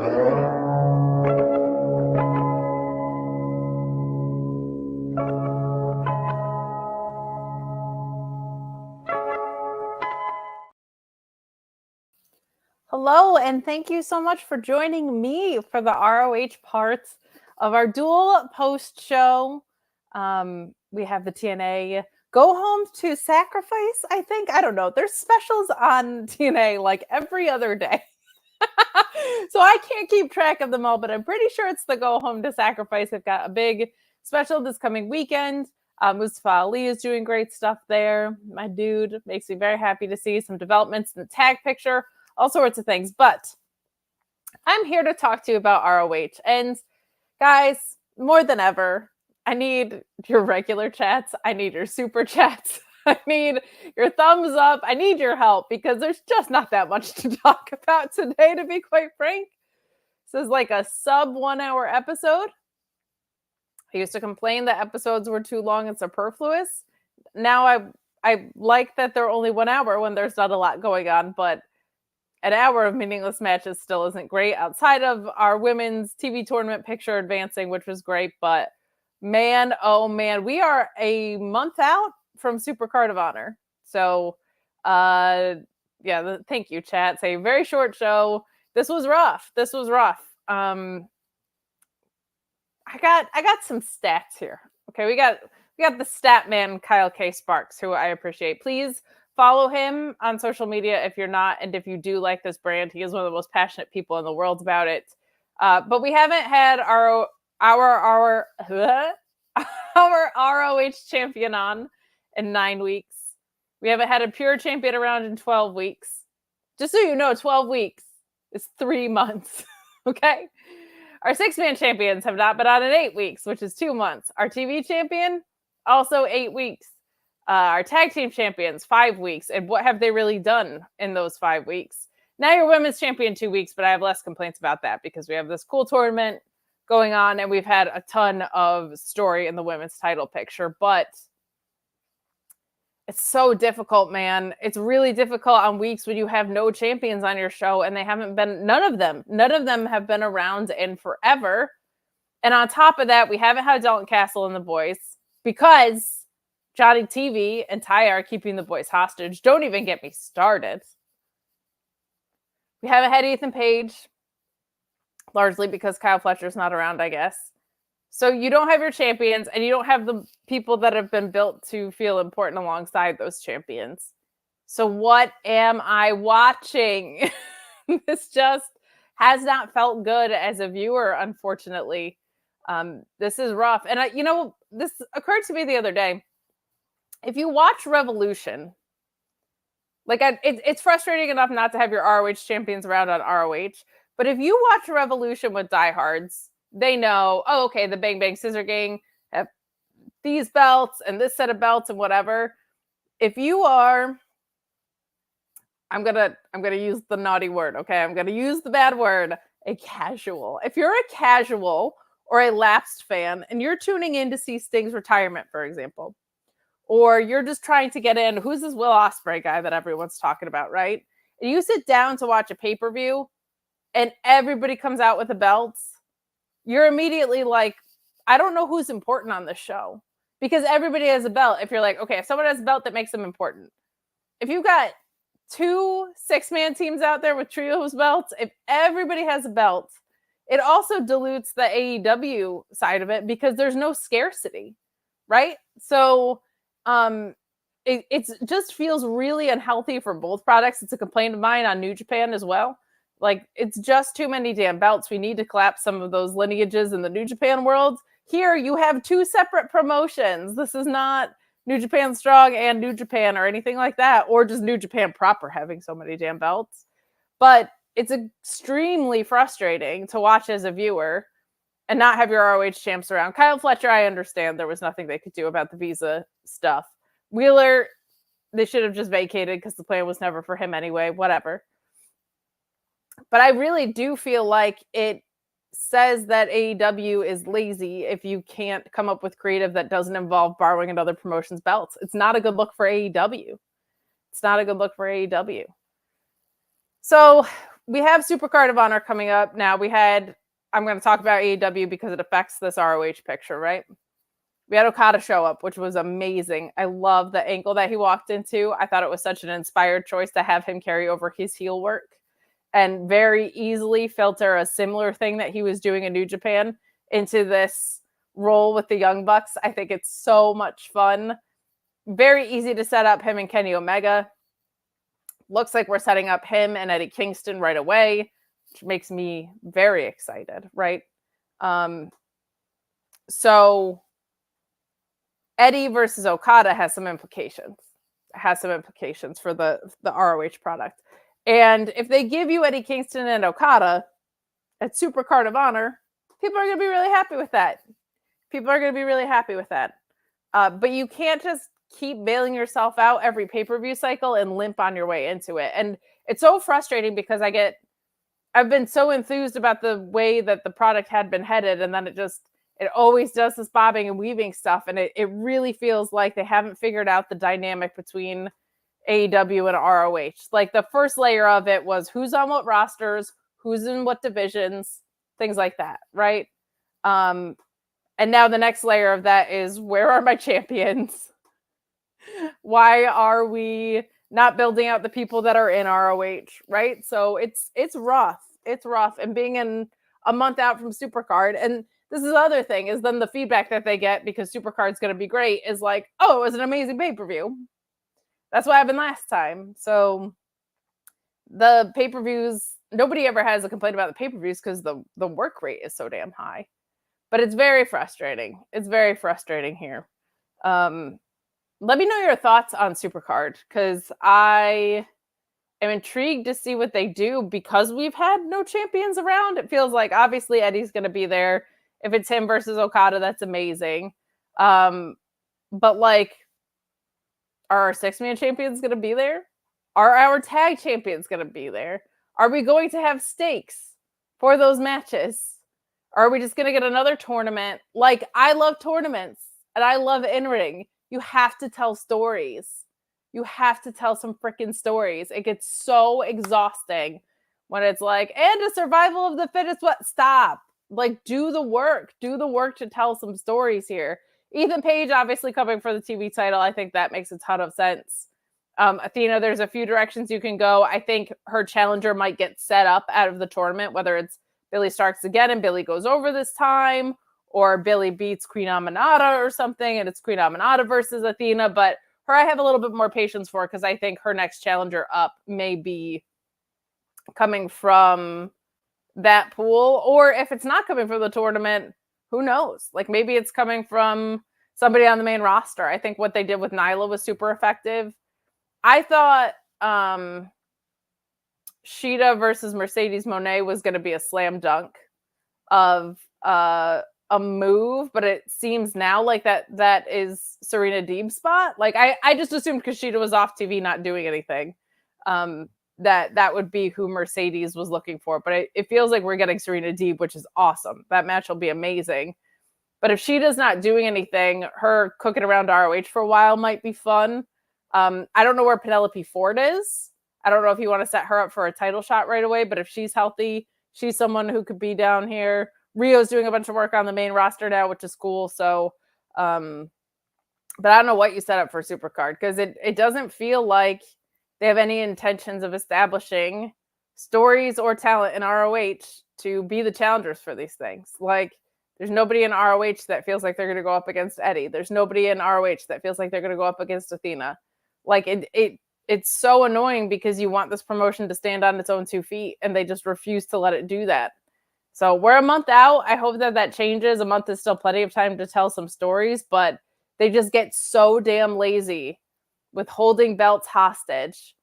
Hello, and thank you so much for joining me for the ROH parts of our dual post show. We have the TNA Go Home to Sacrifice, I think. I don't know. There's specials on TNA like every other day. So I can't keep track of them all, but I'm pretty sure it's the Go Home to Sacrifice. They've got a big special this coming weekend. Mustafa Ali is doing great stuff there. My dude, makes me very happy to see some developments in the tag picture. All sorts of things, but I'm here to talk to you about ROH. And guys, more than ever, I need your regular chats. I need your super chats. I need your thumbs up. I need your help because there's just not that much to talk about today, to be quite frank. This is like a sub 1 hour episode. I used to complain that episodes were too long and superfluous. Now I like that they're only 1 hour when there's not a lot going on, but an hour of meaningless matches still isn't great outside of our women's TV tournament picture advancing, which was great. But man, oh man, we are a month out from Supercard of Honor. So, thank you, chat. It's a very short show. This was rough. I got some stats here. Okay, we got the stat man, Kyle K. Sparks, who I appreciate. Please follow him on social media if you're not, and if you do like this brand, he is one of the most passionate people in the world about it. But we haven't had our ROH champion on in 9 weeks. We haven't had a pure champion around in 12 weeks. Just so you know, 12 weeks is 3 months. Okay? Our 6-man champions have not been on in 8 weeks, which is 2 months. Our TV champion, also 8 weeks. Our tag team champions, 5 weeks. And what have they really done in those 5 weeks? Now you're women's champion 2 weeks, but I have less complaints about that because we have this cool tournament going on and we've had a ton of story in the women's title picture. But it's so difficult, man. It's really difficult on weeks when you have no champions on your show and they haven't been, none of them have been around in forever. And on top of that, we haven't had Dalton Castle and the boys because Johnny TV and Ty are keeping the boys hostage. Don't even get me started. We haven't had Ethan Page, largely because Kyle Fletcher's not around, I guess. So you don't have your champions, and you don't have the people that have been built to feel important alongside those champions. So what am I watching? This just has not felt good as a viewer, unfortunately. This is rough. And this occurred to me the other day. If you watch Revolution, it's frustrating enough not to have your ROH champions around on ROH, but if you watch Revolution with diehards, they know, oh, okay, the Bang Bang Scissor Gang have these belts and this set of belts and whatever. If you are, I'm gonna use the naughty word, okay? I'm gonna use the bad word, a casual. If you're a casual or a lapsed fan and you're tuning in to see Sting's retirement, for example, or you're just trying to get in, who's this Will Ospreay guy that everyone's talking about, right? And you sit down to watch a pay-per-view and everybody comes out with the belts, you're immediately like, I don't know who's important on this show because everybody has a belt. If you're like, okay, if someone has a belt, that makes them important. If you've got 2 6-man teams out there with trios belts, if everybody has a belt, it also dilutes the AEW side of it because there's no scarcity, right? So it just feels really unhealthy for both products. It's a complaint of mine on New Japan as well. Like, it's just too many damn belts. We need to collapse some of those lineages in the New Japan world. Here, you have 2 separate promotions. This is not New Japan Strong and New Japan or anything like that, or just New Japan proper having so many damn belts. But it's extremely frustrating to watch as a viewer and not have your ROH champs around. Kyle Fletcher, I understand there was nothing they could do about the visa stuff. Wheeler, they should have just vacated because the plan was never for him anyway, whatever. But I really do feel like it says that AEW is lazy if you can't come up with creative that doesn't involve borrowing another promotion's belts. It's not a good look for AEW. It's not a good look for AEW. So we have Supercard of Honor coming up. Now I'm going to talk about AEW because it affects this ROH picture, right? We had Okada show up, which was amazing. I love the angle that he walked into. I thought it was such an inspired choice to have him carry over his heel work and very easily filter a similar thing that he was doing in New Japan into this role with the Young Bucks. I think it's so much fun. Very easy to set up him and Kenny Omega. Looks like we're setting up him and Eddie Kingston right away, which makes me very excited, right? So Eddie versus Okada has some implications. For the ROH product. And if they give you Eddie Kingston and Okada at Supercard of Honor, people are going to be really happy with that. But you can't just keep bailing yourself out every pay-per-view cycle and limp on your way into it. And it's so frustrating because I've been so enthused about the way that the product had been headed, and then it always does this bobbing and weaving stuff, and it really feels like they haven't figured out the dynamic between AEW and ROH. Like the first layer of it was who's on what rosters, who's in what divisions, things like that, right? And now the next layer of that is where are my champions? Why are we not building out the people that are in ROH, right? So it's rough. It's rough. And being in a month out from Supercard, and this is the other thing, is then the feedback that they get because Supercard's going to be great is like, oh, it was an amazing pay-per-view. That's what happened last time. So the pay-per-views, nobody ever has a complaint about the pay-per-views because the work rate is so damn high. But it's very frustrating. It's very frustrating here. Let me know your thoughts on Supercard because I am intrigued to see what they do because we've had no champions around. It feels like obviously Eddie's going to be there. If it's him versus Okada, that's amazing. But like, are our 6-man champions going to be there? Are our tag champions going to be there? Are we going to have stakes for those matches? Are we just going to get another tournament? Like, I love tournaments and I love in-ring. You have to tell stories. You have to tell some freaking stories. It gets so exhausting when it's like, and a survival of the fittest. What? Stop. Like, do the work. Do the work to tell some stories here. Ethan Page, obviously coming for the TV title. I think that makes a ton of sense. Athena, there's a few directions you can go. I think her challenger might get set up out of the tournament, whether it's Billy Starks again and Billy goes over this time, or Billy beats Queen Aminata or something, and it's Queen Aminata versus Athena. But her I have a little bit more patience for because I think her next challenger up may be coming from that pool. Or if it's not coming from the tournament, who knows? Like maybe it's coming from somebody on the main roster. I think what they did with Nyla was super effective. I thought Shida versus Mercedes Moné was going to be a slam dunk of a move, but it seems now like that is Serena Deeb's spot. Like I just assumed because Shida was off TV not doing anything, that would be who Mercedes was looking for. But it feels like we're getting Serena Deeb, which is awesome. That match will be amazing. But if Shida's not doing anything, her cooking around ROH for a while might be fun. I don't know where Penelope Ford is. I don't know if you want to set her up for a title shot right away, but if she's healthy, she's someone who could be down here. Rio's doing a bunch of work on the main roster now, which is cool. So, but I don't know what you set up for Supercard because it doesn't feel like they have any intentions of establishing stories or talent in ROH to be the challengers for these things. Like, there's nobody in ROH that feels like they're going to go up against Eddie. There's nobody in ROH that feels like they're going to go up against Athena. Like, it's so annoying because you want this promotion to stand on its own 2 feet, and they just refuse to let it do that. So we're a month out. I hope that changes. A month is still plenty of time to tell some stories, but they just get so damn lazy with holding belts hostage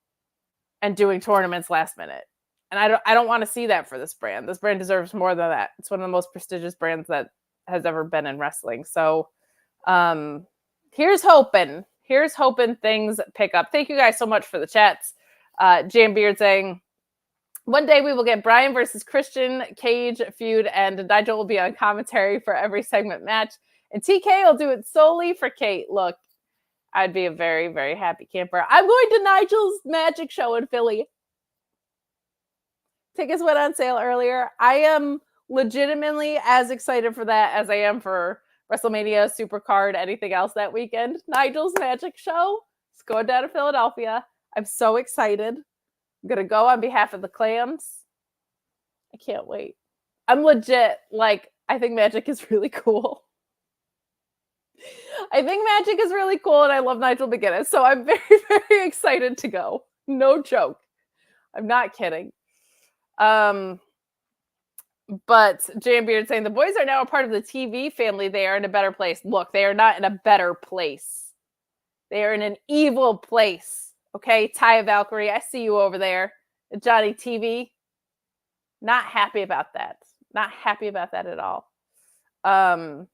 and doing tournaments last minute. And I don't want to see that for this brand. This brand deserves more than that. It's one of the most prestigious brands that has ever been in wrestling. So here's hoping. Here's hoping things pick up. Thank you guys so much for the chats. Jam Beard saying, one day we will get Brian versus Christian Cage feud, and Nigel will be on commentary for every segment match. And TK will do it solely for Kate. Look, I'd be a very, very happy camper. I'm going to Nigel's magic show in Philly. Tickets went on sale earlier. I am legitimately as excited for that as I am for WrestleMania, Supercard, anything else that weekend. Nigel's Magic Show. It's going down to Philadelphia. I'm so excited. I'm going to go on behalf of the Clams. I can't wait. I'm legit, like, I think Magic is really cool. I think Magic is really cool, and I love Nigel McGuinness, so I'm very, very excited to go. No joke. I'm not kidding. But Jan Beard saying the boys are now a part of the TV family. They are in a better place. Look, they are not in a better place. They are in an evil place. Okay, Taya Valkyrie, I see you over there. Johnny TV. Not happy about that. Not happy about that at all. Jan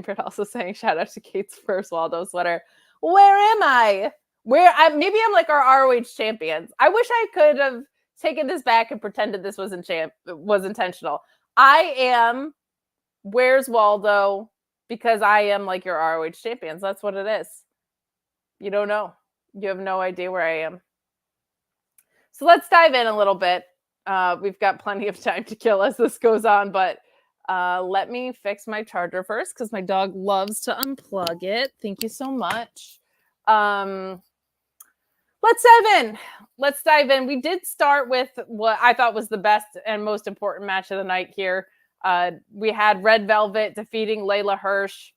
Beard also saying shout out to Kate's first Waldo sweater. Where am I? Maybe I'm like our ROH champions. I wish I could have taken this back and pretended this was intentional. I am Where's Waldo because I am like your ROH champions. That's what it is. You don't know. You have no idea where I am. So let's dive in a little bit. We've got plenty of time to kill as this goes on, but let me fix my charger first because my dog loves to unplug it. Thank you so much. Let's dive in. We did start with what I thought was the best and most important match of the night here. We had Red Velvet defeating Leyla Hirsch.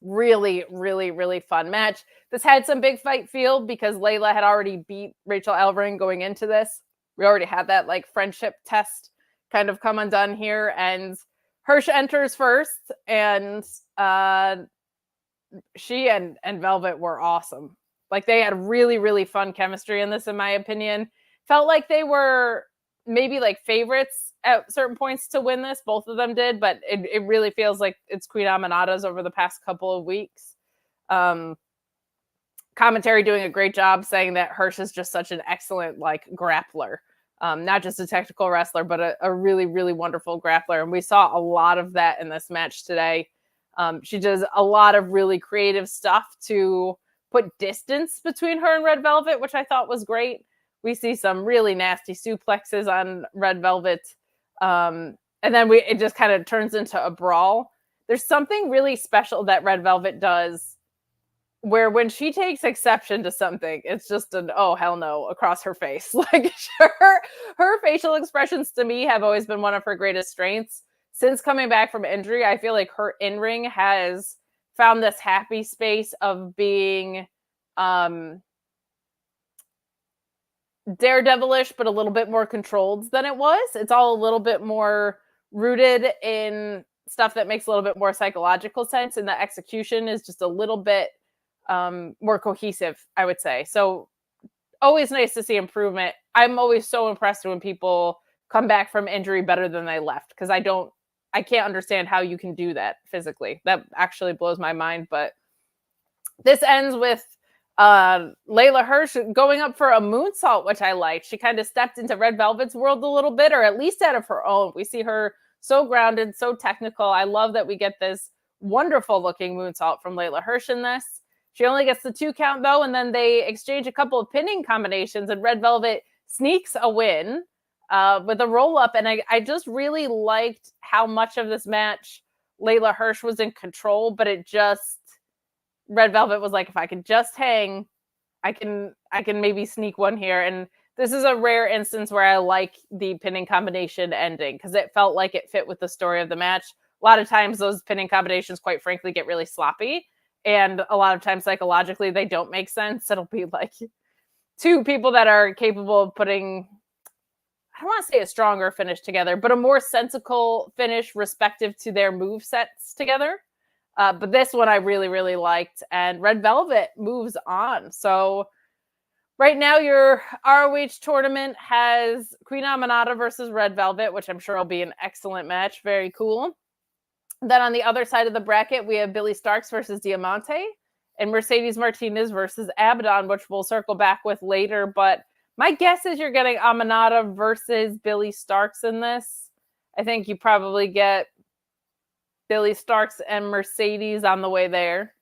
Really, really, really fun match. This had some big fight feel because Leyla had already beat Rachel Elvering going into this. We already had that like friendship test kind of come undone here, and Hirsch enters first, and she and Velvet were awesome. Like they had really, really fun chemistry in this, in my opinion. Felt like they were maybe like favorites at certain points to win this. Both of them did, but it really feels like it's Queen Amanada's over the past couple of weeks. Commentary doing a great job saying that Hirsch is just such an excellent like grappler. Not just a technical wrestler, but a really, really wonderful grappler. And we saw a lot of that in this match today. She does a lot of really creative stuff to put distance between her and Red Velvet, which I thought was great. We see some really nasty suplexes on Red Velvet. And then it just kind of turns into a brawl. There's something really special that Red Velvet does where when she takes exception to something, it's just an, oh, hell no, across her face. Like her facial expressions to me have always been one of her greatest strengths. Since coming back from injury, I feel like her in-ring has found this happy space of being daredevilish, but a little bit more controlled than it was. It's all a little bit more rooted in stuff that makes a little bit more psychological sense, and the execution is just a little bit more cohesive, I would say. So always nice to see improvement. I'm always so impressed when people come back from injury better than they left, because I can't understand how you can do that physically. That actually blows my mind. But this ends with Leyla Hirsch going up for a moonsault, which I liked. She kind of stepped into Red Velvet's world a little bit, or at least out of her own. We see her so grounded, so technical. I love that we get this wonderful looking moonsault from Leyla Hirsch in this. She only gets the 2 count though, and then they exchange a couple of pinning combinations, and Red Velvet sneaks a win with a roll up. And I just really liked how much of this match Leyla Hirsch was in control, but Red Velvet was like, if I can just hang, I can maybe sneak one here. And this is a rare instance where I like the pinning combination ending, because it felt like it fit with the story of the match. A lot of times those pinning combinations, quite frankly, get really sloppy. And a lot of times psychologically, they don't make sense. It'll be like 2 people that are capable of putting, I don't want to say a stronger finish together, but a more sensical finish respective to their move sets together. But this one I really, really liked. And Red Velvet moves on. So right now your ROH tournament has Queen Amanada versus Red Velvet, which I'm sure will be an excellent match. Very cool. Then on the other side of the bracket, we have Billy Starks versus Diamante and Mercedes Martinez versus Abadon, which we'll circle back with later. But my guess is you're getting Amanada versus Billy Starks in this. I think you probably get Billy Starks and Mercedes on the way there.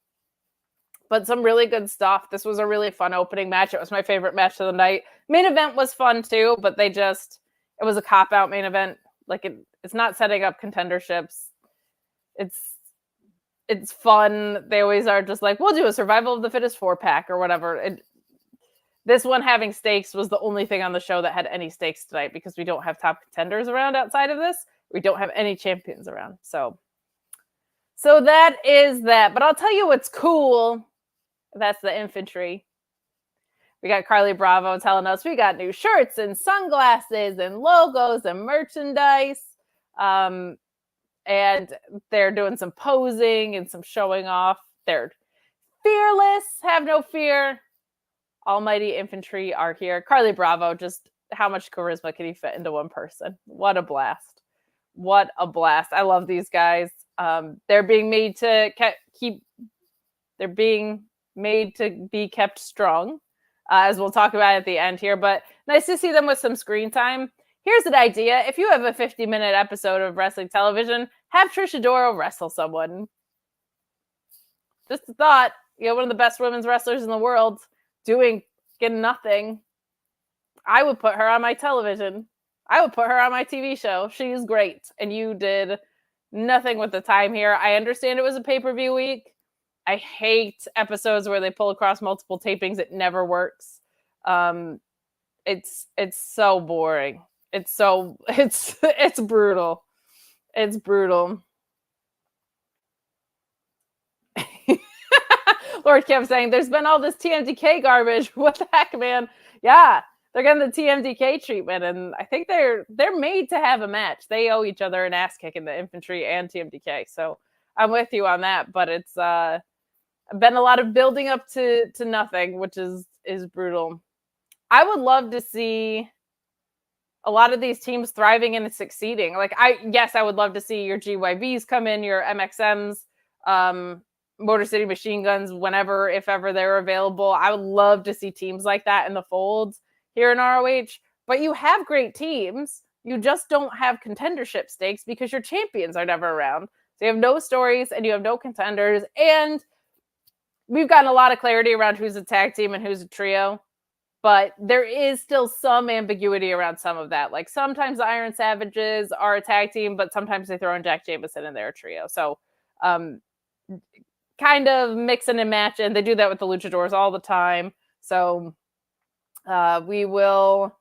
But some really good stuff. This was a really fun opening match. It was my favorite match of the night. Main event was fun too, but they just, It was a cop-out main event. Like, it's not setting up contenderships. It's fun. They always are just like, we'll do a survival of the fittest 4-pack or whatever. This one having stakes was the only thing on the show that had any stakes tonight because we don't have top contenders around outside of this. We don't have any champions around. So that is that. But I'll tell you what's cool. That's the Infantry. We got Carlie Bravo telling us we got new shirts and sunglasses and logos and merchandise. And they're doing some posing and some showing off. They're fearless, have no fear. Almighty Infantry are here. Carlie Bravo, just how much charisma can he fit into one person? What a blast. What a blast. I love these guys. They're being made to be kept strong, as we'll talk about at the end here. But nice to see them with some screen time. Here's an idea. If you have a 50-minute episode of wrestling television, have Trish Adora wrestle someone. Just a thought. One of the best women's wrestlers in the world getting nothing. I would put her on my television. I would put her on my TV show. She's great. And you did nothing with the time here. I understand it was a pay-per-view week. I hate episodes where they pull across multiple tapings. It never works. It's so boring. It's brutal. It's brutal. Lord kept saying, there's been all this TMDK garbage. What the heck, man? Yeah, they're getting the TMDK treatment, and I think they're made to have a match. They owe each other an ass kick in the Infantry and TMDK. So I'm with you on that, but it's been a lot of building up to nothing, which is brutal. I would love to see a lot of these teams thriving and succeeding. Like, I would love to see your GYVs come in, your MXMs, Motor City Machine Guns, whenever, if ever they're available. I would love to see teams like that in the folds here in ROH. But you have great teams. You just don't have contendership stakes because your champions are never around. So you have no stories and you have no contenders. And we've gotten a lot of clarity around who's a tag team and who's a trio. But there is still some ambiguity around some of that. Like, sometimes the Iron Savages are a tag team, but sometimes they throw in Jack Jameson and they're a trio. So kind of mixing and matching. They do that with the Luchadors all the time. So we will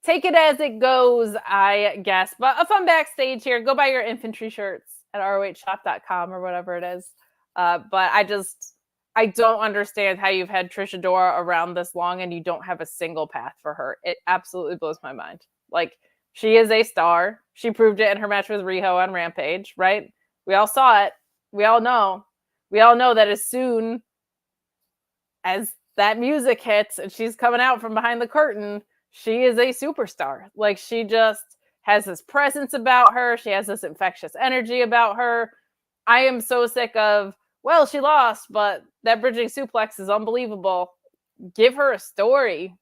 take it as it goes, I guess. But a fun backstage here. Go buy your Infantry shirts at rohshop.com or whatever it is. But I don't understand how you've had Trish Adora around this long and you don't have a single path for her. It absolutely blows my mind. Like, she is a star. She proved it in her match with Riho on Rampage, right? We all saw it. We all know that as soon as that music hits and she's coming out from behind the curtain, she is a superstar. Like, she just has this presence about her. She has this infectious energy about her. I am so sick of, well, she lost, but that bridging suplex is unbelievable. Give her a story.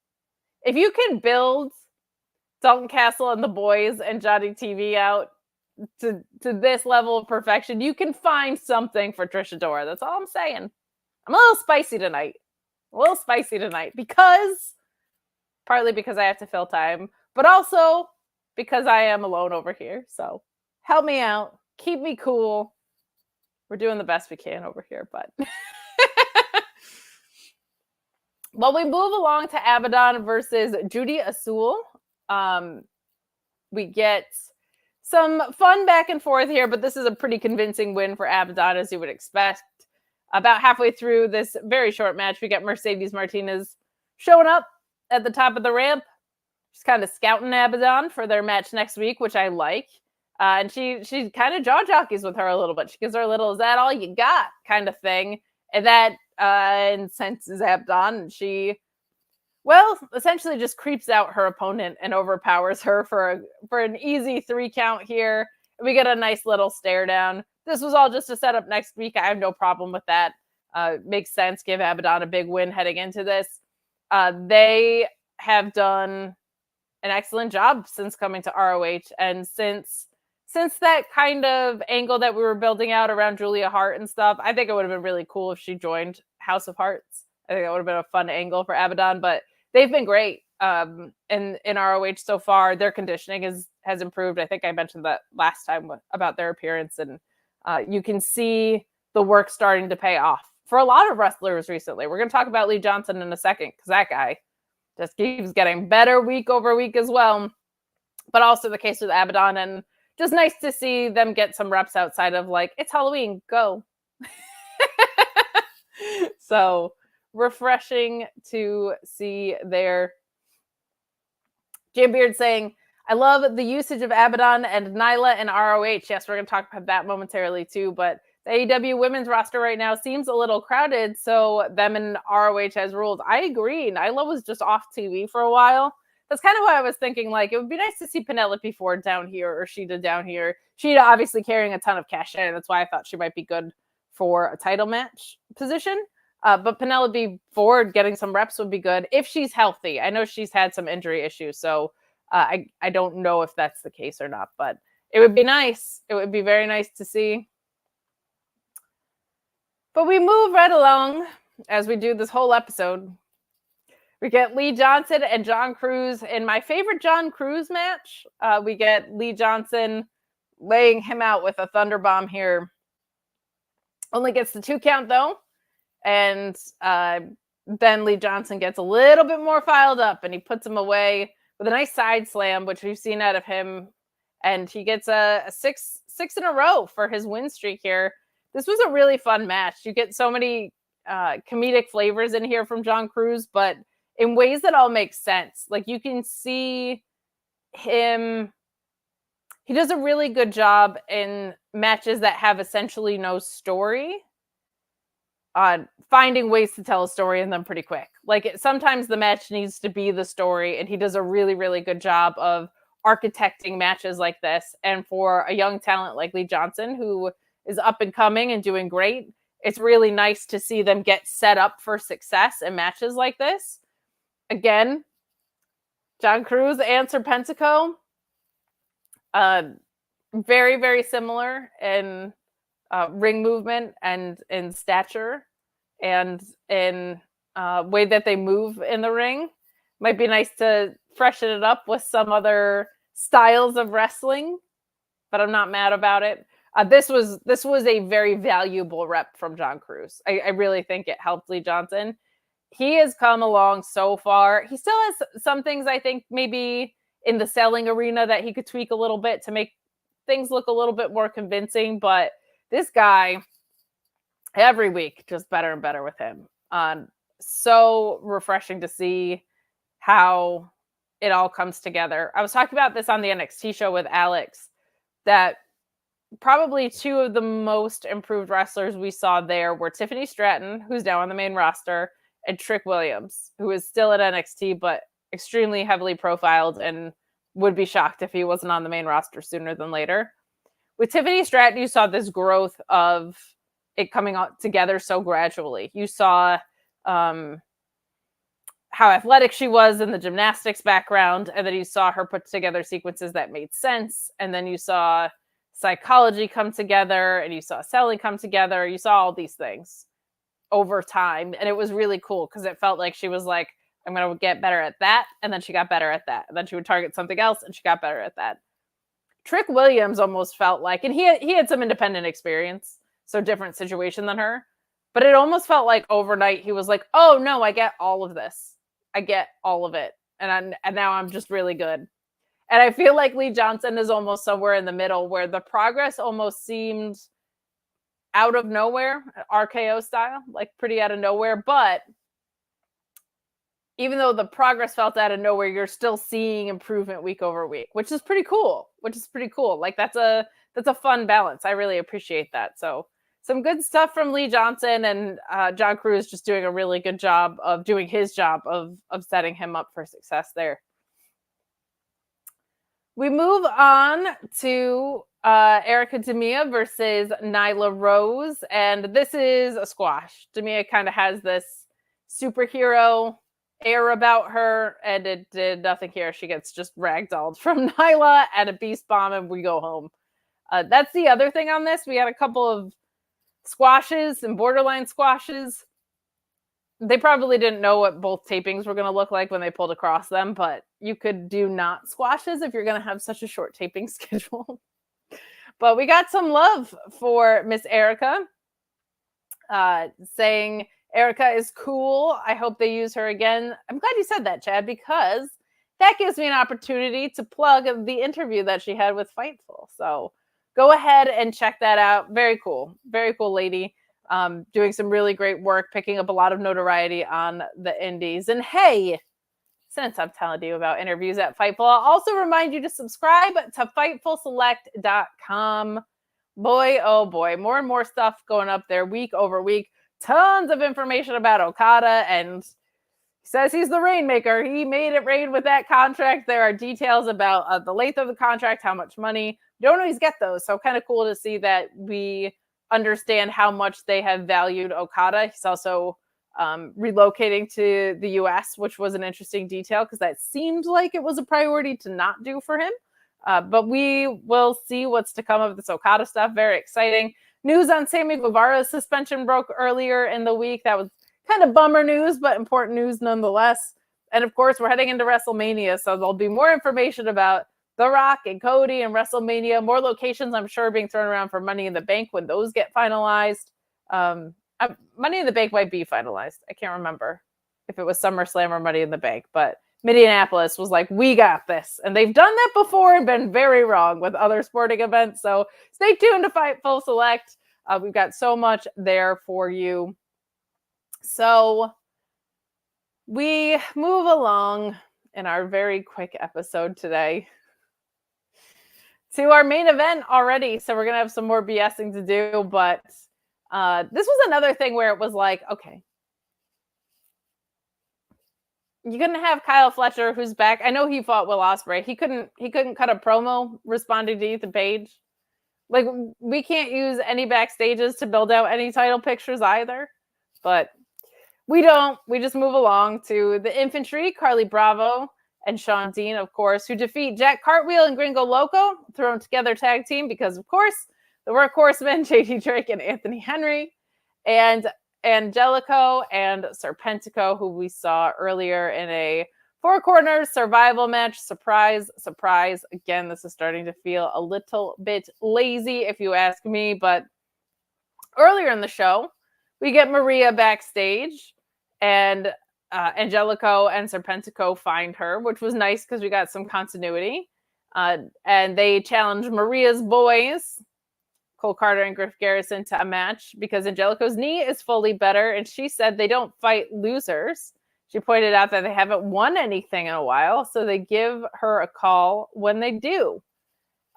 If you can build Dalton Castle and the boys and Johnny TV out to this level of perfection, you can find something for Trish Adora. That's all I'm saying. I'm a little spicy tonight. Partly because I have to fill time, but also because I am alone over here. So help me out. Keep me cool. We're doing the best we can over here, but well, we move along to Abadon versus Judy Assou. We get some fun back and forth here, but this is a pretty convincing win for Abadon, as you would expect. About halfway through this very short match, we get Mercedes Martinez showing up at the top of the ramp. She's kind of scouting Abadon for their match next week, which I like. And she kind of jaw jockeys with her a little bit. She gives her a little, is that all you got kind of thing. And that incenses Abadon. And she, well, essentially just creeps out her opponent and overpowers her for an easy 3 count here. We get a nice little stare down. This was all just a setup next week. I have no problem with that. Makes sense. Give Abadon a big win heading into this. They have done an excellent job since coming to ROH. And since that kind of angle that we were building out around Julia Hart and stuff, I think it would have been really cool if she joined House of Hearts. I think that would have been a fun angle for Abadon, but they've been great. in ROH so far. Their conditioning has improved. I think I mentioned that last time about their appearance, and you can see the work starting to pay off for a lot of wrestlers recently. We're going to talk about Lee Johnson in a second because that guy just keeps getting better week over week as well. But also the case with Abadon, and just nice to see them get some reps outside of like, it's Halloween, go. So refreshing to see there. Jim Beard saying, I love the usage of Abadon and Nyla and ROH. Yes, we're going to talk about that momentarily too, but the AEW women's roster right now seems a little crowded, so them and ROH has rules. I agree. Nyla was just off TV for a while. That's kind of why I was thinking, like, it would be nice to see Penelope Ford down here or Sheeta down here. Sheeta obviously carrying a ton of cachet, and that's why I thought she might be good for a title match position. But Penelope Ford getting some reps would be good if she's healthy. I know she's had some injury issues, so I don't know if that's the case or not, but it would be nice. It would be very nice to see. But we move right along as we do this whole episode. We get Lee Johnson and Jon Cruz in my favorite Jon Cruz match. We get Lee Johnson laying him out with a Thunderbomb here. Only gets the 2 count though. And then Lee Johnson gets a little bit more fired up and he puts him away with a nice side slam, which we've seen out of him. And he gets a six in a row for his win streak here. This was a really fun match. You get so many comedic flavors in here from Jon Cruz, but in ways that all make sense. Like you can see him, he does a really good job in matches that have essentially no story on finding ways to tell a story in them pretty quick. Like sometimes the match needs to be the story, and he does a really, really good job of architecting matches like this. And for a young talent like Lee Johnson, who is up and coming and doing great, it's really nice to see them get set up for success in matches like this. Again, Jon Cruz and Serpentico, very, very similar in ring movement and in stature and in way that they move in the ring. Might be nice to freshen it up with some other styles of wrestling, but I'm not mad about it. This was a very valuable rep from Jon Cruz. I really think it helped Lee Johnson. He has come along so far. He still has some things I think maybe in the selling arena that he could tweak a little bit to make things look a little bit more convincing. But this guy, every week, just better and better with him. So refreshing to see how it all comes together. I was talking about this on the NXT show with Alex, that probably 2 of the most improved wrestlers we saw there were Tiffany Stratton, who's now on the main roster, and Trick Williams, who is still at NXT, but extremely heavily profiled and would be shocked if he wasn't on the main roster sooner than later. With Tiffany Stratton, you saw this growth of it coming out together so gradually. You saw how athletic she was in the gymnastics background, and then you saw her put together sequences that made sense, and then you saw psychology come together, and you saw selling come together. You saw all these things over time, and it was really cool because it felt like she was like, I'm going to get better at that, and then she got better at that, and then she would target something else, and she got better at that. Trick Williams almost felt like, and he had some independent experience, so different situation than her, but it almost felt like overnight he was like, oh no, I get all of this. I get all of it, and now I'm just really good. And I feel like Lee Johnson is almost somewhere in the middle where the progress almost seemed out of nowhere, RKO style, like pretty out of nowhere. But even though the progress felt out of nowhere, you're still seeing improvement week over week, which is pretty cool. Like that's a fun balance. I really appreciate that. So some good stuff from Lee Johnson, and Jon Cruz just doing a really good job of doing his job of setting him up for success there. We move on to Erica Demia versus Nyla Rose, and this is a squash. Demia kind of has this superhero air about her, and it did nothing here. She gets just ragdolled from Nyla and a beast bomb, and we go home. That's the other thing on this. We had a couple of squashes and borderline squashes. they probably didn't know what both tapings were going to look like when they pulled across them, but you could do not squashes if you're going to have such a short taping schedule. But we got some love for Miss Erica, saying Erica is cool. I hope they use her again. I'm glad you said that, Chad, because that gives me an opportunity to plug the interview that she had with Fightful. So go ahead and check that out. Very cool lady. Doing some really great work, picking up a lot of notoriety on the indies. And hey, since I'm telling you about interviews at Fightful, I'll also remind you to subscribe to FightfulSelect.com. Boy, oh boy, more and more stuff going up there week over week. Tons of information about Okada, and he says he's the rainmaker. He made it rain with that contract. There are details about the length of the contract, how much money. You don't always get those, so kind of cool to see that we understand how much they have valued Okada. He's also relocating to the US, which was an interesting detail because that seemed like it was a priority to not do for him. But we will see what's to come of this Okada stuff. Very exciting. News on Sammy Guevara's suspension broke earlier in the week. That was kind of bummer news, but important news nonetheless. And of course, we're heading into WrestleMania, so there'll be more information about The Rock and Cody and WrestleMania. More locations, I'm sure, being thrown around for Money in the Bank when those get finalized. Money in the Bank might be finalized. I can't remember if it was SummerSlam or Money in the Bank, but Minneapolis was like, we got this. And they've done that before and been very wrong with other sporting events. So stay tuned to Fightful Select. We've got so much there for you. So we move along in our very quick episode today to our main event already. So we're going to have some more BSing to do. But this was another thing where it was like, okay, you're gonna have Kyle Fletcher, who's back. I know he fought Will Ospreay. He couldn't cut a promo responding to Ethan Page. Like, we can't use any backstages to build out any title pictures either. But we don't. We just move along to the Infantry, Carlie Bravo and Shawn Dean, of course, who defeat Jack Cartwheel and Gringo Loco, thrown together tag team because, of course, the Workhorsemen, JD Drake and Anthony Henry, and Angelico and Serpentico, who we saw earlier in a Four Corners survival match. Surprise, surprise. Again, this is starting to feel a little bit lazy, if you ask me. But earlier in the show, we get Maria backstage, and Angelico and Serpentico find her, which was nice because we got some continuity. And they challenge Maria's boys, Cole Carter and Griff Garrison, to a match because Angelico's knee is fully better, and she said they don't fight losers. She pointed out that they haven't won anything in a while, so they give her a call when they do.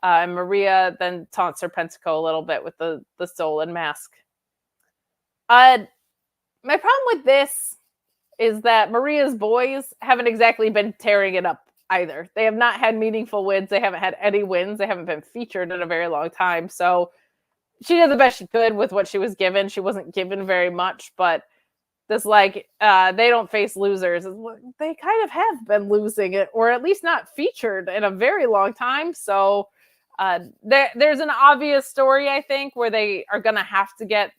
And Maria then taunts Serpentico a little bit with the stolen mask. My problem with this is that Maria's boys haven't exactly been tearing it up either. They have not had meaningful wins. They haven't had any wins. They haven't been featured in a very long time, so she did the best she could with what she was given. She wasn't given very much, but this, like, they don't face losers. They kind of have been losing it, or at least not featured in a very long time. So there's an obvious story, I think, where they are going to have to get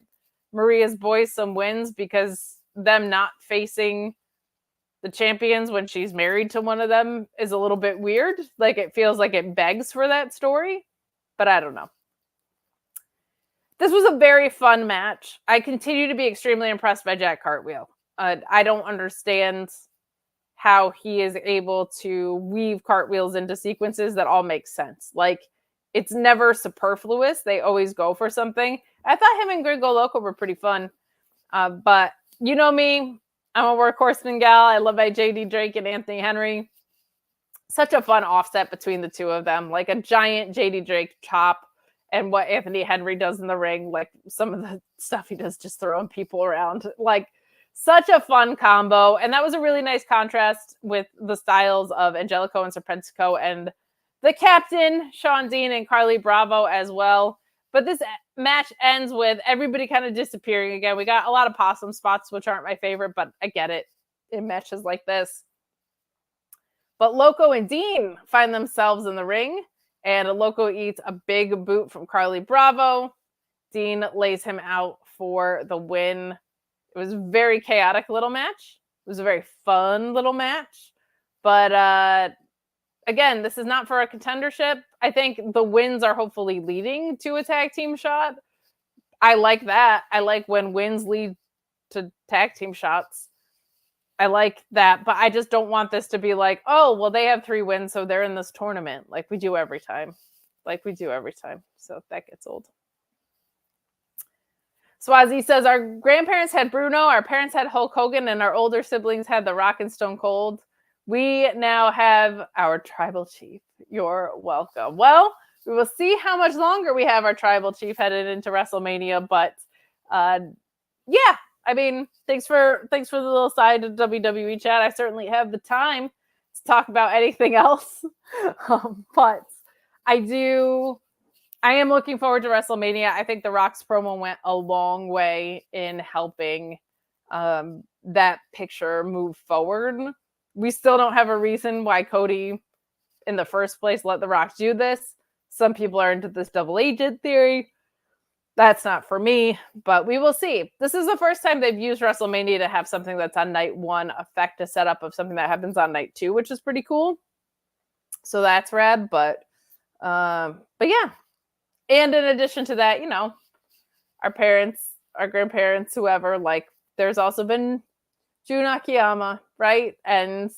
Maria's boys some wins because them not facing the champions when she's married to one of them is a little bit weird. Like, it feels like it begs for that story, but I don't know. This was a very fun match. I continue to be extremely impressed by Jack Cartwheel. I don't understand how he is able to weave cartwheels into sequences that all make sense. Like, it's never superfluous. They always go for something. I thought him and Gringo Loco were pretty fun. But you know me, I'm a Workhorsemen gal. I love my JD Drake and Anthony Henry. Such a fun offset between the two of them. Like a giant JD Drake chop. And what Anthony Henry does in the ring, like some of the stuff he does just throwing people around. Like, such a fun combo. And that was a really nice contrast with the styles of Angelico and Serpentico and the captain, Shawn Dean and Carlie Bravo as well. But this match ends with everybody kind of disappearing again. We got a lot of possum spots, which aren't my favorite, but I get it in matches like this. But Loco and Dean find themselves in the ring. And Loco eats a big boot from Carlie Bravo. Dean lays him out for the win. It was a very chaotic little match. It was a very fun little match. But again, this is not for a contendership. I think the wins are hopefully leading to a tag team shot. I like that. I like when wins lead to tag team shots. I like that, but I just don't want this to be like, oh, well, they have 3 wins, so they're in this tournament like we do every time. So that gets old. Swazi says, our grandparents had Bruno, our parents had Hulk Hogan, and our older siblings had The Rock and Stone Cold. We now have our tribal chief. You're welcome. Well, we will see how much longer we have our tribal chief headed into WrestleMania, but yeah, I mean, thanks for the little side of WWE chat. I certainly have the time to talk about anything else, but I am looking forward to WrestleMania. I think The Rock's promo went a long way in helping that picture move forward. We still don't have a reason why Cody, in the first place, let The Rock do this. Some people are into this double agent theory. That's not for me, but we will see. This is the first time they've used WrestleMania to have something that's on night 1 affect a setup of something that happens on night 2, which is pretty cool. So that's rad, but yeah. And in addition to that, you know, our parents, our grandparents, whoever, like, there's also been Jun Akiyama, right? And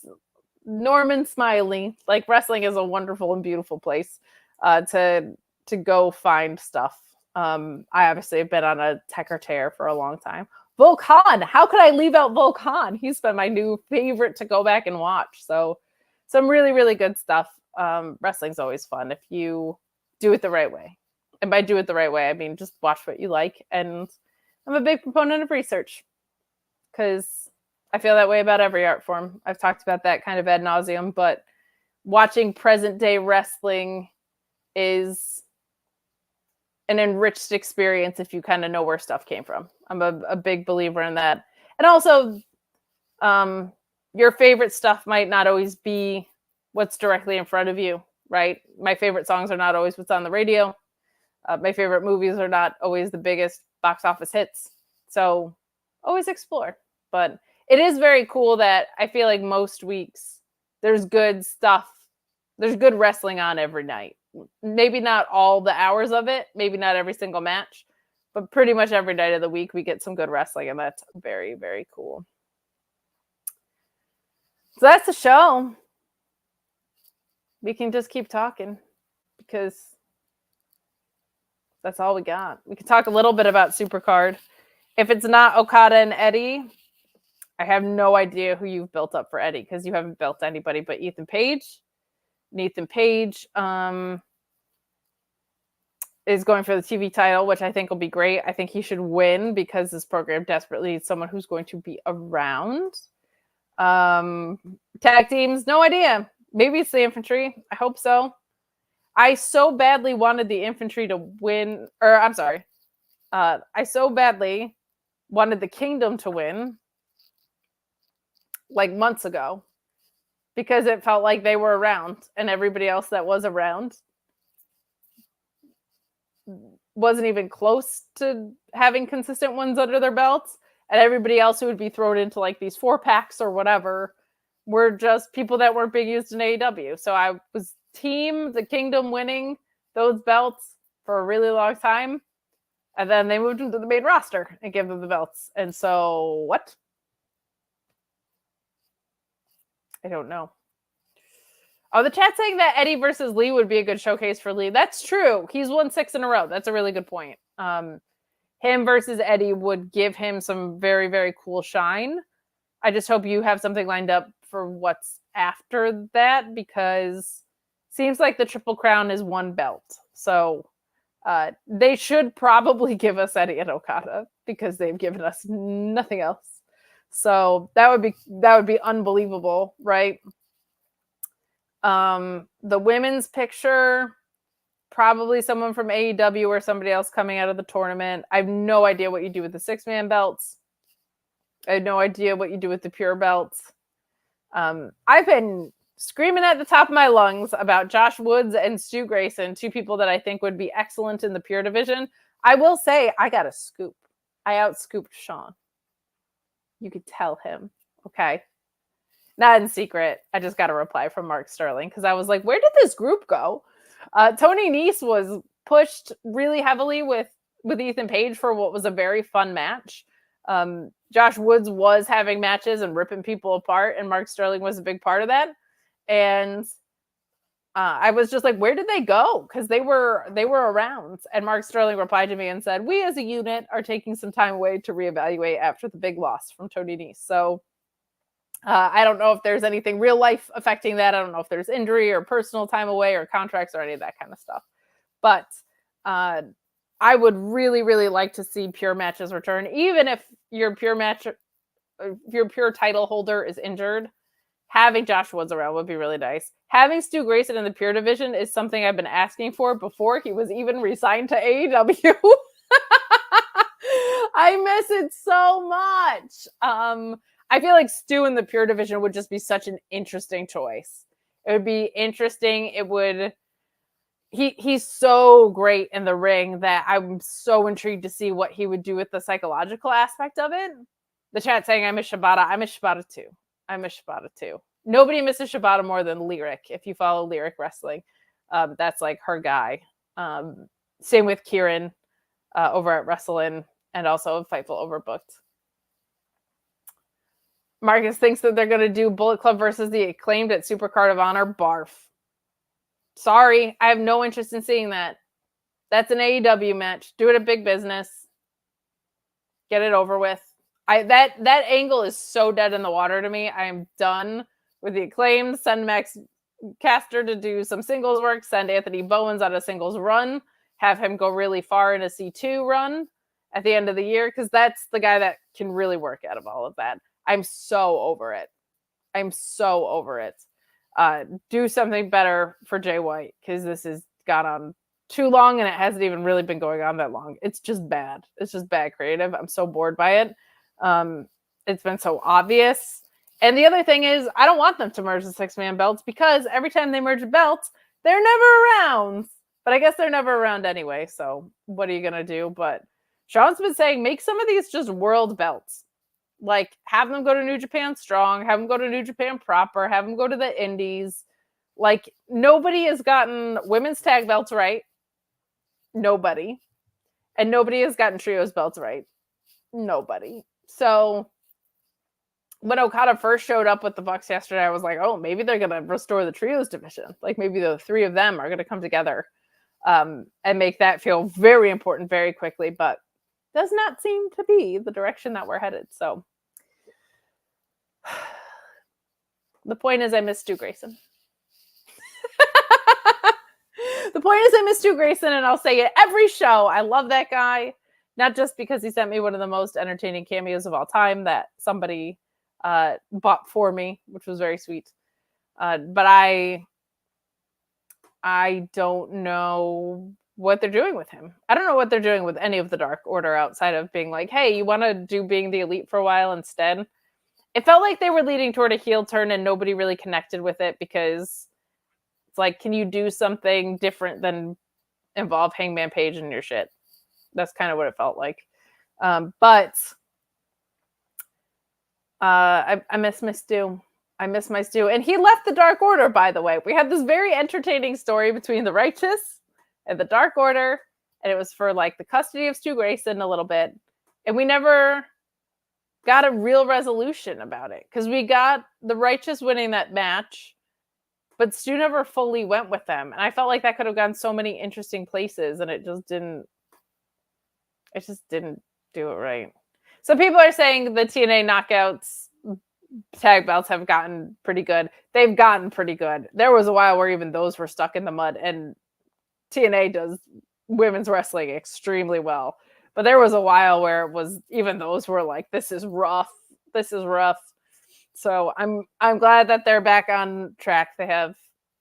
Norman Smiley. Like, wrestling is a wonderful and beautiful place to go find stuff. I obviously have been on a Tekker tear for a long time. Volkan, how could I leave out Volkan? He's been my new favorite to go back and watch. So some really, really good stuff. Wrestling's always fun if you do it the right way. And by do it the right way, I mean just watch what you like. And I'm a big proponent of research because I feel that way about every art form. I've talked about that kind of ad nauseum, but watching present day wrestling is an enriched experience if you kind of know where stuff came from. I'm a big believer in that. And also, your favorite stuff might not always be what's directly in front of you, right? My favorite songs are not always what's on the radio. My favorite movies are not always the biggest box office hits. So always explore. But it is very cool that I feel like most weeks there's good stuff. There's good wrestling on every night. Maybe not all the hours of it, maybe not every single match, but pretty much every night of the week we get some good wrestling, and that's very, very cool. So that's the show. We can just keep talking because that's all we got. We can talk a little bit about Supercard. If it's not Okada and Eddie, I have no idea who you've built up for Eddie because you haven't built anybody but Ethan Page. Nathan Page is going for the TV title, which I think will be great. I think he should win because this program desperately needs someone who's going to be around. Tag teams, no idea. Maybe it's the Infantry. I hope so. I so badly wanted the Infantry to win, or I'm sorry. I so badly wanted the Kingdom to win like months ago because it felt like they were around and everybody else that was around wasn't even close to having consistent ones under their belts. And everybody else who would be thrown into like these 4-packs or whatever were just people that weren't being used in AEW. So I was team the Kingdom winning those belts for a really long time. And then they moved them to the main roster and gave them the belts. And so what? I don't know. Oh, the chat's saying that Eddie versus Lee would be a good showcase for Lee. That's true. He's won 6 in a row. That's a really good point. Him versus Eddie would give him some very, very cool shine. I just hope you have something lined up for what's after that because it seems like the Triple Crown is 1 belt. So they should probably give us Eddie and Okada because they've given us nothing else. So that would be unbelievable, right? The women's picture, probably someone from AEW or somebody else coming out of the tournament. I have no idea what you do with the 6-man belts. I have no idea what you do with the pure belts. I've been screaming at the top of my lungs about Josh Woods and Stu Grayson, 2 people that I think would be excellent in the pure division. I will say I got a scoop. I outscooped Shawn. You could tell him, okay? Not in secret. I just got a reply from Mark Sterling because I was like, where did this group go? Tony Nese was pushed really heavily with Ethan Page for what was a very fun match. Josh Woods was having matches and ripping people apart, and Mark Sterling was a big part of that. And I was just like, where did they go? Because they were around. And Mark Sterling replied to me and said, we as a unit are taking some time away to reevaluate after the big loss from Tony Nese. So I don't know if there's anything real life affecting that. I don't know if there's injury or personal time away or contracts or any of that kind of stuff. But I would really, really like to see pure matches return, even if your pure title holder is injured. Having Josh Woods around would be really nice. Having Stu Grayson in the pure division is something I've been asking for before he was even re-signed to AEW. I miss it so much. I feel like Stu in the pure division would just be such an interesting choice. It would be interesting. It would. He's so great in the ring that I'm so intrigued to see what he would do with the psychological aspect of it. The chat saying I miss Shibata. I miss Shibata too. Nobody misses Shibata more than Lyric. If you follow Lyric Wrestling, that's like her guy. Same with Kieran over at Wrestlin', and also Fightful Overbooked. Marcus thinks that they're going to do Bullet Club versus the Acclaimed at Supercard of Honor. Barf. Sorry, I have no interest in seeing that. That's an AEW match. Do it at Big Business. Get it over with. That angle is so dead in the water to me. I am done with the Acclaimed. Send Max Caster to do some singles work. Send Anthony Bowens on a singles run. Have him go really far in a C2 run at the end of the year, because that's the guy that can really work out of all of that. I'm so over it. Do something better for Jay White, because this has gone on too long and it hasn't even really been going on that long. It's just bad. It's just bad creative. I'm so bored by it. It's been so obvious. And the other thing is, I don't want them to merge the 6-man belts, because every time they merge belts, they're never around. But I guess they're never around anyway, so what are you going to do? But Shawn's been saying, make some of these just world belts. Like, have them go to New Japan Strong, have them go to New Japan Proper, have them go to the Indies. Like, nobody has gotten women's tag belts right. Nobody. And nobody has gotten trios belts right. Nobody. So when Okada first showed up with the Bucks yesterday, I was like, oh, maybe they're going to restore the trios division. Like, maybe the three of them are going to come together and make that feel very important very quickly. But does not seem to be the direction that we're headed. So the point is, I miss Stu Grayson. The point is, I miss Stu Grayson, and I'll say it every show. I love that guy, not just because he sent me one of the most entertaining cameos of all time that somebody bought for me, which was very sweet. But I don't know what they're doing with him. I don't know what they're doing with any of the Dark Order outside of being like, hey, you want to do being the Elite for a while instead? It felt like they were leading toward a heel turn and nobody really connected with it, because it's like, can you do something different than involve Hangman Page in your shit? That's kind of what it felt like. But I miss my Stu. I miss my Stu. And he left the Dark Order, by the way. We had this very entertaining story between the Righteous and the Dark Order, and it was for like the custody of Stu Grayson a little bit, and we never got a real resolution about it, because we got the Righteous winning that match, but Stu never fully went with them, and I felt like that could have gone so many interesting places, and it just didn't do it right. So people are saying the TNA Knockouts tag belts have gotten pretty good. They've gotten pretty good. There was a while where even those were stuck in the mud, and TNA does women's wrestling extremely well. But there was a while where it was, even those were like, this is rough. So I'm glad that they're back on track. They have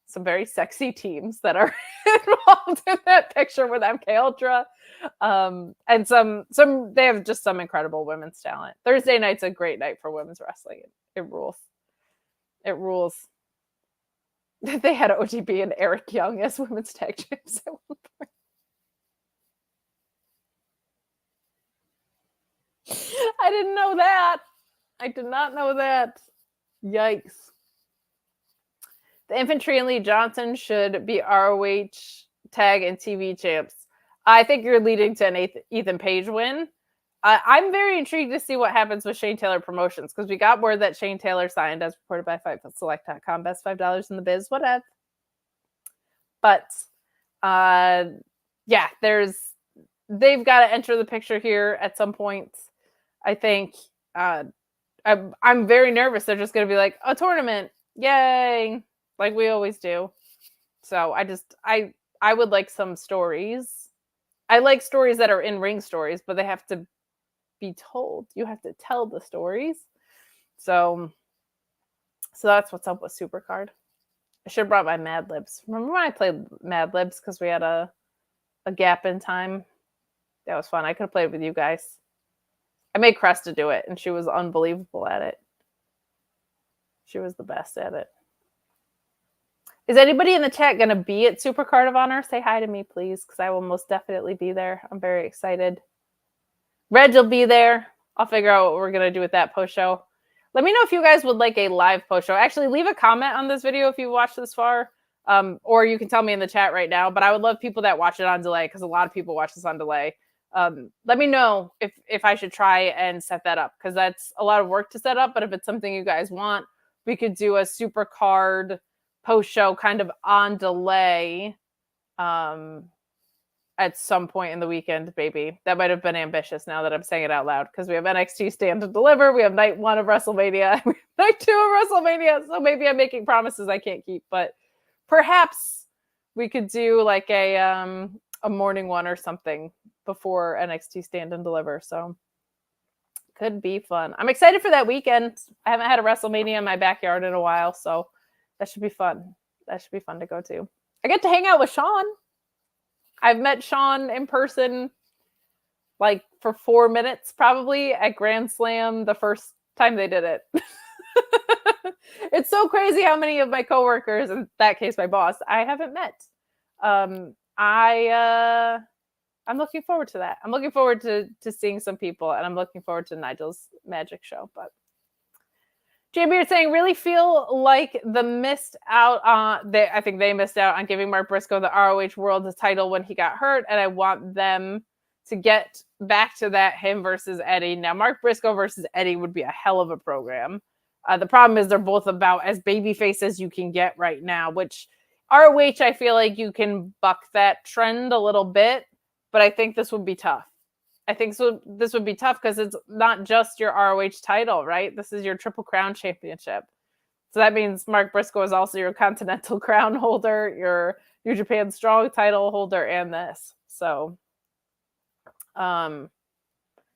some very sexy teams that are involved in that picture with MK Ultra. And some they have just some incredible women's talent. Thursday night's a great night for women's wrestling. It rules. It rules. They had OGB and Eric Young as women's tag champs at one point. I didn't know that. I did not know that. Yikes. The Infantry and Lee Johnson should be ROH tag and TV champs. I think you're leading to an Ethan Page win. I'm very intrigued to see what happens with Shane Taylor Promotions because we got word that Shane Taylor signed as reported by FightFulSelect.com. Best $5 in the biz. Whatever. But yeah, they've got to enter the picture here at some point. I think I'm very nervous. They're just going to be like a tournament, yay, like we always do. So I would like some stories. I like stories that are in-ring stories, but they have to be told. You have to tell the stories. So that's what's up with Supercard. I should have brought my Mad Libs. Remember when I played Mad Libs because we had a gap in time? That was fun. I could have played with you guys. I made Cresta do it, and she was unbelievable at it. She was the best at it. Is anybody in the chat going to be at Supercard of Honor? Say hi to me, please, because I will most definitely be there. I'm very excited. Reg will be there. I'll figure out what we're going to do with that post-show. Let me know if you guys would like a live post-show. Actually, leave a comment on this video if you watched this far, or you can tell me in the chat right now. But I would love people that watch it on delay because a lot of people watch this on delay. Let me know if I should try and set that up because that's a lot of work to set up. But if it's something you guys want, we could do a Supercard post-show kind of on delay at some point in the weekend, maybe. That might have been ambitious now that I'm saying it out loud because we have NXT Stand and Deliver. We have night 1 of WrestleMania. We have night 2 of WrestleMania. So maybe I'm making promises I can't keep. But perhaps we could do like a morning one or something before NXT Stand and Deliver. So could be fun. I'm excited for that weekend. I haven't had a WrestleMania in my backyard in a while. So that should be fun. That should be fun to go to. I get to hang out with Shawn. I've met Shawn in person like for 4 minutes probably at Grand Slam the first time they did it. It's so crazy how many of my coworkers, in that case my boss, I haven't met. I'm looking forward to that. I'm looking forward to seeing some people, and I'm looking forward to Nigel's magic show. But JB saying, really feel like the missed out on. I think they missed out on giving Mark Briscoe the ROH World title when he got hurt, and I want them to get back to that. Him versus Eddie. Now, Mark Briscoe versus Eddie would be a hell of a program. The problem is they're both about as babyface as you can get right now, which ROH, I feel like you can buck that trend a little bit, but I think this would be tough. I think so. This would be tough because it's not just your ROH title, right? This is your Triple Crown Championship. So that means Mark Briscoe is also your Continental Crown holder, your New Japan Strong title holder, and this. So,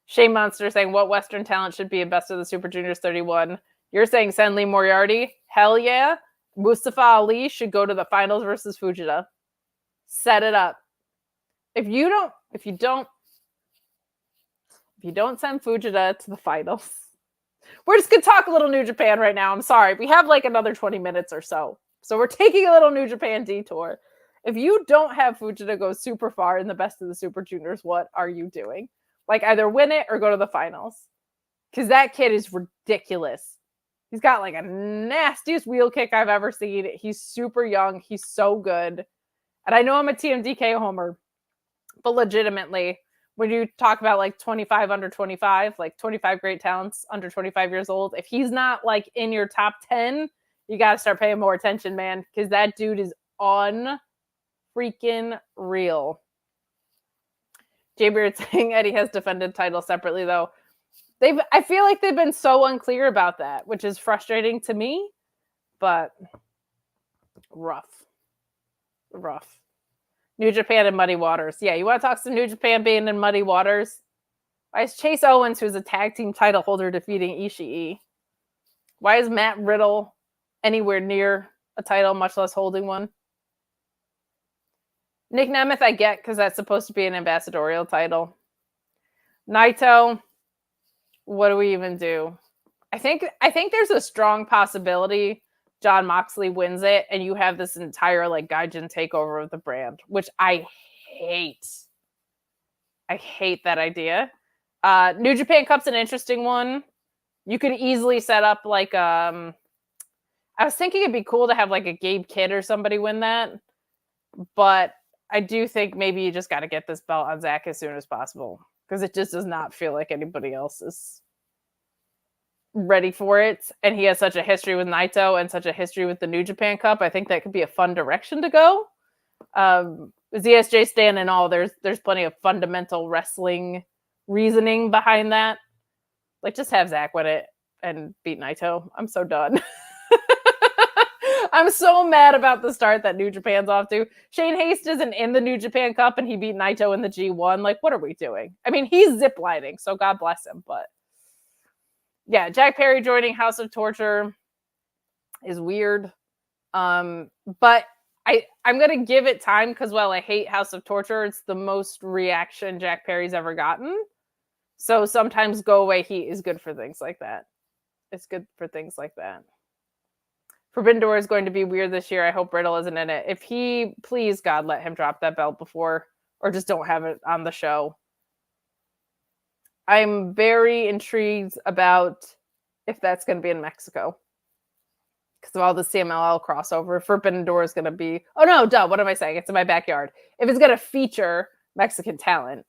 Shea Monster saying, what Western talent should be in Best of the Super Juniors 31? You're saying send Lee Moriarty? Hell yeah. Mustafa Ali should go to the finals versus Fujita. Set it up. If you don't send Fujita to the finals, we're just going to talk a little New Japan right now. I'm sorry. We have like another 20 minutes or so. So we're taking a little New Japan detour. If you don't have Fujita go super far in the Best of the Super Juniors, what are you doing? Like either win it or go to the finals. Because that kid is ridiculous. He's got like a nastiest wheel kick I've ever seen. He's super young. He's so good. And I know I'm a TMDK homer, but legitimately, when you talk about like 25 under 25, like 25 great talents under 25 years old, if he's not like in your top 10, you got to start paying more attention, man, because that dude is freaking real. Jay Beard saying Eddie has defended titles separately, though. I feel like they've been so unclear about that, which is frustrating to me, but rough. New Japan and Muddy Waters. Yeah, you want to talk some New Japan being in Muddy Waters? Why is Chase Owens, who's a tag team title holder, defeating Ishii? Why is Matt Riddle anywhere near a title, much less holding one? Nick Nemeth, I get, because that's supposed to be an ambassadorial title. Naito, what do we even do? I think there's a strong possibility Jon Moxley wins it, and you have this entire like Gaijin takeover of the brand, which I hate. I hate that idea. New Japan Cup's an interesting one You could easily set up like I was thinking it'd be cool to have like a Gabe Kidd or somebody win that, but I do think maybe you just got to get this belt on Zach as soon as possible because it just does not feel like anybody else is ready for it. And he has such a history with Naito and such a history with the New Japan Cup. I think that could be a fun direction to go. ZSJ stand and all, there's plenty of fundamental wrestling reasoning behind that. Like, just have Zach win it and beat Naito. I'm so done. I'm so mad about the start that New Japan's off to. Shane Haste isn't in the New Japan Cup and he beat Naito in the G1. Like, what are we doing? I mean, he's ziplining, so God bless him. But yeah, Jack Perry joining House of Torture is weird. But I'm going to give it time because while I hate House of Torture, it's the most reaction Jack Perry's ever gotten. So sometimes go away heat is good for things like that. It's good for things like that. Forbidden Door is going to be weird this year. I hope Riddle isn't in it. If he, please God, let him drop that belt before, or just don't have it on the show. I'm very intrigued about if that's going to be in Mexico. Because of all the CMLL crossover. Forbidden Door is going to be... Oh, no, duh. What am I saying? It's in my backyard. If it's going to feature Mexican talent,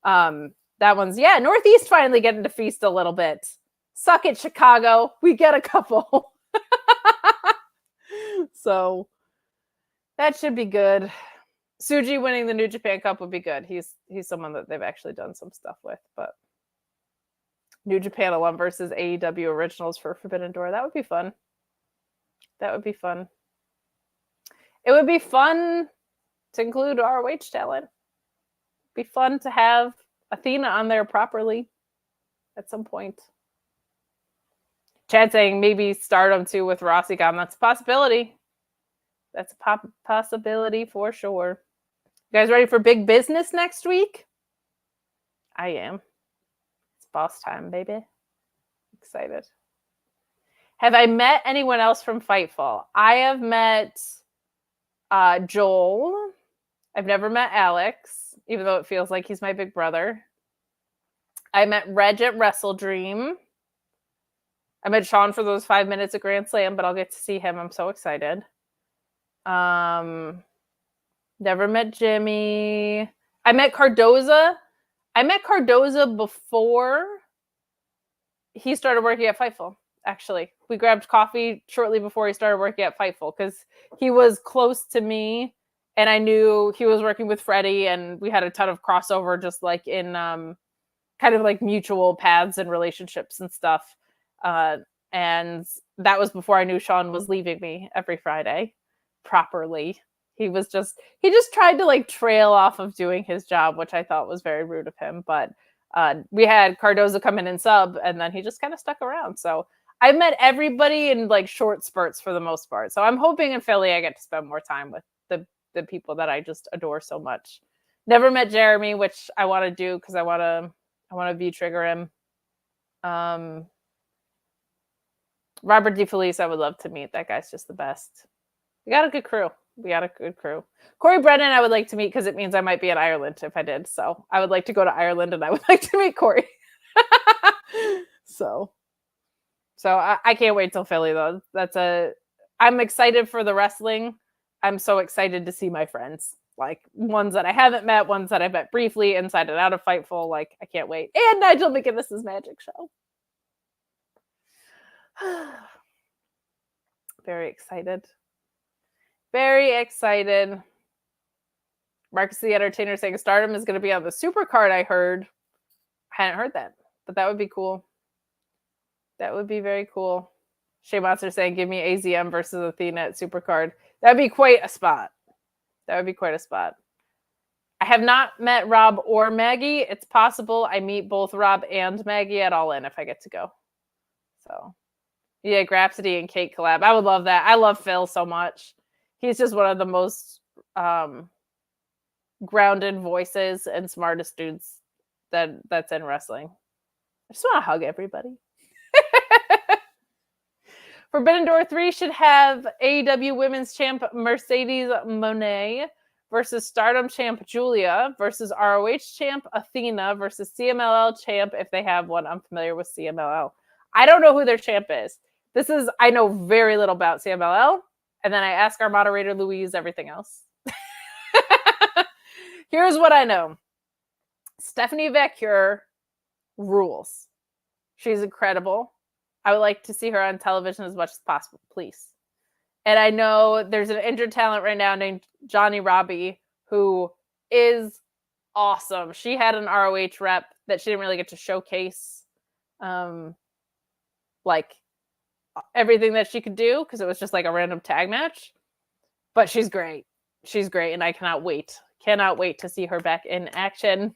that one's... Yeah, Northeast finally getting to feast a little bit. Suck it, Chicago. We get a couple. So, that should be good. Tsuji winning the New Japan Cup would be good. He's someone that they've actually done some stuff with. But New Japan alum versus AEW originals for Forbidden Door. That would be fun. That would be fun. It would be fun to include ROH talent. It'd be fun to have Athena on there properly at some point. Chad saying maybe Stardom too with Rossi gone. That's a possibility. That's a possibility for sure. You guys ready for big business next week? I am. It's boss time, baby. Excited. Have I met anyone else from Fightful? I have met Joel. I've never met Alex, even though it feels like he's my big brother. I met Reg at Wrestle Dream. I met Shawn for those 5 minutes at Grand Slam, but I'll get to see him. I'm so excited. Never met Jimmy. I met Cardoza. I met Cardoza before he started working at Fightful. Actually, we grabbed coffee shortly before he started working at Fightful because he was close to me and I knew he was working with Freddie and we had a ton of crossover just like in kind of like mutual paths and relationships and stuff. And that was before I knew Shawn was leaving me every Friday properly. He just tried to like trail off of doing his job, which I thought was very rude of him. But we had Cardoza come in and sub and then he just kind of stuck around. So I met everybody in like short spurts for the most part. So I'm hoping in Philly I get to spend more time with the people that I just adore so much. Never met Jeremy, which I want to do because I want to V-trigger him. Robert DeFelice, I would love to meet. That guy's just the best. We got a good crew. Corey Brennan, I would like to meet because it means I might be in Ireland if I did. So I would like to go to Ireland and I would like to meet Corey. So I can't wait till Philly though. I'm excited for the wrestling. I'm so excited to see my friends. Like ones that I haven't met, ones that I met briefly inside and out of Fightful. Like I can't wait. And Nigel McGuinness's magic show. Very excited. Very excited. Marcus the Entertainer saying Stardom is going to be on the Supercard, I heard. I hadn't heard that, but that would be cool. That would be very cool. Shea Monster saying, give me AZM versus Athena at Supercard. That'd be quite a spot. I have not met Rob or Maggie. It's possible I meet both Rob and Maggie at All In if I get to go. So, yeah, Grapsody and Kate collab. I would love that. I love Phil so much. He's just one of the most grounded voices and smartest dudes that's in wrestling. I just want to hug everybody. Forbidden Door 3 should have AEW Women's Champ Mercedes Moné versus Stardom Champ Julia versus ROH Champ Athena versus CMLL Champ if they have one. I'm familiar with CMLL. I don't know who their champ is. I know very little about CMLL, and then I ask our moderator, Louise, everything else. Here's what I know. Stephanie Vacure rules. She's incredible. I would like to see her on television as much as possible, please. And I know there's an injured talent right now named Johnny Robbie, who is awesome. She had an ROH rep that she didn't really get to showcase, like everything that she could do because it was just like a random tag match. But she's great. She's great, and I cannot wait. Cannot wait to see her back in action.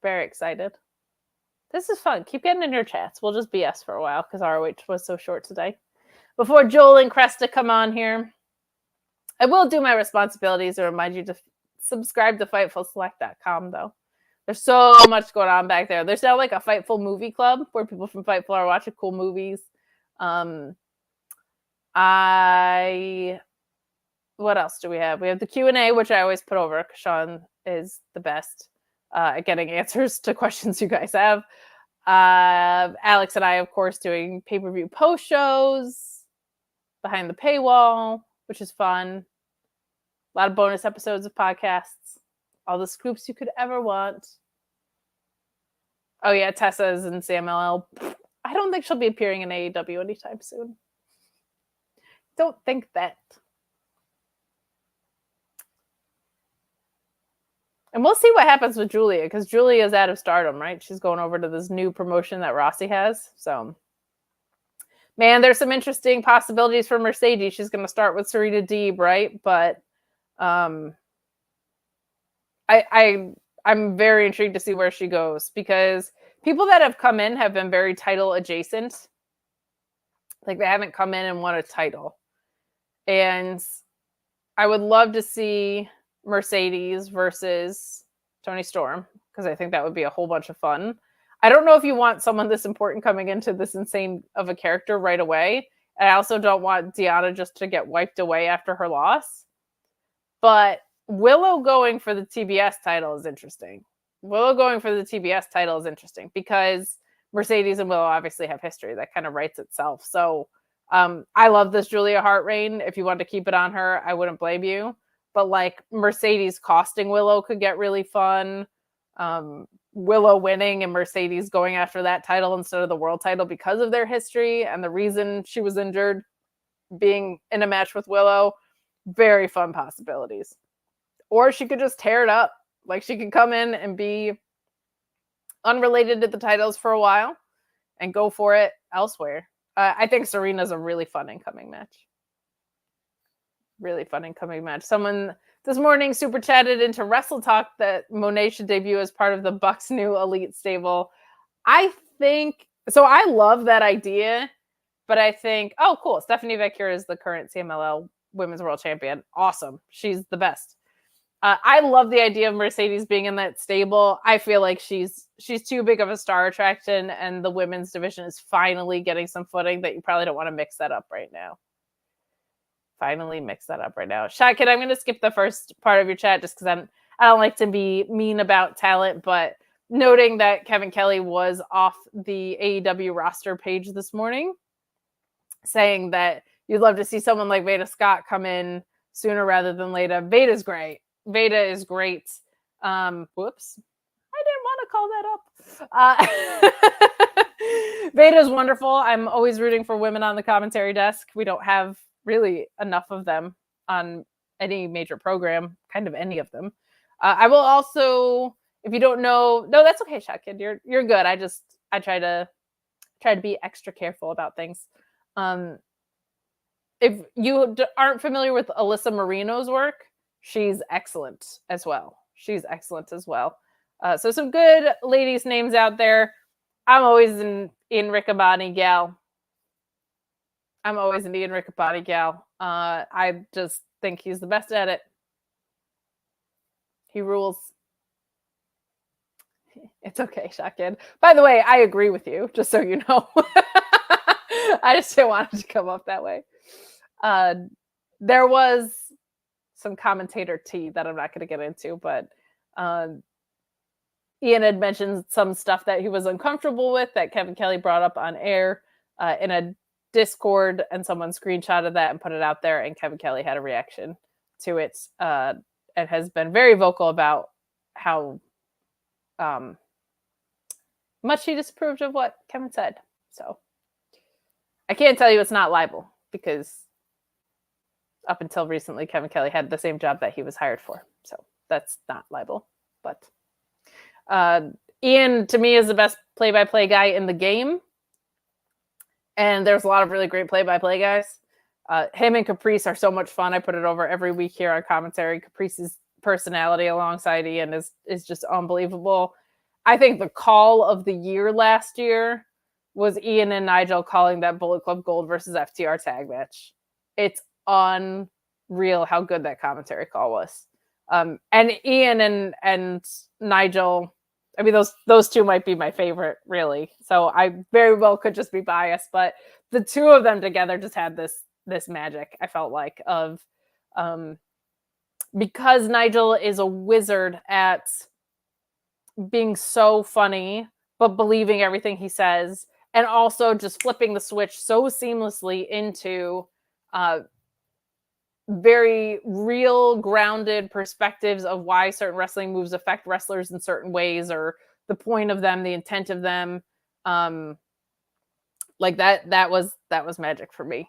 Very excited. This is fun. Keep getting in your chats. We'll just BS for a while because ROH was so short today. Before Joel and Cresta come on here, I will do my responsibilities and remind you to subscribe to FightfulSelect.com, though. There's so much going on back there. There's now like a Fightful movie club where people from Fightful are watching cool movies. What else do we have? We have the Q&A, which I always put over because Shawn is the best at getting answers to questions you guys have. Alex and I, of course, doing pay-per-view post shows behind the paywall, which is fun. A lot of bonus episodes of podcasts. All the scoops you could ever want. Oh, yeah, Tessa is in CMLL. I don't think she'll be appearing in AEW anytime soon. Don't think that. And we'll see what happens with Julia, because Julia is out of Stardom, right? She's going over to this new promotion that Rossi has. So, man, there's some interesting possibilities for Mercedes. She's going to start with Serena Deeb, right? But I'm very intrigued to see where she goes, because people that have come in have been very title adjacent. Like, they haven't come in and won a title. And I would love to see Mercedes versus Toni Storm, because I think that would be a whole bunch of fun. I don't know if you want someone this important coming into this insane of a character right away. And I also don't want Deanna just to get wiped away after her loss. But Willow going for the TBS title is interesting. Because Mercedes and Willow obviously have history that kind of writes itself. So I love this Julia Hart reign. If you want to keep it on her, I wouldn't blame you. But like Mercedes costing Willow could get really fun. Willow winning and Mercedes going after that title instead of the world title because of their history and the reason she was injured, being in a match with Willow. Very fun possibilities. Or she could just tear it up. Like, she could come in and be unrelated to the titles for a while and go for it elsewhere. I think Serena's a really fun incoming match. Someone this morning super chatted into Wrestle Talk that Monet should debut as part of the Bucks' new elite stable. I think so. I love that idea, but I think, oh, cool. Stephanie Vacure is the current CMLL Women's World Champion. Awesome. She's the best. I love the idea of Mercedes being in that stable. I feel like she's too big of a star attraction, and the women's division is finally getting some footing that you probably don't want to mix that up right now. Shot Kid, I'm going to skip the first part of your chat just because I don't like to be mean about talent, but noting that Kevin Kelly was off the AEW roster page this morning, saying that you'd love to see someone like Veda Scott come in sooner rather than later. Veda's great. Veda is great. Whoops. I didn't want to call that up. Veda is wonderful. I'm always rooting for women on the commentary desk. We don't have really enough of them on any major program, kind of any of them. I will also, if you don't know, no, that's okay, Shot Kid. You're good. I try to be extra careful about things. If you aren't familiar with Alyssa Marino's work, she's excellent as well. So some good ladies' names out there. I'm always an Ian Riccaboni gal. I just think he's the best at it. He rules. It's okay, Shot Kid. By the way, I agree with you, just so you know. I just didn't want it to come up that way. There was some commentator tea that I'm not going to get into, but Ian had mentioned some stuff that he was uncomfortable with that Kevin Kelly brought up on air in a Discord, and someone screenshotted that and put it out there, and Kevin Kelly had a reaction to it and has been very vocal about how much he disapproved of what Kevin said. So I can't tell you it's not libel, because up until recently, Kevin Kelly had the same job that he was hired for. So that's not libel. But Ian, to me, is the best play-by-play guy in the game. And there's a lot of really great play-by-play guys. Him and Caprice are so much fun. I put it over every week here on commentary. Caprice's personality alongside Ian is just unbelievable. I think the call of the year last year was Ian and Nigel calling that Bullet Club Gold versus FTR tag match. It's unreal how good that commentary call was. And Ian and Nigel, I mean, those two might be my favorite, really. So I very well could just be biased, but the two of them together just had this magic, I felt like, of because Nigel is a wizard at being so funny, but believing everything he says, and also just flipping the switch so seamlessly into very real, grounded perspectives of why certain wrestling moves affect wrestlers in certain ways, or the point of them, the intent of them. Like that was magic for me.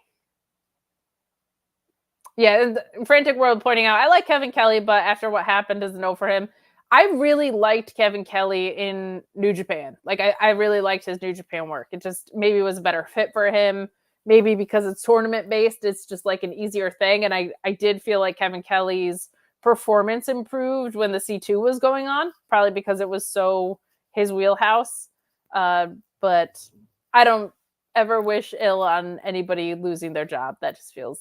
Yeah, Frantic World pointing out, I like Kevin Kelly, but after what happened is a no for him. I really liked Kevin Kelly in New Japan. Like, I really liked his New Japan work. It just maybe was a better fit for him. Maybe because it's tournament-based, it's just like an easier thing. And I did feel like Kevin Kelly's performance improved when the C2 was going on, probably because it was so his wheelhouse. But I don't ever wish ill on anybody losing their job. That just feels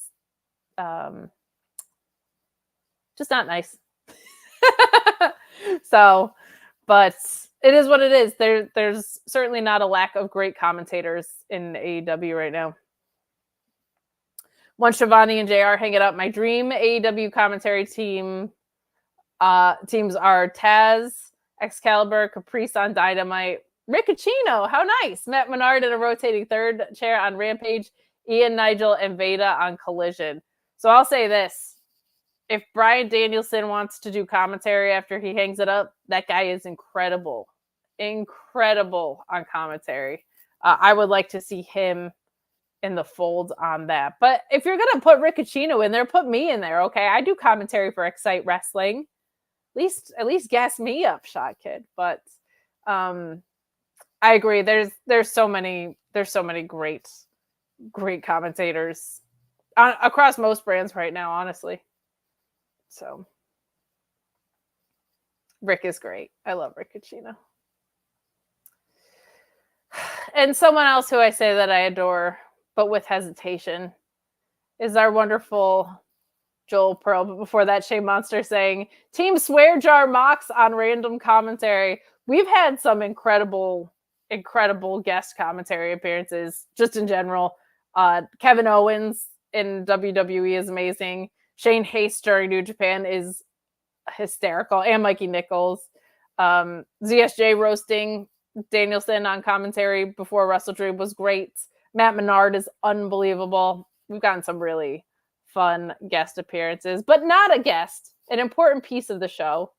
just not nice. So, but it is what it is. There's certainly not a lack of great commentators in AEW right now. Once Shivani and JR hang it up, my dream AEW commentary teams are Taz, Excalibur, Caprice on Dynamite, Riccacino, how nice, Matt Menard in a rotating third chair on Rampage, Ian, Nigel, and Veda on Collision. So I'll say this. If Bryan Danielson wants to do commentary after he hangs it up, that guy is incredible. Incredible on commentary. I would like to see him in the fold on that. But if you're going to put Riccacino in there, put me in there, okay? I do commentary for Excite Wrestling. At least gas me up, Shot Kid. But I agree. There's so many great commentators across most brands right now, honestly. So Rick is great. I love Riccacino. And someone else who I say that I adore, but with hesitation, is our wonderful Joel Pearl. But before that, Shea Monster saying, Team Swear Jar Mox on random commentary. We've had some incredible guest commentary appearances, just in general. Kevin Owens in WWE is amazing. Shane Haste during New Japan is hysterical. And Mikey Nichols. ZSJ roasting Danielson on commentary before WrestleDream was great. Matt Menard is unbelievable. We've gotten some really fun guest appearances, but not a guest, an important piece of the show.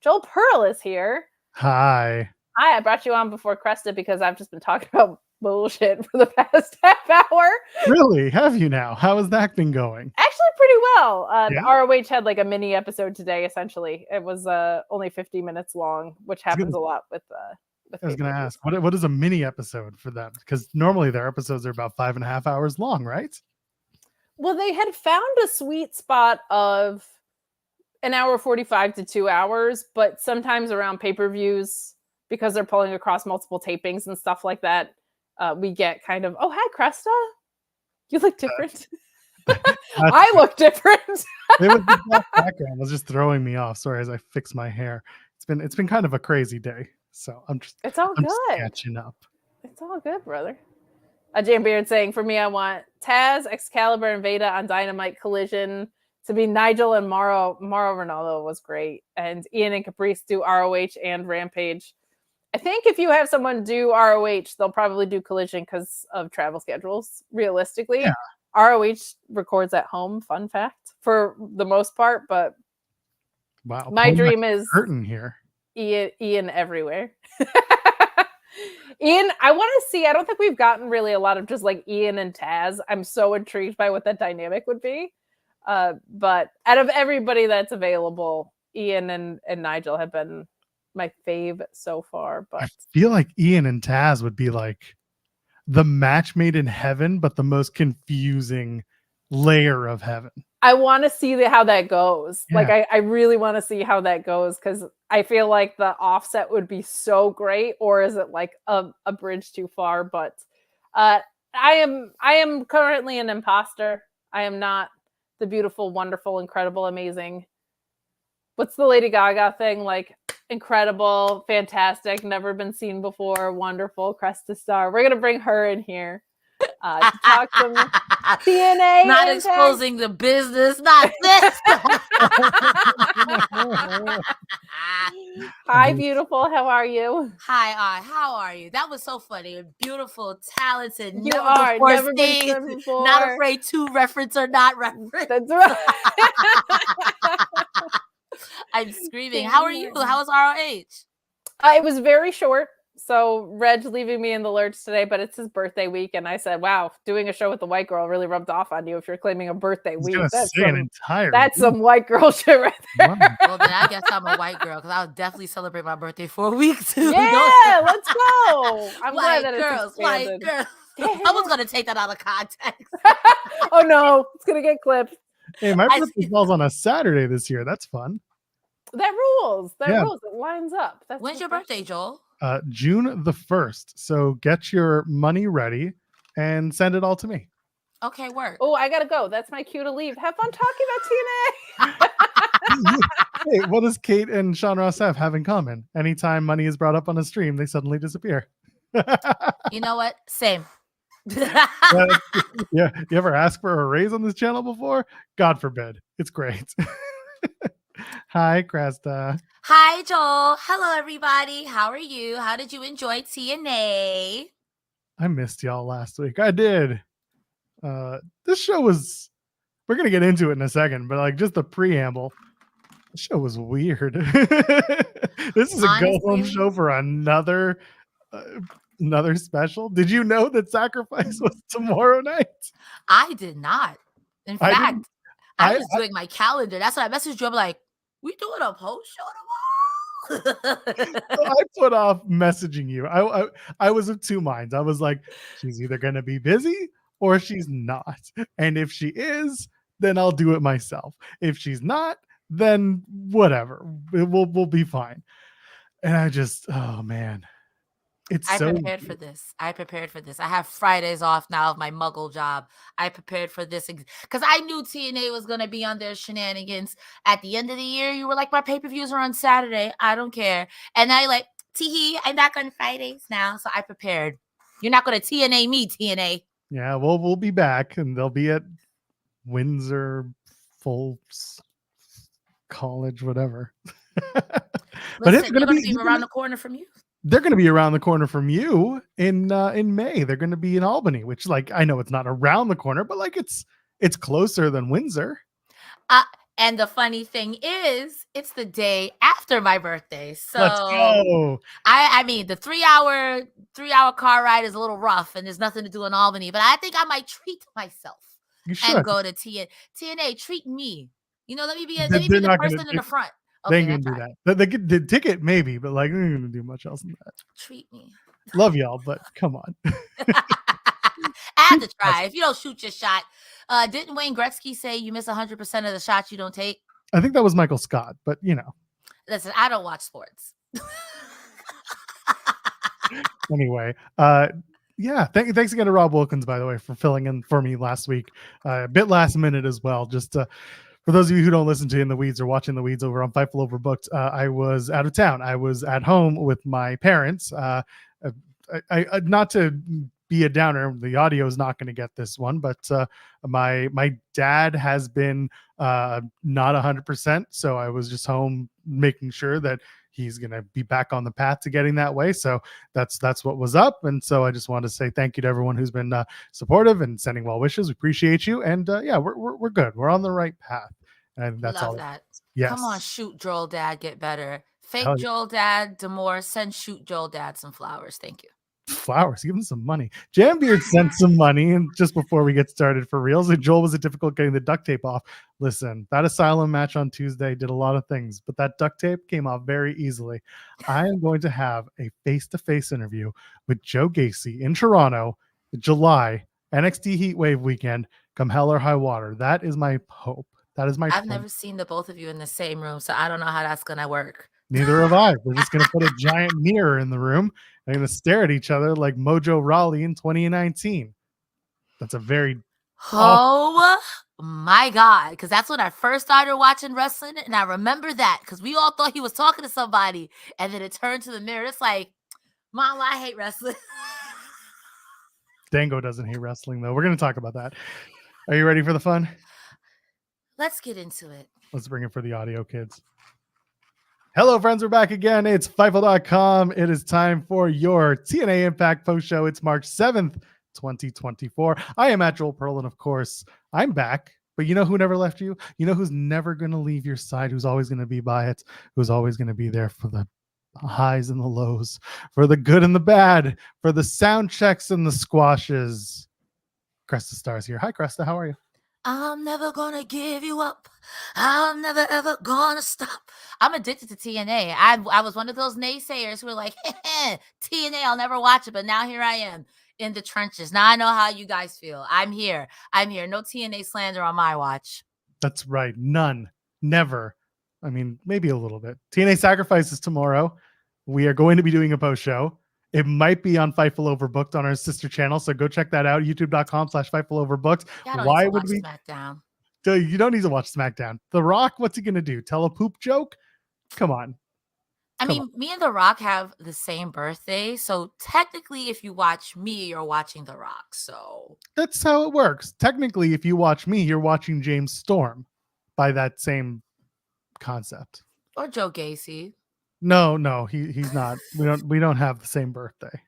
Joel Pearl is here. Hi, I brought you on before Cresta because I've just been talking about bullshit for the past half hour. Really? Have you now? How has that been going? Actually, pretty well. Yeah? ROH had like a mini episode today, essentially. It was only 50 minutes long, which happens a lot with I was going to ask, what is a mini episode for them? Because normally their episodes are about 5.5 hours long, right? Well, they had found a sweet spot of an hour 45 to 2 hours, but sometimes around pay-per-views, because they're pulling across multiple tapings and stuff like that, we get kind of, oh, hi, Cresta. You look different. I look different. The background was just throwing me off. Sorry, as I fix my hair. It's been kind of a crazy day. So it's all good. Just catching up. It's all good, brother. Jam Beard saying, for me, I want Taz, Excalibur, and Veda on Dynamite Collision. to be Nigel and Mauro Ronaldo was great. And Ian and Caprice do ROH and Rampage. I think if you have someone do ROH, they'll probably do Collision because of travel schedules. Realistically, Yeah. ROH records at home. Fun fact for the most part, but Wow, my dream is curtain here. Ian everywhere. Ian, I want to see. I don't think we've gotten really a lot of just like Ian and Taz. I'm so intrigued by what that dynamic would be. But out of everybody that's available, Ian and Nigel have been my fave so far. But I feel like Ian and Taz would be like the match made in heaven, but the most confusing layer of heaven. I want to see how that goes. Yeah. Like, I really want to see how that goes because I feel like the offset would be so great, or is it like a bridge too far? But I am currently an imposter. I am not the beautiful, wonderful, incredible, amazing. What's the Lady Gaga thing? Like incredible, fantastic, never been seen before, wonderful, Cresta star. We're gonna bring her in here. To talk some TNA. Not Impact. Exposing the business, not this. Hi, beautiful. How are you? Hi, how are you? That was so funny. Beautiful, talented. You are never been seen, seen before. Not afraid to reference or not reference. That's right. I'm screaming. How are you? How was ROH? It was very short. So Reg's leaving me in the lurch today, but it's his birthday week, and I said, "Wow, doing a show with the white girl really rubbed off on you. If you're claiming a birthday week, that's some white girl shit right there." Wow. Well, then I guess I'm a white girl because I'll definitely celebrate my birthday for a week too. Yeah, let's go. I'm white glad that girls, it's expanded. white girls. Someone's gonna take that out of context. Oh no, it's gonna get clipped. Hey, my birthday falls on a Saturday this year. That's fun. That rules. That rules. It lines up. When's your birthday, Joel? June the 1st. So get your money ready and send it all to me. Okay, work. Oh, I gotta go. That's my cue to leave. Have fun talking about TNA. Hey, what does Kate and Sean Ross have in common? Anytime money is brought up on a stream, they suddenly disappear. You know what? Same. Yeah, you ever ask for a raise on this channel before? God forbid. It's great. Hi, Cresta. Hi, Joel. Hello, everybody. How are you? How did you enjoy TNA? I missed y'all last week. I did. This show was, we're going to get into it in a second, but like just the preamble, the show was weird. This is a go-home show for another special. Did you know that Sacrifice was tomorrow night? I did not. In fact, I was doing my calendar. That's why I messaged you. I'm like, we doing a post show tomorrow? So I put off messaging you. I was of two minds. I was like, she's either going to be busy or she's not. And if she is, then I'll do it myself. If she's not, then whatever. We'll be fine. And I just, oh man. I prepared for this. I have Fridays off now of my muggle job. I prepared for this because I knew TNA was going to be on their shenanigans. At the end of the year, you were like, my pay-per-views are on Saturday. I don't care. And now you're like, tee-hee, I'm back on Fridays now. So I prepared. You're not going to TNA me, TNA. Yeah, well, we'll be back and they'll be at Windsor, Fulps, College, whatever. But it's going to be around the corner from you. They're going to be around the corner from you in May. They're going to be in Albany, which, like, I know it's not around the corner, but like it's closer than Windsor. And the funny thing is, it's the day after my birthday. So let's go. I mean, the 3-hour car ride is a little rough, and there's nothing to do in Albany. But I think I might treat myself and go to TNA. Treat me. You know, let me be the person in the front. Okay, they can do that. They get the ticket maybe, but like they're not gonna do much else than that. Treat me. Love y'all, but come on. I had to try. If you don't shoot your shot, didn't Wayne Gretzky say you miss 100% of the shots you don't take? I think that was Michael Scott, but you know. Listen, I don't watch sports. Anyway, yeah, thanks again to Rob Wilkins, by the way, for filling in for me last week. A bit last minute as well. Just for those of you who don't listen to In the Weeds or watching The Weeds over on Fightful Overbooked, I was out of town. I was at home with my parents. I not to be a downer. The audio is not going to get this one, but my dad has been not 100%. So I was just home making sure that he's going to be back on the path to getting that way. So that's what was up. And so I just wanted to say thank you to everyone who's been supportive and sending well wishes. We appreciate you. And yeah, we're good. We're on the right path. And that's Love all. that. Yes. Come on, shoot Joel Dad, get better. Fake Hell yeah. Joel Dad, Demore, send shoot Joel Dad some flowers. Thank you. Flowers, give him some money. Jambeard sent some money, and just before we get started for reals, Joel, was it difficult getting the duct tape off? Listen, that Asylum match on Tuesday did a lot of things, but that duct tape came off very easily. I am going to have a face-to-face interview with Joe Gacy in Toronto, July, NXT Heatwave weekend, come hell or high water. That is my hope. That is my I've plan. never seen the both of you in the same room, so I don't know how that's going to work. Neither have I. We're just going to put a giant mirror in the room and going to stare at each other like Mojo Rawley in 2019. That's a very... Oh my God. Because that's when I first started watching wrestling. And I remember that because we all thought he was talking to somebody. And then it turned to the mirror. It's like, Mom, I hate wrestling. Dango doesn't hate wrestling, though. We're going to talk about that. Are you ready for the fun? Let's get into it. Let's bring it for the audio kids. Hello, friends. We're back again. It's Fightful.com. It is time for your TNA Impact post show. It's March 7th, 2024. I am at Joel Pearl, and of course, I'm back. But you know who never left you? You know who's never going to leave your side, who's always going to be by it, who's always going to be there for the highs and the lows, for the good and the bad, for the sound checks and the squashes. Cresta Star's here. Hi, Cresta. How are you? I'm never gonna give you up. I'm never ever gonna stop. I'm addicted to TNA. I was one of those naysayers who were like, TNA, I'll never watch it. But now here I am in the trenches. Now I know how you guys feel. I'm here. No TNA slander on my watch. That's right. None. Never. I mean, maybe a little bit. TNA Sacrifice is tomorrow. We are going to be doing a post show. It might be on Fightful Overbooked on our sister channel, so go check that out. YouTube.com/Fightful Overbooked. Why would we? SmackDown. You don't need to watch SmackDown. The Rock, what's he gonna do? Tell a poop joke? Come on. I mean, me and The Rock have the same birthday, so technically, if you watch me, you're watching The Rock. So that's how it works. Technically, if you watch me, you're watching James Storm by that same concept. Or Joe Gacy. No, he's not. We don't have the same birthday.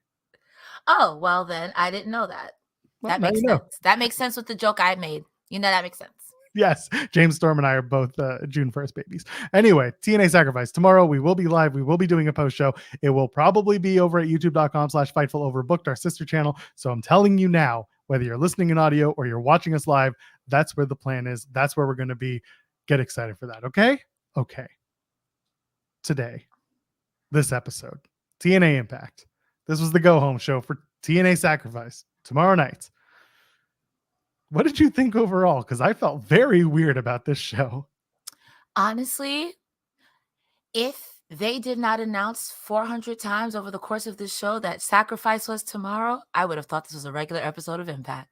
Oh, well then I didn't know that. Well, that makes sense. That makes sense with the joke I made. You know, that makes sense. Yes, James Storm and I are both June 1st babies. Anyway, TNA Sacrifice. Tomorrow we will be live. We will be doing a post show. It will probably be over at youtube.com/Fightful Overbooked, our sister channel. So I'm telling you now, whether you're listening in audio or you're watching us live, that's where the plan is. That's where we're going to be. Get excited for that. Okay. Today, this episode, TNA Impact. This was the go-home show for TNA Sacrifice. Tomorrow night. What did you think overall? Because I felt very weird about this show. Honestly, if they did not announce 400 times over the course of this show that Sacrifice was tomorrow, I would have thought this was a regular episode of Impact.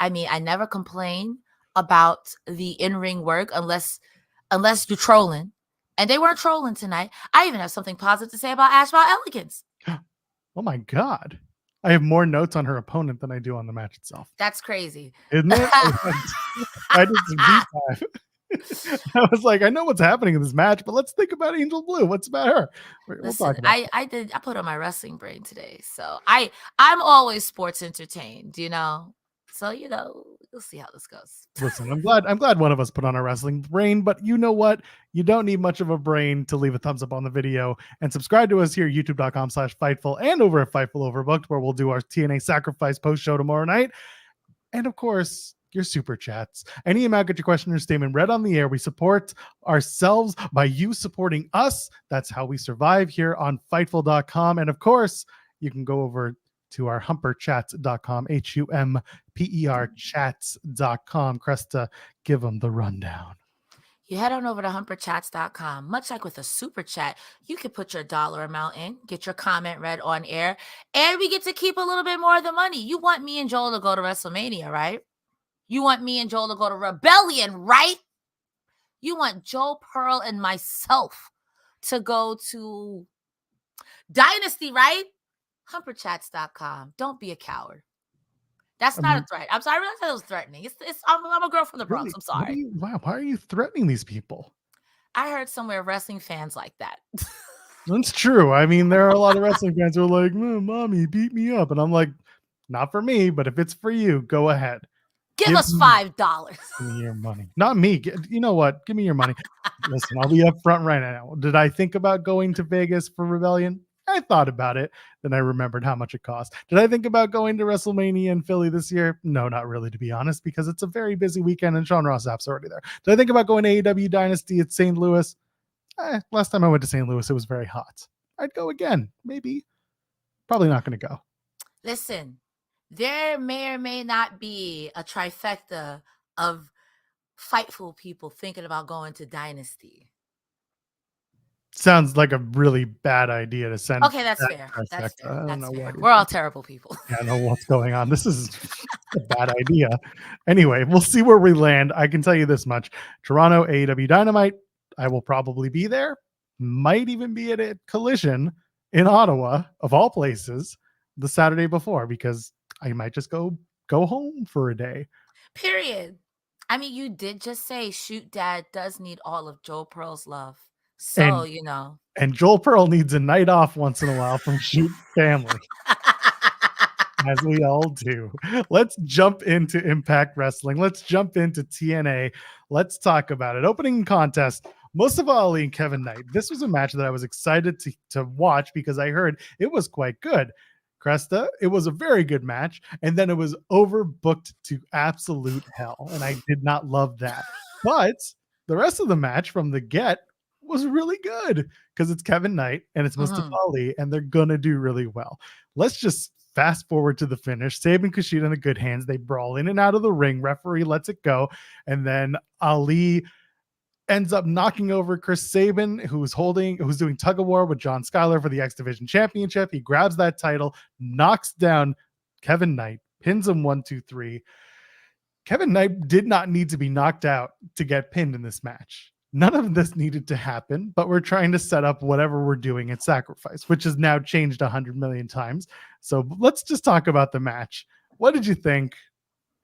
I mean, I never complain about the in-ring work unless you're trolling. And they weren't trolling tonight. I even have something positive to say about Ashbot Elegance. Oh my God. I have more notes on her opponent than I do on the match itself. That's crazy. Isn't it? I did some deep dive. I was like, I know what's happening in this match, but let's think about Angel Blue. What's about her? Listen, I put on my wrestling brain today. So I'm always sports entertained, you know. So, you know, we'll see how this goes. Listen, I'm glad one of us put on our wrestling brain, but you know what? You don't need much of a brain to leave a thumbs up on the video and subscribe to us here, youtube.com/Fightful and over at Fightful Overbooked, where we'll do our TNA Sacrifice post show tomorrow night. And of course, your super chats. Any amount, get your question or statement read on the air. We support ourselves by you supporting us. That's how we survive here on Fightful.com. And of course, you can go over to our humperchats.com, HUMPER chats.com. Cresta, give them the rundown. You head on over to humperchats.com. Much like with a super chat, you can put your dollar amount in, get your comment read on air, and we get to keep a little bit more of the money. You want me and Joel to go to WrestleMania, right? You want me and Joel to go to Rebellion, right? You want Joel Pearl and myself to go to Dynasty, right? humperchats.com. Don't be a coward. That's not a threat. I'm sorry. I realized that was threatening. I'm a girl from the Bronx. Really? I'm sorry. Why are you threatening these people? I heard somewhere wrestling fans like that. That's true. I mean, there are a lot of wrestling fans who are like, mommy, beat me up. And I'm like, not for me, but if it's for you, go ahead. Give us $5. Give me your money. Not me. You know what? Give me your money. Listen, I'll be up front right now. Did I think about going to Vegas for Rebellion? I thought about it. Then I remembered how much it cost. Did I think about going to WrestleMania in Philly this year? No, not really, to be honest, because it's a very busy weekend and Sean Ross Sapp's already there. Did I think about going to AEW Dynasty at St. Louis? Last time I went to St. Louis, it was very hot. I'd go again. Maybe. Probably not going to go. Listen, there may or may not be a trifecta of Fightful people thinking about going to Dynasty. Sounds like a really bad idea to send. Okay, that's fair. That's fair. I don't That's know fair. what We're all terrible people. I don't know what's going on. This is a bad idea. Anyway, we'll see where we land. I can tell you this much. Toronto, AEW Dynamite, I will probably be there. Might even be at a Collision in Ottawa, of all places, the Saturday before, because I might just go home for a day. Period. I mean, you did just say Shoot Dad does need all of Joel Pearl's love. So, you know. And Joel Pearl needs a night off once in a while from Shoot family. As we all do. Let's jump into Impact Wrestling. Let's jump into TNA. Let's talk about it. Opening contest, Mustafa Ali and Kevin Knight. This was a match that I was excited to watch because I heard it was quite good. Cresta, it was a very good match, and then it was overbooked to absolute hell, and I did not love that. But the rest of the match from the get was really good because it's Kevin Knight and it's Mustafa Ali, and they're gonna do really well. Let's just fast forward to the finish. Sabin, Kushida in the good hands. They brawl in and out of the ring. Referee lets it go, and then Ali ends up knocking over Chris Sabin, who's doing tug of war with John Skyler for the X Division Championship. He grabs that title, knocks down Kevin Knight, pins him 1, 2, 3. Kevin Knight did not need to be knocked out to get pinned in this match. None of this needed to happen, but we're trying to set up whatever we're doing at Sacrifice, which has now changed 100 million times. So let's just talk about the match. What did you think?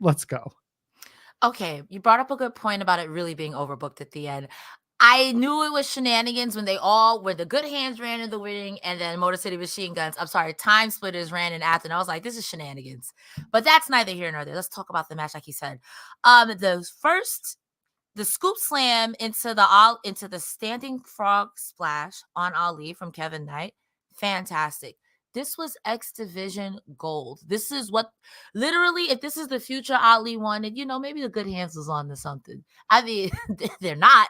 Let's go. Okay, you brought up a good point about it really being overbooked at the end. I knew it was shenanigans when the good hands ran in the ring and then Motor City Machine Guns, Time Splitters ran in after. And I was like, this is shenanigans. But that's neither here nor there. Let's talk about the match, like you said. The scoop slam into the standing frog splash on Ali from Kevin Knight. Fantastic. This was X Division gold. This is what, literally, if this is the future Ali wanted, maybe the good hands was on to something. I mean, they're not.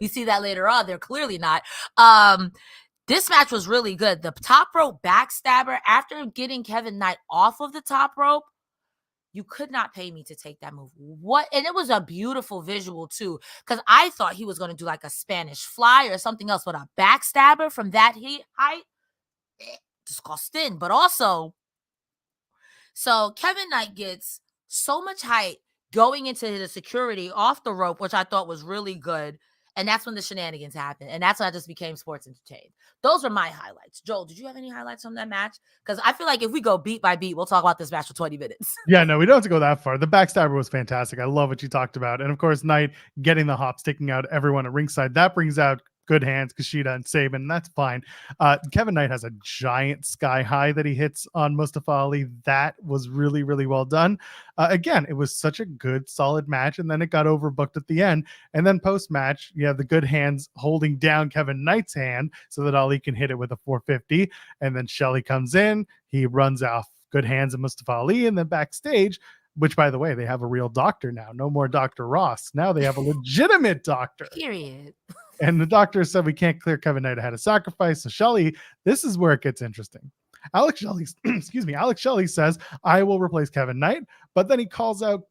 We see that later on. They're clearly not. This match was really good. The top rope backstabber, after getting Kevin Knight off of the top rope, you could not pay me to take that move. What? And it was a beautiful visual too, because I thought he was going to do like a Spanish fly or something else, but a backstabber from that height, disgusting. But also, so Kevin Knight gets so much height going into the security off the rope, which I thought was really good. And that's when the shenanigans happened. And that's when I just became sports entertained. Those were my highlights. Joel, did you have any highlights from that match? Because I feel like if we go beat by beat, we'll talk about this match for 20 minutes. Yeah, no, we don't have to go that far. The backstabber was fantastic. I love what you talked about. And of course, Knight getting the hops, taking out everyone at ringside. That brings out good hands, Kushida and Sabin, and that's fine. Kevin Knight has a giant sky high that he hits on Mustafa Ali. That was really, really well done. Again, it was such a good, solid match, and then it got overbooked at the end. And then post-match, you have the good hands holding down Kevin Knight's hand so that Ali can hit it with a 450. And then Shelley comes in, he runs off good hands of Mustafa Ali, and then backstage, which, by the way, they have a real doctor now. No more Dr. Ross. Now they have a legitimate doctor. Period. And the doctor said we can't clear Kevin Knight ahead of Sacrifice. So Shelley, this is where it gets interesting. Alex Shelley says, I will replace Kevin Knight. But then he calls out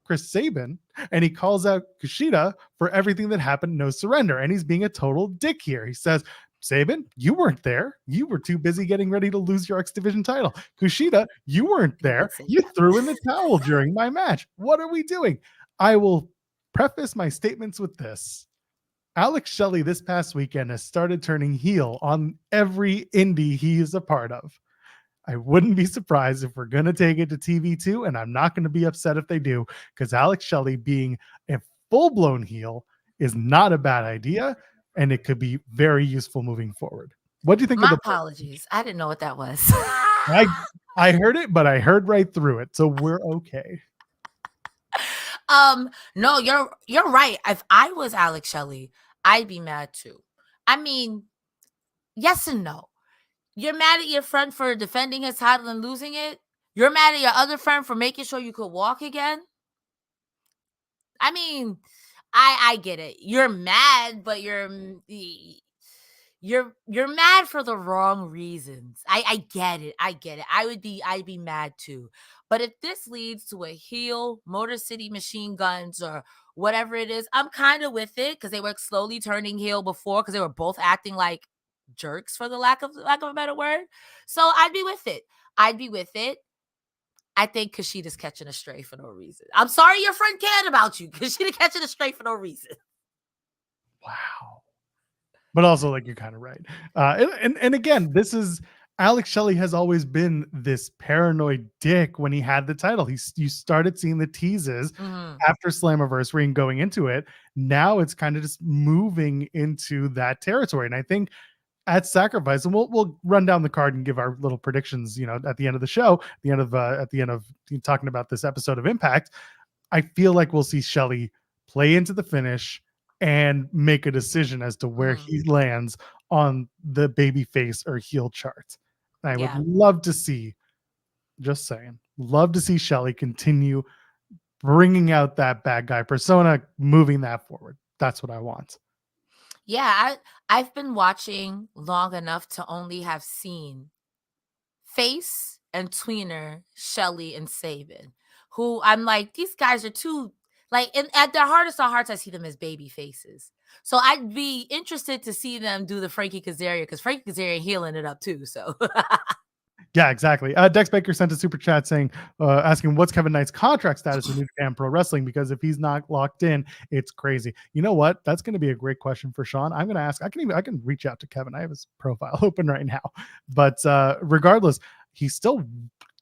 Chris Sabin and he calls out Kushida for everything that happened, No Surrender. And he's being a total dick here. He says, Sabin, you weren't there. You were too busy getting ready to lose your X Division title. Kushida, you weren't there. You threw in the towel during my match. What are we doing? I will preface my statements with this. Alex Shelley this past weekend has started turning heel on every indie he is a part of. I wouldn't be surprised if we're going to take it to TV too, and I'm not going to be upset if they do, because Alex Shelley being a full-blown heel is not a bad idea, and it could be very useful moving forward. What do you think My of the apologies. I didn't know what that was. I heard it, but I heard right through it, so we're okay. No, you're right. If I was Alex Shelley, I'd be mad too. I mean, yes and no. You're mad at your friend for defending his title and losing it. You're mad at your other friend for making sure you could walk again. I mean, I get it. You're mad, but you're mad for the wrong reasons. I get it. I'd be mad too. But if this leads to a heel, Motor City Machine Guns, or whatever it is, I'm kind of with it, because they were slowly turning heel before, because they were both acting like jerks, for the lack of a better word. So I'd be with it. I think Kushida's catching a stray for no reason. I'm sorry your friend cared about you. Kushida catching a stray for no reason. Wow. But also, like, you're kind of right. And again, this is Alex Shelley has always been this paranoid dick when he had the title. You started seeing the teases after Slammiversary and going into it. Now it's kind of just moving into that territory. And I think at Sacrifice, and we'll run down the card and give our little predictions, at the end of the show, at the end of talking about this episode of Impact. I feel like we'll see Shelley play into the finish and make a decision as to where he lands on the babyface or heel chart. And I would love to see, just saying, love to see Shelley continue bringing out that bad guy persona, moving that forward. That's what I want. Yeah, I've been watching long enough to only have seen face and tweener Shelley and Sabin, who I'm like, these guys are too, like, at their hardest of hearts, I see them as baby faces. So I'd be interested to see them do the Frankie Kazarian, because Frankie Kazarian healing it up too. So yeah, exactly. Dex Baker sent a super chat saying, asking what's Kevin Knight's contract status with New Japan Pro Wrestling, because if he's not locked in, it's crazy. You know what? That's going to be a great question for Shawn. I'm going to ask. I can reach out to Kevin. I have his profile open right now. But regardless, he still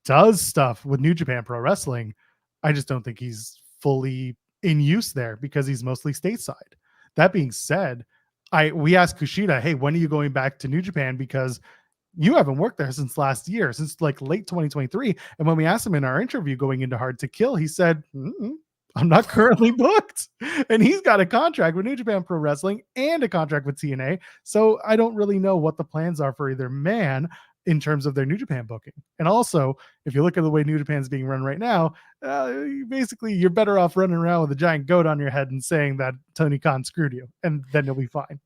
does stuff with New Japan Pro Wrestling. I just don't think he's fully in use there, because he's mostly stateside. That being said, we asked Kushida, hey, when are you going back to New Japan? Because you haven't worked there since last year, since like late 2023. And when we asked him in our interview going into Hard to Kill, he said, I'm not currently booked. And he's got a contract with New Japan Pro Wrestling and a contract with TNA. So I don't really know what the plans are for either man in terms of their New Japan booking. And also, if you look at the way New Japan's being run right now, basically you're better off running around with a giant goat on your head and saying that Tony Khan screwed you, and then you'll be fine.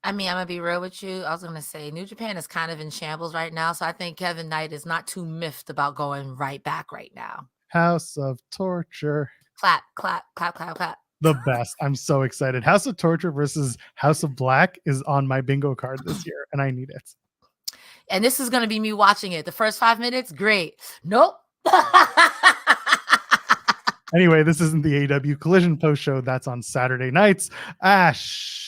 I mean, I'm going to be real with you. I was going to say New Japan is kind of in shambles right now. So I think Kevin Knight is not too miffed about going right back right now. House of Torture. Clap, clap, clap, clap, clap. The best. I'm so excited. House of Torture versus House of Black is on my bingo card this year, and I need it. And this is going to be me watching it. The first 5 minutes, great. Nope. Anyway, this isn't the AEW Collision post show. That's on Saturday nights. Ash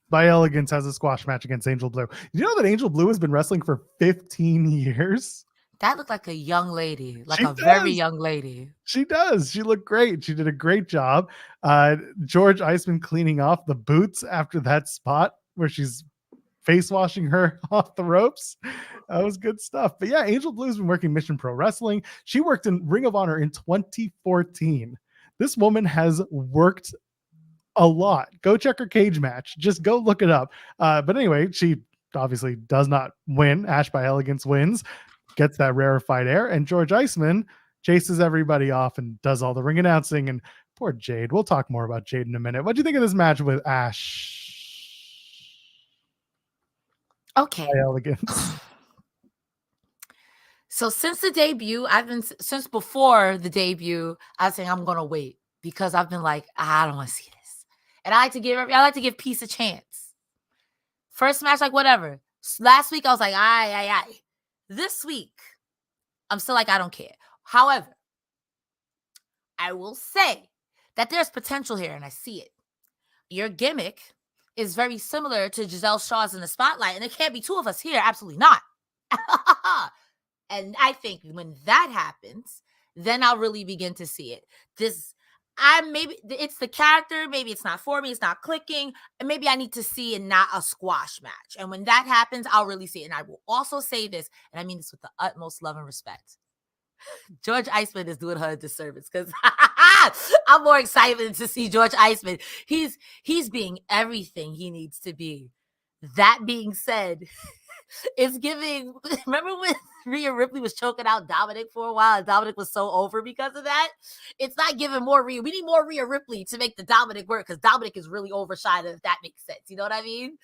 by Elegance has a squash match against Angel Blue. Did you know that Angel Blue has been wrestling for 15 years? That looked like a young lady, like She a does. very young lady. She does. She looked great. She did a great job. George Iceman cleaning off the boots after that spot where she's face washing her off the ropes. That was good stuff. But yeah, Angel Blue's been working Mission Pro Wrestling. She worked in Ring of Honor in 2014. This woman has worked a lot. Go check her cage match. Just go look it up. But anyway, she obviously does not win. Ash by Elegance wins, gets that rarefied air, and George Iceman chases everybody off and does all the ring announcing. And poor Jade. We'll talk more about Jade in a minute. What do you think of this match with Ash? Okay. By Elegance. So since the debut, since before the debut, I was saying I'm gonna wait, because I've been like, I don't want to see this, and I like to give peace a chance. First match, like whatever. Last week I was like, aye. This week, I'm still like, I don't care. However, I will say that there's potential here, and I see it. Your gimmick is very similar to Giselle Shaw's in the Spotlight, and there can't be two of us here. Absolutely not. And I think when that happens, then I'll really begin to see it. Maybe it's the character, maybe it's not for me, it's not clicking, and maybe I need to see it, not a squash match. And when that happens, I'll really see it. And I will also say this, and I mean this with the utmost love and respect. George Iceman is doing her a disservice because I'm more excited to see George Iceman. He's being everything he needs to be. That being said, it's giving. Remember when Rhea Ripley was choking out Dominic for a while and Dominic was so over because of that? It's not giving more Rhea. We need more Rhea Ripley to make the Dominic work because Dominic is really overshadowed, if that makes sense. You know what I mean?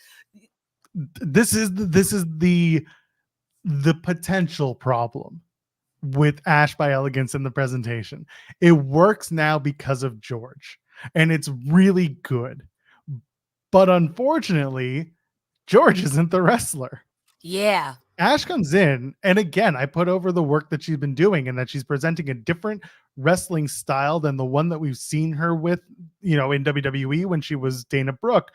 This is the potential problem with Ash by Elegance in the presentation. It works now because of George, and it's really good. But unfortunately, George isn't the wrestler. Yeah. Ash comes in, and again, I put over the work that she's been doing and that she's presenting a different wrestling style than the one that we've seen her with, in WWE when she was Dana Brooke.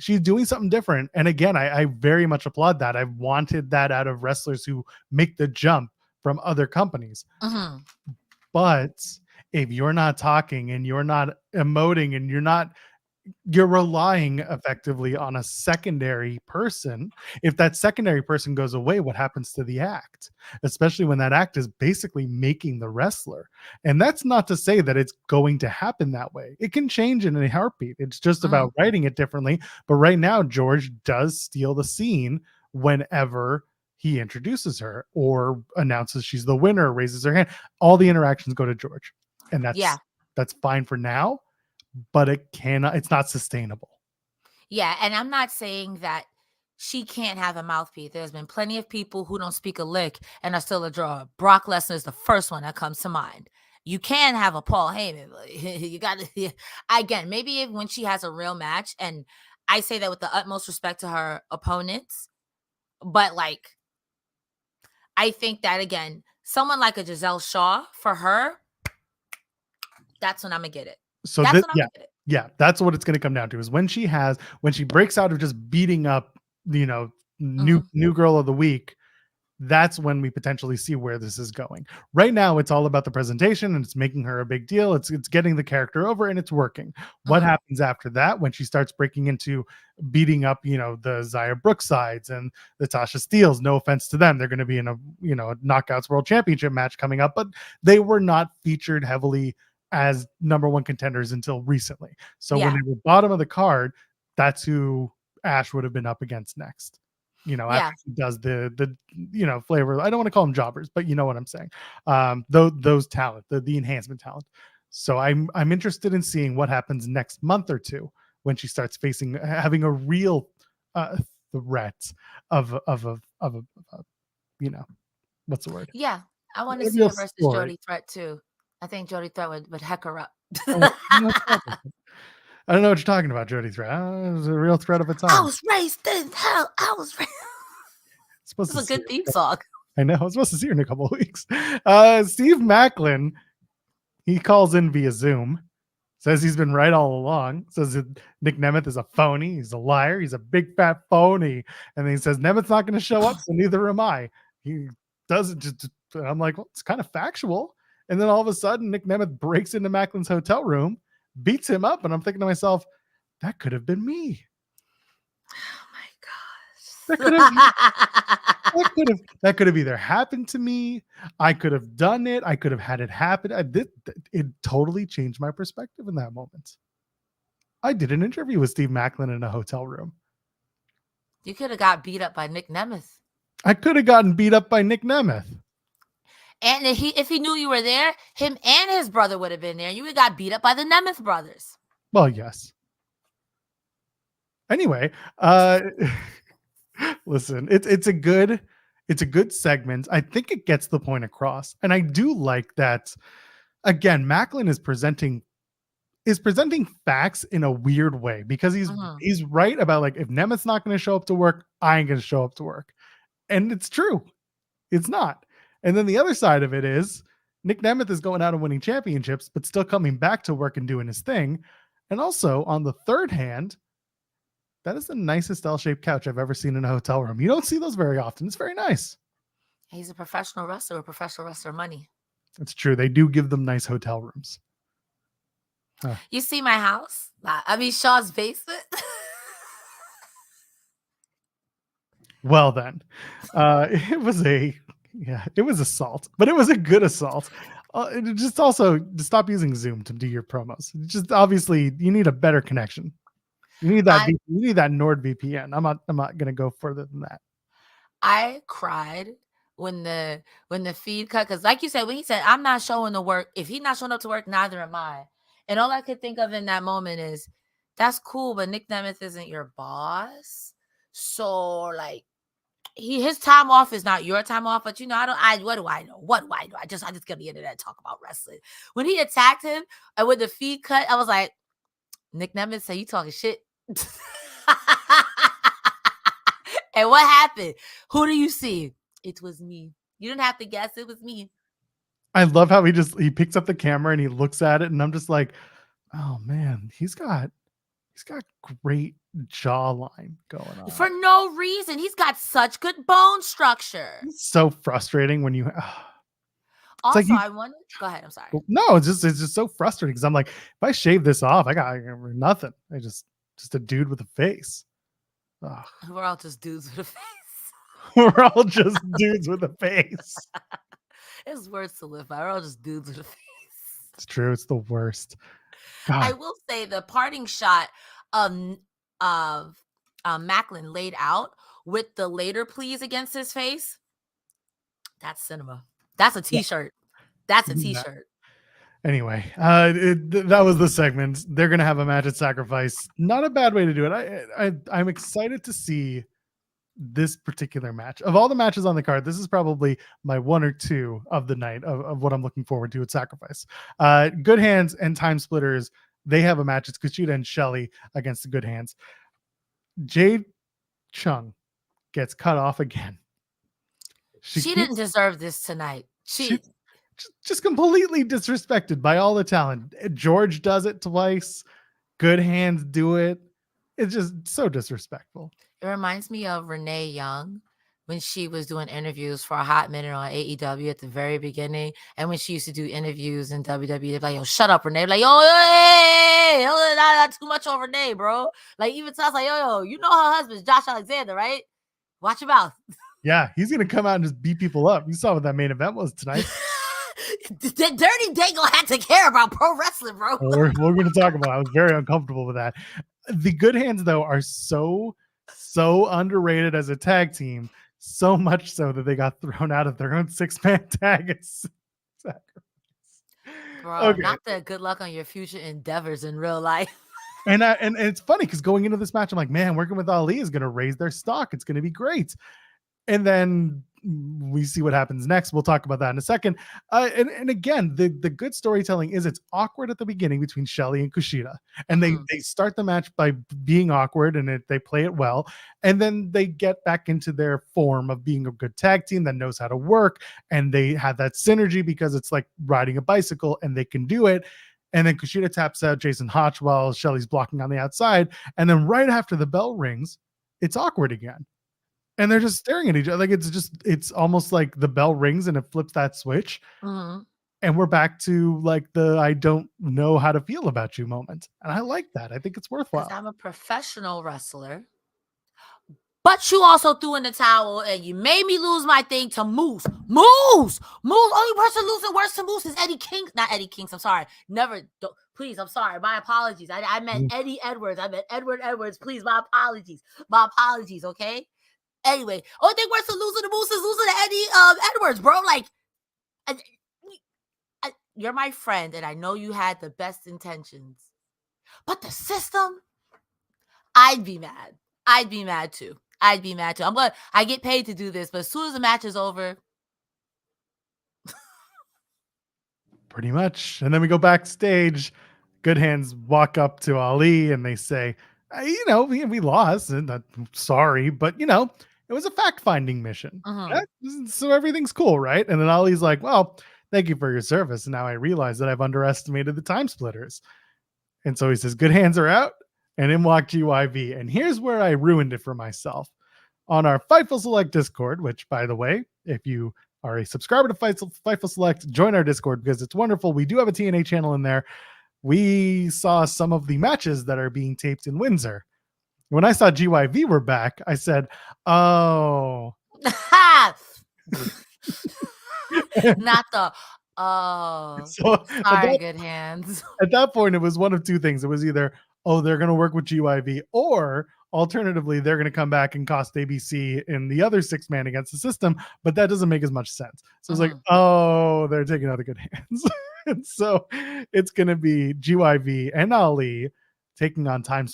She's doing something different. And again, I very much applaud that. I've wanted that out of wrestlers who make the jump from other companies. Mm-hmm. But if you're not talking and you're not emoting and you're relying effectively on a secondary person. If that secondary person goes away, what happens to the act? Especially when that act is basically making the wrestler. And that's not to say that it's going to happen that way. It can change in a heartbeat. It's just about writing it differently. But right now, George does steal the scene whenever he introduces her or announces she's the winner, raises her hand. All the interactions go to George. And that's fine for now. But it's not sustainable. Yeah, and I'm not saying that she can't have a mouthpiece. There's been plenty of people who don't speak a lick and are still a draw. Brock Lesnar is the first one that comes to mind. You can have a Paul Heyman. You got to, again, maybe when she has a real match, and I say that with the utmost respect to her opponents, but I think that, again, someone like a Giselle Shaw, for her, that's when I'm going to get it. So that's what it's going to come down to, is when she breaks out of just beating up, new girl of the week, that's when we potentially see where this is going. Right now, it's all about the presentation and it's making her a big deal. It's getting the character over and it's working. What happens after that when she starts breaking into beating up, the Zaya Brooksides and the Tasha Steeles? No offense to them. They're going to be in a Knockouts World Championship match coming up, but they were not featured heavily as number one contenders until recently. So when they were bottom of the card, that's who Ash would have been up against next. After she does the flavor. I don't want to call them jobbers, but you know what I'm saying. Those talent, the enhancement talent. So I'm interested in seeing what happens next month or two when she starts having a real threat of what's the word? Yeah, I want to see her versus Jody Threat too. I think Jody Threat would heck her up. I don't know what you're talking about, Jody Threat. It was a real threat of its own. I was raised in hell. It's a good theme song. I know. I was supposed to see her in a couple of weeks. Steve Maclin, he calls in via Zoom. Says he's been right all along. Says that Nick Nemeth is a phony. He's a liar. He's a big fat phony. And then he says Nemeth's not going to show up, so neither am I. He doesn't just. I'm like, well, it's kind of factual. And then all of a sudden, Nick Nemeth breaks into Maclin's hotel room, beats him up, and I'm thinking to myself, that could have been me. Oh my gosh. That could have either happened to me. I could have done it. I could have had it happen. It totally changed my perspective in that moment. I did an interview with Steve Maclin in a hotel room. You could have got beat up by Nick Nemeth. I could have gotten beat up by Nick Nemeth. And if he knew you were there, him and his brother would have been there. You would have got beat up by the Nemeth brothers. Well, yes. Anyway, listen, it's a good segment. I think it gets the point across, and I do like that. Again, Maclin is presenting facts in a weird way, because he's right about, like, if Nemeth's not going to show up to work, I ain't going to show up to work, and it's true. It's not. And then the other side of it is Nick Nemeth is going out and winning championships, but still coming back to work and doing his thing. And also, on the third hand, that is the nicest L-shaped couch I've ever seen in a hotel room. You don't see those very often. It's very nice. He's a professional wrestler with professional wrestler money. It's true. They do give them nice hotel rooms. You see my house? I mean, Shaw's basement. Well then, it was assault, but it was a good assault. Just also to stop using Zoom to do your promos. Just obviously you need a better connection. You need that. You need that NordVPN. I'm not gonna go further than that. I cried when the feed cut, because like you said, when he said, I'm not showing the work, if he's not showing up to work, neither am I. And all I could think of in that moment is, that's cool, but Nick Nemeth isn't your boss. So like, his time off is not your time off, but what do I know? What do I know? I just get on the internet and talk about wrestling. When he attacked him and with the feed cut, I was like, Nick Nemeth said, you talking shit. And what happened? Who do you see? It was me. You didn't have to guess. It was me. I love how he picks up the camera and he looks at it, and I'm just like, oh man, he's got great jawline going on for no reason. He's got such good bone structure. It's so frustrating when you. Also, like I wonder. Go ahead. I'm sorry. No, it's just so frustrating because I'm like, if I shave this off, I got nothing. I just a dude with a face. Ugh. We're all just dudes with a face. We're all just dudes with a face. It's words to live by. We're all just dudes with a face. It's true. It's the worst. God. I will say the parting shot of Maclin laid out with the later please against his face. That's cinema. That's a t-shirt. That's a t-shirt. Anyway, that was the segment. They're going to have a match at Sacrifice. Not a bad way to do it. I'm excited to see this particular match. Of all the matches on the card, this is probably my one or two of the night of what I'm looking forward to at Sacrifice. Good Hands and Time Splitters, they have a match. It's Kushida and Shelly against the Good Hands. Jade Chung gets cut off again. She didn't deserve this tonight. She just completely disrespected by all the talent. George does it twice. Good Hands do it. It's just so disrespectful. It reminds me of Renee Young when she was doing interviews for a hot minute on AEW at the very beginning. And when she used to do interviews in WWE, they're like, yo, shut up, Renee. Like, yo, hey, not too much on Renee, bro. Like, even sounds like, yo, you know her husband's Josh Alexander, right? Watch your mouth. Yeah, he's going to come out and just beat people up. You saw what that main event was tonight. Dirty Dangle had to care about pro wrestling, bro. We're going to talk about it. I was very uncomfortable with that. The Good Hands, though, are so underrated as a tag team, so much so that they got thrown out of their own 6-man tag. Bro, okay. Not the good luck on your future endeavors in real life. And it's funny because going into this match, I'm like, man, working with Ali is going to raise their stock. It's going to be great. And then we see what happens next. We'll talk about that in a second. And again, the good storytelling is it's awkward at the beginning between Shelly and Kushida. And they start the match by being awkward, and they play it well. And then they get back into their form of being a good tag team that knows how to work. And they have that synergy because it's like riding a bicycle and they can do it. And then Kushida taps out Jason Hotch while Shelly's blocking on the outside. And then right after the bell rings, it's awkward again. And they're just staring at each other. Like it's almost like the bell rings and it flips that switch. Mm-hmm. And we're back to like the I don't know how to feel about you moment. And I like that. I think it's worthwhile. I'm a professional wrestler. But you also threw in the towel and you made me lose my thing to Moose. Moose! Only person losing worse to Moose is Eddie King. Not Eddie Kings. I'm sorry. Please, I'm sorry. My apologies. I meant Eddie Edwards. I meant Edward Edwards. Please, my apologies. My apologies, okay? Anyway, only thing worse than losing to Moose is losing to Eddie Edwards, bro. Like, you're my friend, and I know you had the best intentions. But the system, I'd be mad. I'd be mad too. I get paid to do this, but as soon as the match is over. Pretty much. And then we go backstage. Good Hands walk up to Ali and they say, we lost and I'm sorry, but it was a fact-finding mission. So everything's cool, right? And then Ali's like, well, thank you for your service. And now I realize that I've underestimated the Time Splitters. And so he says, Good Hands are out. And in walk GYV. And here's where I ruined it for myself. on our Fightful Select Discord, which, by the way, if you are a subscriber to Fightful Select, join our Discord because it's wonderful. We do have a TNA channel in there. We saw some of the matches that are being taped in Windsor. When I saw GYV were back, I said, oh. Not the, oh. So sorry, good hands. At that point, it was one of two things. It was either, oh, they're going to work with GYV, or alternatively, they're going to come back and cost ABC in the other 6-man against the system, but that doesn't make as much sense. So it's like, oh, they're taking out the good hands. And so it's going to be GYV and Ali taking on Time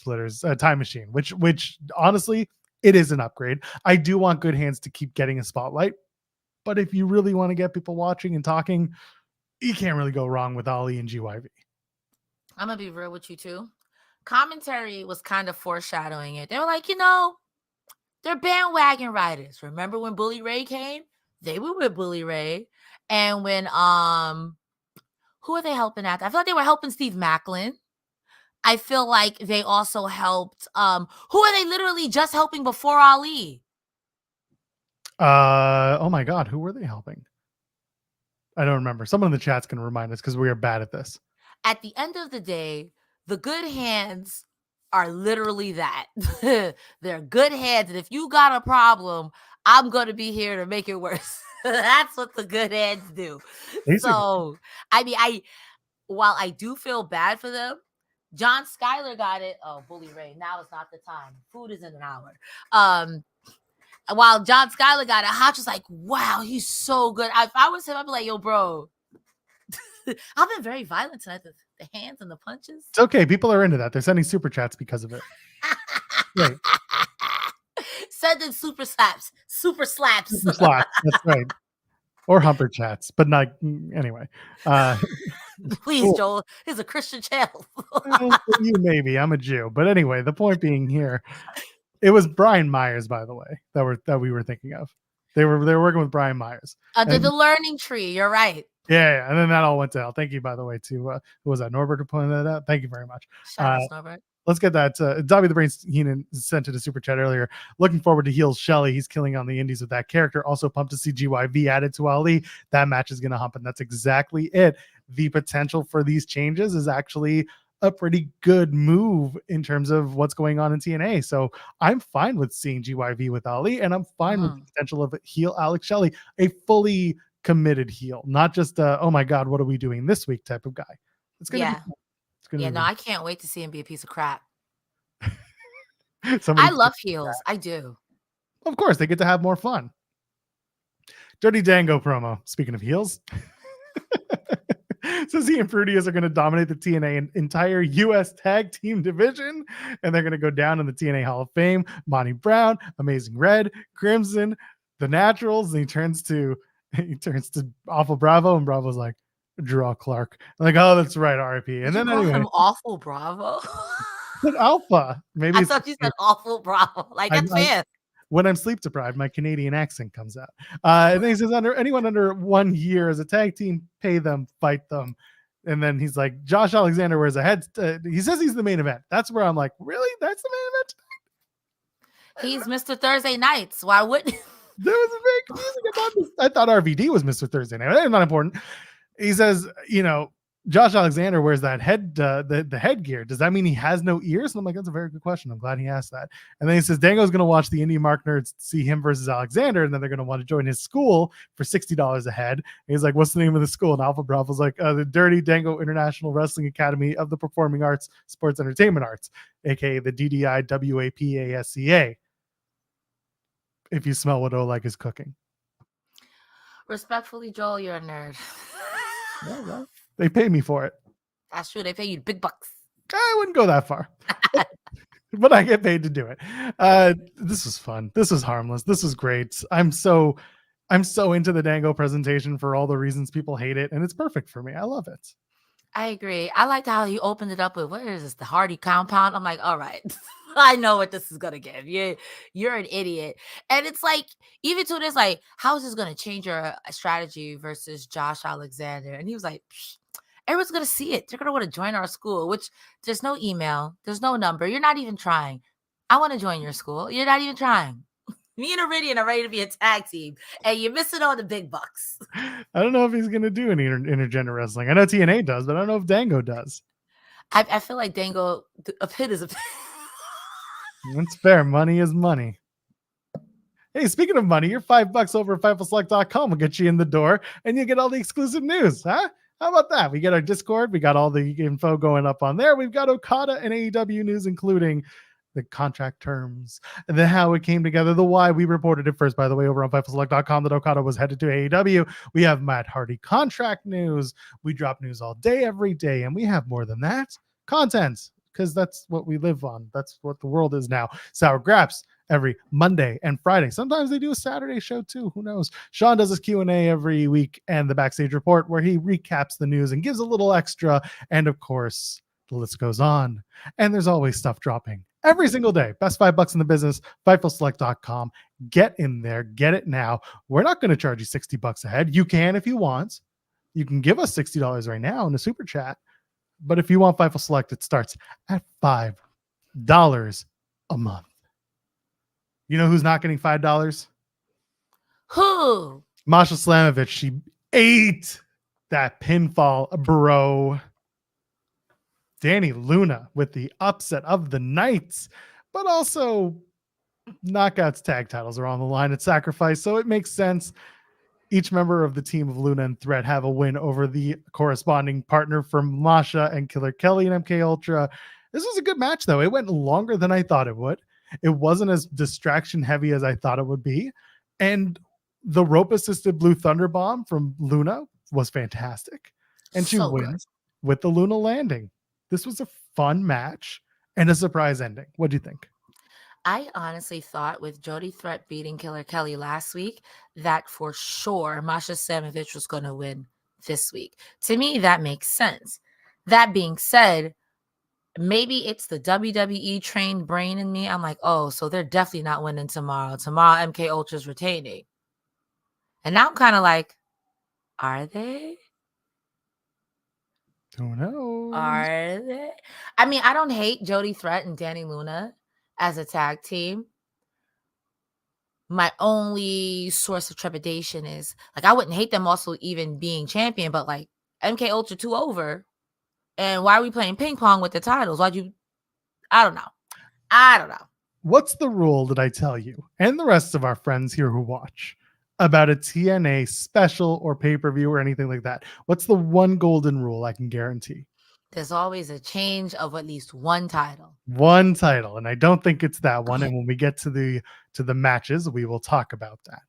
Machine, which honestly, it is an upgrade. I do want Good Hands to keep getting a spotlight, but if you really want to get people watching and talking, you can't really go wrong with Ali and GYV. I'm going to be real with you too. Commentary was kind of foreshadowing it. They were like, they're bandwagon riders. Remember when Bully Ray came? They were with Bully Ray. And when, who are they helping at? I feel like they were helping Steve Maclin. I feel like they also helped, who are they literally just helping before Ali? Oh my God, who were they helping? I don't remember. Someone in the chat's going to remind us because we are bad at this. At the end of the day, the Good Hands are literally that. They're good hands. And if you got a problem, I'm going to be here to make it worse. That's what the Good Hands do. Basically. So, while I do feel bad for them, John Schuyler got it. Oh, Bully Ray. Now is not the time. Food is in an hour. While John Schuyler got it, Hotch was like, wow, he's so good. If I was him, I'd be like, yo, bro. I've been very violent tonight. The hands and the punches. It's okay. People are into that. They're sending super chats because of it. Right. Sending super slaps. Super slaps. Super slaps. That's right. Or humper chats, but not anyway. Please, cool. Joel. It's a Christian channel. You maybe. I'm a Jew. But anyway, the point being here, it was Brian Myers, by the way, that we were thinking of. They were working with Brian Myers. Under the learning tree. You're right. Yeah, and then that all went to hell. Thank you, by the way, to who was that? Norbert who pointed that out. Thank you very much. Shout out, Norbert. Let's get that. Dobby the Brains Heenan sent it a super chat earlier. Looking forward to Heels Shelley. He's killing on the indies with that character. Also pumped to see GYV added to Ali. That match is going to hump, and that's exactly it. The potential for these changes is actually a pretty good move in terms of what's going on in TNA. So I'm fine with seeing GYV with Ali, and I'm fine with the potential of heel Alex Shelley, a fully committed heel, not just oh my God, what are we doing this week type of guy. It's gonna be no, I can't wait to see him be a piece of crap. I love heels. I do. Of course, they get to have more fun. Dirty Dango promo. Speaking of heels, says he and Fruitius are going to dominate the TNA entire U.S. tag team division, and they're going to go down in the TNA Hall of Fame. Monty Brown, Amazing Red, Crimson, the Naturals, and he turns to Awful Bravo, and Bravo's like, Draw Clark. I'm like, oh, that's right, RIP. And then anyway, him Awful Bravo. But Alpha. Maybe I thought you said Awful Bravo. Like that's fair. When I'm sleep deprived, my Canadian accent comes out. And then he says, anyone under 1 year as a tag team, pay them, fight them. And then he's like, Josh Alexander wears a head. He says he's the main event. That's where I'm like, really? That's the main event? He's Mr. Thursday Nights. Why wouldn't? There was a very confusing about this. I thought RVD was Mr. Thursday Night. That's not important. He says, Josh Alexander wears that the headgear. Does that mean he has no ears? And I'm like, that's a very good question. I'm glad he asked that. And then he says, Dango's going to watch the Indie Mark Nerds see him versus Alexander, and then they're going to want to join his school for $60 a head. And he's like, what's the name of the school? And Alpha Bravo's like, the Dirty Dango International Wrestling Academy of the Performing Arts, Sports Entertainment Arts, aka the DDIWAPASCA. If you smell what Oleg is cooking. Respectfully, Joel, you're a nerd. Well, they pay me for it. That's true. They pay you big bucks. I wouldn't go that far. But I get paid to do it. This was fun. This was harmless. This was great. I'm so into the Dango presentation for all the reasons people hate it, and it's perfect for me. I love it. I agree. I liked how he opened it up with, what is this, the Hardy compound? I'm like, all right. I know what this is going to give. You're an idiot. And it's like, even to this, like, how is this going to change your strategy versus Josh Alexander? And he was like, everyone's going to see it. They're going to want to join our school, which there's no email. There's no number. You're not even trying. I want to join your school. You're not even trying. Me and Iridian are ready to be a tag team, and you're missing all the big bucks. I don't know if he's going to do any intergender wrestling. I know TNA does, but I don't know if Dango does. I feel like Dango, a pit is a pit. That's fair. Money is money. Hey, speaking of money, your $5 over at FightfulSelect.com will get you in the door, and you get all the exclusive news, huh? How about that? We get our Discord. We got all the info going up on there. We've got Okada and AEW news, including the contract terms, and then how it came together, the why. We reported it first, by the way, over on FightfulSelect.com that Okada was headed to AEW. We have Matt Hardy contract news. We drop news all day, every day, and we have more than that. Content, because that's what we live on. That's what the world is now. Sour Graps every Monday and Friday. Sometimes they do a Saturday show too. Who knows? Shawn does his Q&A every week and the Backstage Report where he recaps the news and gives a little extra. And of course, the list goes on. And there's always stuff dropping every single day. Best $5 in the business, FightfulSelect.com. Get in there. Get it now. We're not going to charge you $60 a head. You can if you want. You can give us $60 right now in a super chat. But if you want Fightful Select, it starts at $5 a month. You know who's not getting $5? Who? Masha Slamovich. She ate that pinfall, bro. Dani Luna with the upset of the night, but also Knockouts tag titles are on the line at Sacrifice, so it makes sense. Each member of the team of Luna and Threat have a win over the corresponding partner from Masha and Killer Kelly and MK Ultra. This was a good match, though. It went longer than I thought it would. It wasn't as distraction heavy as I thought it would be. And the rope assisted Blue Thunder Bomb from Luna was fantastic. And she wins with the Luna landing. This was a fun match and a surprise ending. What do you think? I honestly thought with Jody Threat beating Killer Kelly last week that for sure Masha Slamovich was going to win this week. To me, that makes sense. That being said, maybe it's the WWE trained brain in me. I'm like, oh, so they're definitely not winning tomorrow. Tomorrow, MK Ultra's retaining. And now I'm kind of like, are they? Who knows? Are they? I mean, I don't hate Jody Threat and Dani Luna as a tag team. My only source of trepidation is, like, I wouldn't hate them also even being champion, but like MK Ultra 2 over. And why are we playing ping pong with the titles? I don't know. What's the rule that I tell you and the rest of our friends here who watch about a TNA special or pay-per-view or anything like that? What's the one golden rule I can guarantee? There's always a change of at least one title. One title, and I don't think it's that one. And when we get to the matches, we will talk about that.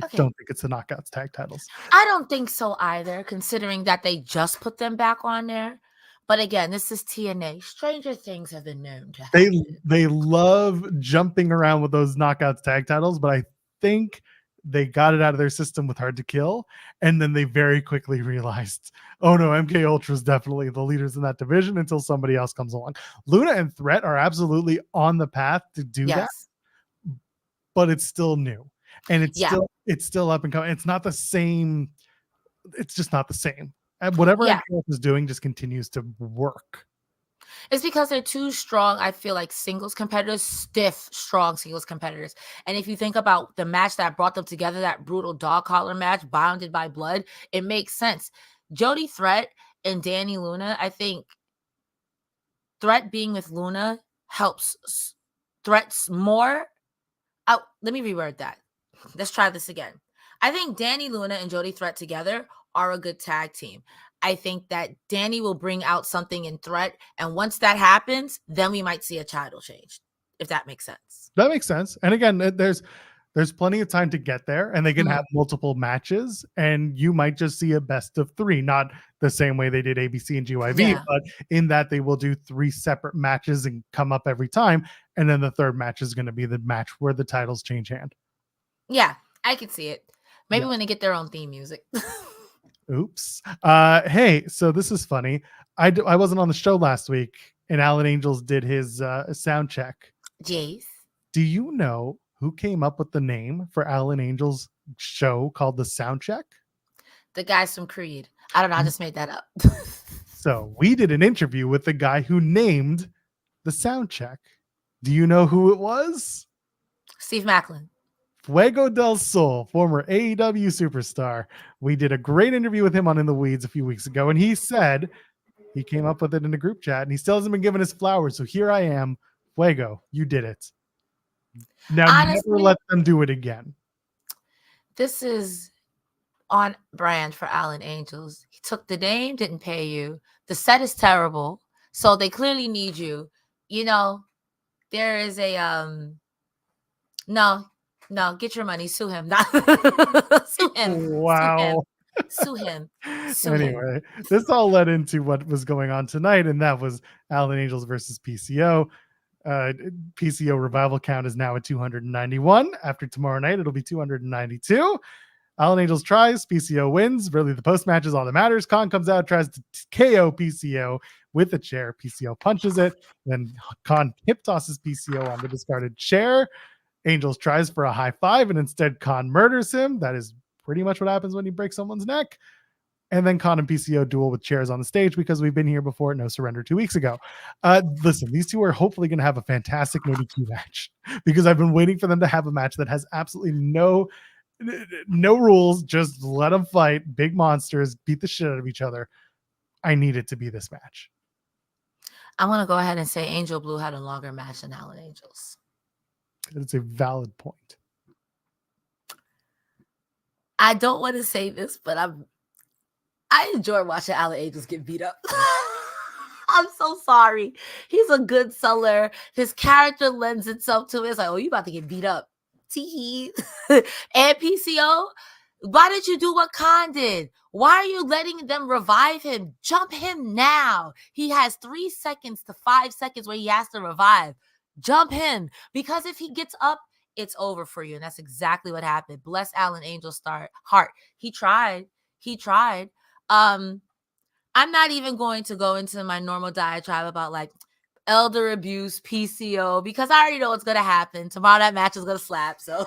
I don't think it's the Knockouts tag titles. I don't think so either, considering that they just put them back on there. But again, this is TNA. Stranger things have been known to happen. They love jumping around with those Knockouts tag titles, but I think they got it out of their system with Hard to Kill, and then they very quickly realized, oh no, MK Ultra is definitely the leaders in that division until somebody else comes along. Luna and Threat are absolutely on the path to do that, but it's still new. And it's still up and coming. It's not the same. It's just not the same. And whatever MK is doing just continues to work. It's because they're too strong, I feel like, singles competitors, stiff, strong singles competitors. And if you think about the match that brought them together, that brutal dog collar match, bounded by blood, it makes sense. Jody Threat and Dani Luna, I think Threat being with Luna helps Threats more. Let me reword that. Let's try this again. I think Dani Luna and Jody Threat together are a good tag team. I think that Dani will bring out something in Threat, and once that happens, then we might see a title change, if that makes sense. That makes sense. And again, there's plenty of time to get there, and they can have multiple matches, and you might just see a best of 3, not the same way they did ABC and GYV, but in that they will do 3 separate matches and come up every time, and then the third match is going to be the match where the titles change hand. Yeah, I could see it. Maybe when they get their own theme music. Oops. Hey, so this is funny. I wasn't on the show last week, and Alan Angels did his sound check. Jace. Do you know who came up with the name for Alan Angels' show called The Sound Check? The guys from Creed. I don't know. I just made that up. So we did an interview with the guy who named The Sound Check. Do you know who it was? Steve Maclin. Fuego del Sol, former AEW superstar. We did a great interview with him on In the Weeds a few weeks ago, and he said he came up with it in a group chat, and he still hasn't been given his flowers. So here I am. Fuego, you did it. Now Honestly, never let them do it again. This is on brand for Alan Angels. He took the name, didn't pay you. The set is terrible, so they clearly need you. You know, there is a no, get your money, sue him. Sue him. Wow. Sue him. Anyway, this all led into what was going on tonight, and that was Alan Angels versus PCO. PCO revival count is now at 291. After tomorrow night, it'll be 292. Alan Angels tries, PCO wins. Really, the post match is all that matters. Khan comes out, tries to KO PCO with a chair. PCO punches it. Then Khan hip tosses PCO on the discarded chair. Angels tries for a high five, and instead Khan murders him. That is pretty much what happens when you break someone's neck. And then Khan and PCO duel with chairs on the stage because we've been here before at No Surrender 2 weeks ago. Listen, these two are hopefully going to have a fantastic no DQ match because I've been waiting for them to have a match that has absolutely no rules. Just let them fight. Big monsters beat the shit out of each other. I need it to be this match. I want to go ahead and say Angel Blue had a longer match than Alan Angels. It's a valid point. I don't want to say this, but I enjoy watching Alan Angels get beat up. I'm so sorry. He's a good seller. His character lends itself to it. It's like, oh, you about to get beat up. Tee. And PCO, why did you do what Khan did? Why are you letting them revive him? Jump him now. He has 3 seconds to 5 seconds where he has to revive. Jump him. Because if he gets up, it's over for you. And that's exactly what happened. Bless Alan Angel's heart. He tried. I'm not even going to go into my normal diatribe about like elder abuse, PCO, because I already know what's going to happen. Tomorrow that match is going to slap. So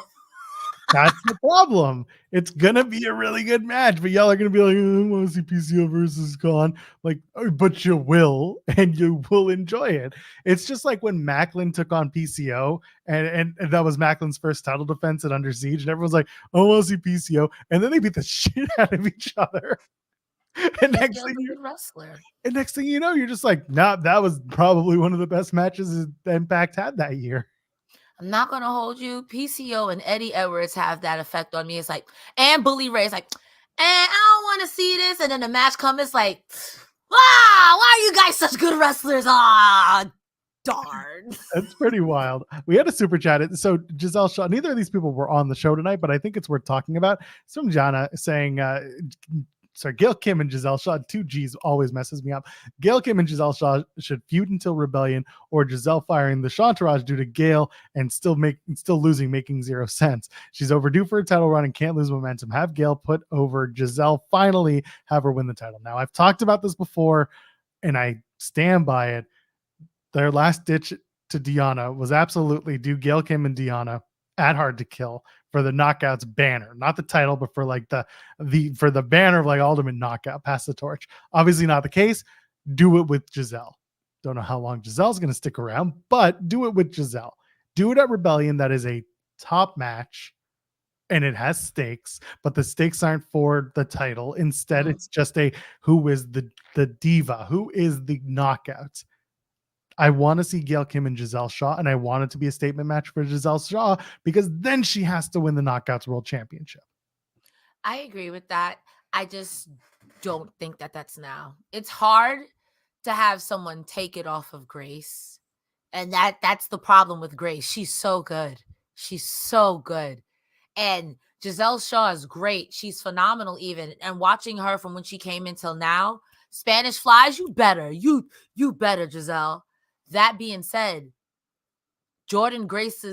that's the problem. It's going to be a really good match, but y'all are going to be like, I want to see PCO versus Khan. Like, but you will, and you will enjoy it. It's just like when Maclin took on PCO, and that was Maclin's first title defense at Under Siege, and everyone's like, I want to see PCO, and then they beat the shit out of each other. And next thing you know, you're just like, nah, that was probably one of the best matches Impact had that year. I'm not gonna hold you. PCO and Eddie Edwards have that effect on me. It's like, and Bully Ray's like, I don't want to see this. And then the match comes, it's like, why are you guys such good wrestlers? Darn. That's pretty wild. We had a super chat. So Giselle Shaw, neither of these people were on the show tonight, but I think it's worth talking about. It's from Jana saying, Gail Kim and Giselle Shaw, 2 G's always messes me up. Gail Kim and Giselle Shaw should feud until Rebellion, or Giselle firing the Shantaraj due to Gail and still losing, making 0 sense. She's overdue for a title run and can't lose momentum. Have Gail put over Giselle, finally have her win the title. Now, I've talked about this before, and I stand by it. Their last ditch to Deanna was absolutely do Gail Kim and Deanna at Hard to Kill for the Knockouts banner, not the title, but for like for the banner of like ultimate knockout, pass the torch. Obviously not the case. Do it with Giselle. Don't know how long Giselle's going to stick around, but do it with Giselle. Do it at Rebellion. That is a top match and it has stakes, but the stakes aren't for the title. Instead, it's just who is the diva, who is the knockout. I want to see Gail Kim and Giselle Shaw, and I want it to be a statement match for Giselle Shaw because then she has to win the Knockouts World Championship. I agree with that. I just don't think that's now. It's hard to have someone take it off of Grace, and that's the problem with Grace. She's so good. And Giselle Shaw is great. She's phenomenal even. And watching her from when she came in till now, Spanish Flies, you better, Giselle. That being said, Jordan Grace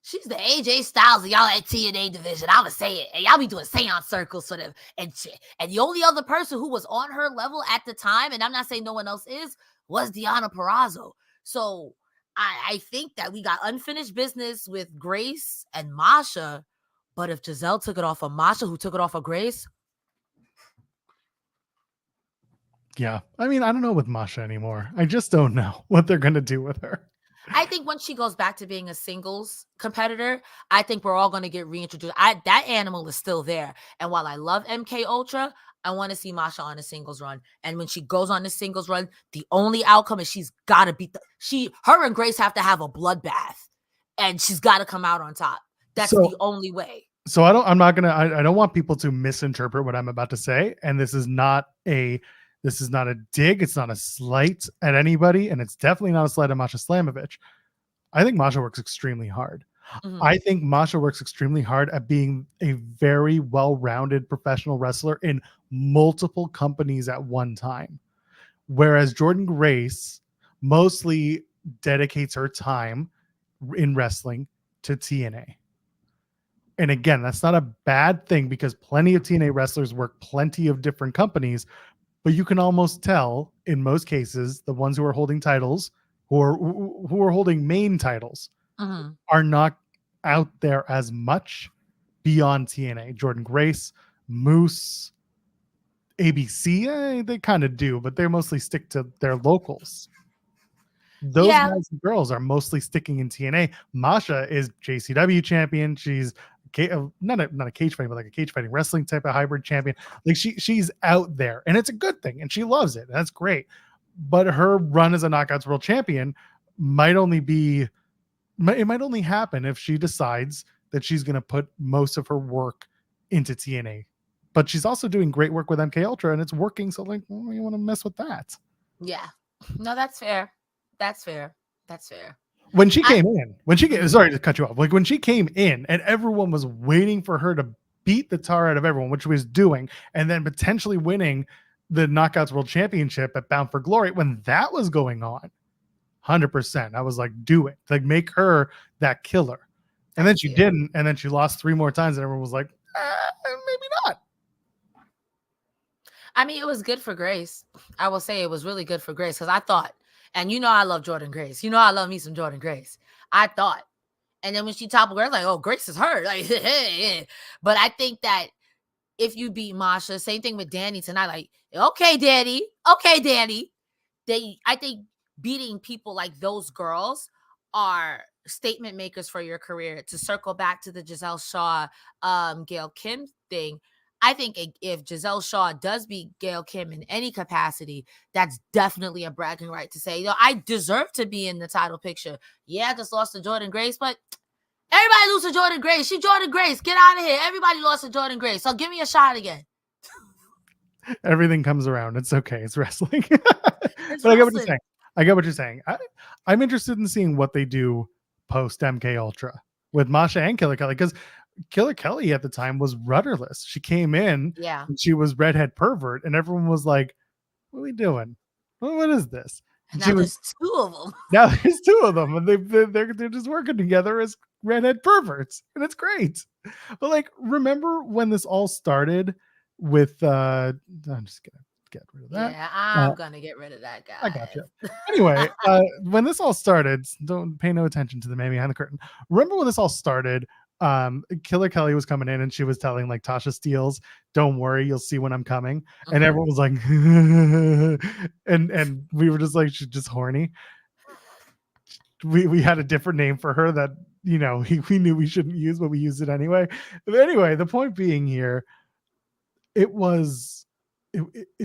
she's the AJ Styles of y'all at TNA division. I'm going to say it. And y'all be doing seance circles for them and shit. And the only other person who was on her level at the time, and I'm not saying no one else is, was Deonna Purrazzo. So I think that we got unfinished business with Grace and Masha. But if Giselle took it off of Masha, who took it off of Grace, yeah. I mean, I don't know with Masha anymore. I just don't know what they're going to do with her. I think once she goes back to being a singles competitor, I think we're all going to get reintroduced. That animal is still there. And while I love MK Ultra, I want to see Masha on a singles run. And when she goes on the singles run, the only outcome is she's got to beat her and Grace have to have a bloodbath, and she's got to come out on top. That's the only way. So I don't want people to misinterpret what I'm about to say. And this is not a dig. It's not a slight at anybody. And it's definitely not a slight at Masha Slamovich. I think Masha works extremely hard. Mm-hmm. I think Masha works extremely hard at being a very well-rounded professional wrestler in multiple companies at one time. Whereas Jordynne Grace mostly dedicates her time in wrestling to TNA. And again, that's not a bad thing because plenty of TNA wrestlers work plenty of different companies, but you can almost tell in most cases, the ones who are holding titles, who are holding main titles, are not out there as much beyond TNA. Jordynne Grace, Moose, ABC, they kind of do, but they mostly stick to their locals. Those guys and girls are mostly sticking in TNA. Masha is JCW champion. She's not a cage fighting, but like a cage fighting wrestling type of hybrid champion. Like she's out there, and it's a good thing, and she loves it. That's great. But her run as a Knockouts World Champion might only happen if she decides that she's going to put most of her work into TNA. But she's also doing great work with MK Ultra, and it's working. So like, you want to mess with that? Yeah, no, that's fair. That's fair. When she came in, sorry to cut you off. Like when she came in and everyone was waiting for her to beat the tar out of everyone, which she was doing, and then potentially winning the Knockouts World Championship at Bound for Glory, when that was going on, 100%, I was like, do it. Like make her that killer. And then she didn't, and then she lost 3 more times, and everyone was like, maybe not. I mean, it was good for Grace. I will say it was really good for Grace because I thought, and you know I love Jordynne Grace. You know I love me some Jordynne Grace. I thought. And then when she toppled Grace, like, oh, Grace is hurt. Like, but I think that if you beat Masha, same thing with Dani tonight. Like, okay, Dani. I think beating people like those girls are statement makers for your career. To circle back to the Giselle Shaw, Gail Kim thing, I think if Giselle Shaw does beat Gail Kim in any capacity, that's definitely a bragging right to say, I deserve to be in the title picture. Yeah, I just lost to Jordynne Grace, but everybody lose to Jordynne Grace. She Jordynne Grace. Get out of here. Everybody lost to Jordynne Grace. So give me a shot again. Everything comes around. It's okay. It's wrestling. But I get what you're saying. I'm interested in seeing what they do post MK Ultra with Masha and Killer Kelly, because Killer Kelly at the time was rudderless. She came in, and she was redhead pervert, and everyone was like, "What are we doing? What is this?" And now there's 2 of them. Now there's 2 of them, and they're just working together as redhead perverts, and it's great. But like, remember when this all started with? I'm just gonna get rid of that. Yeah, I'm gonna get rid of that guy. I gotcha. Anyway, when this all started, don't pay no attention to the man behind the curtain. Remember when this all started? Killer Kelly was coming in and she was telling like Tasha Steelz, "Don't worry, you'll see when I'm coming." And everyone was like, and we were just like, she's just horny. We had a different name for her that, you know, we knew we shouldn't use, but we used it anyway. But anyway, the point being here, it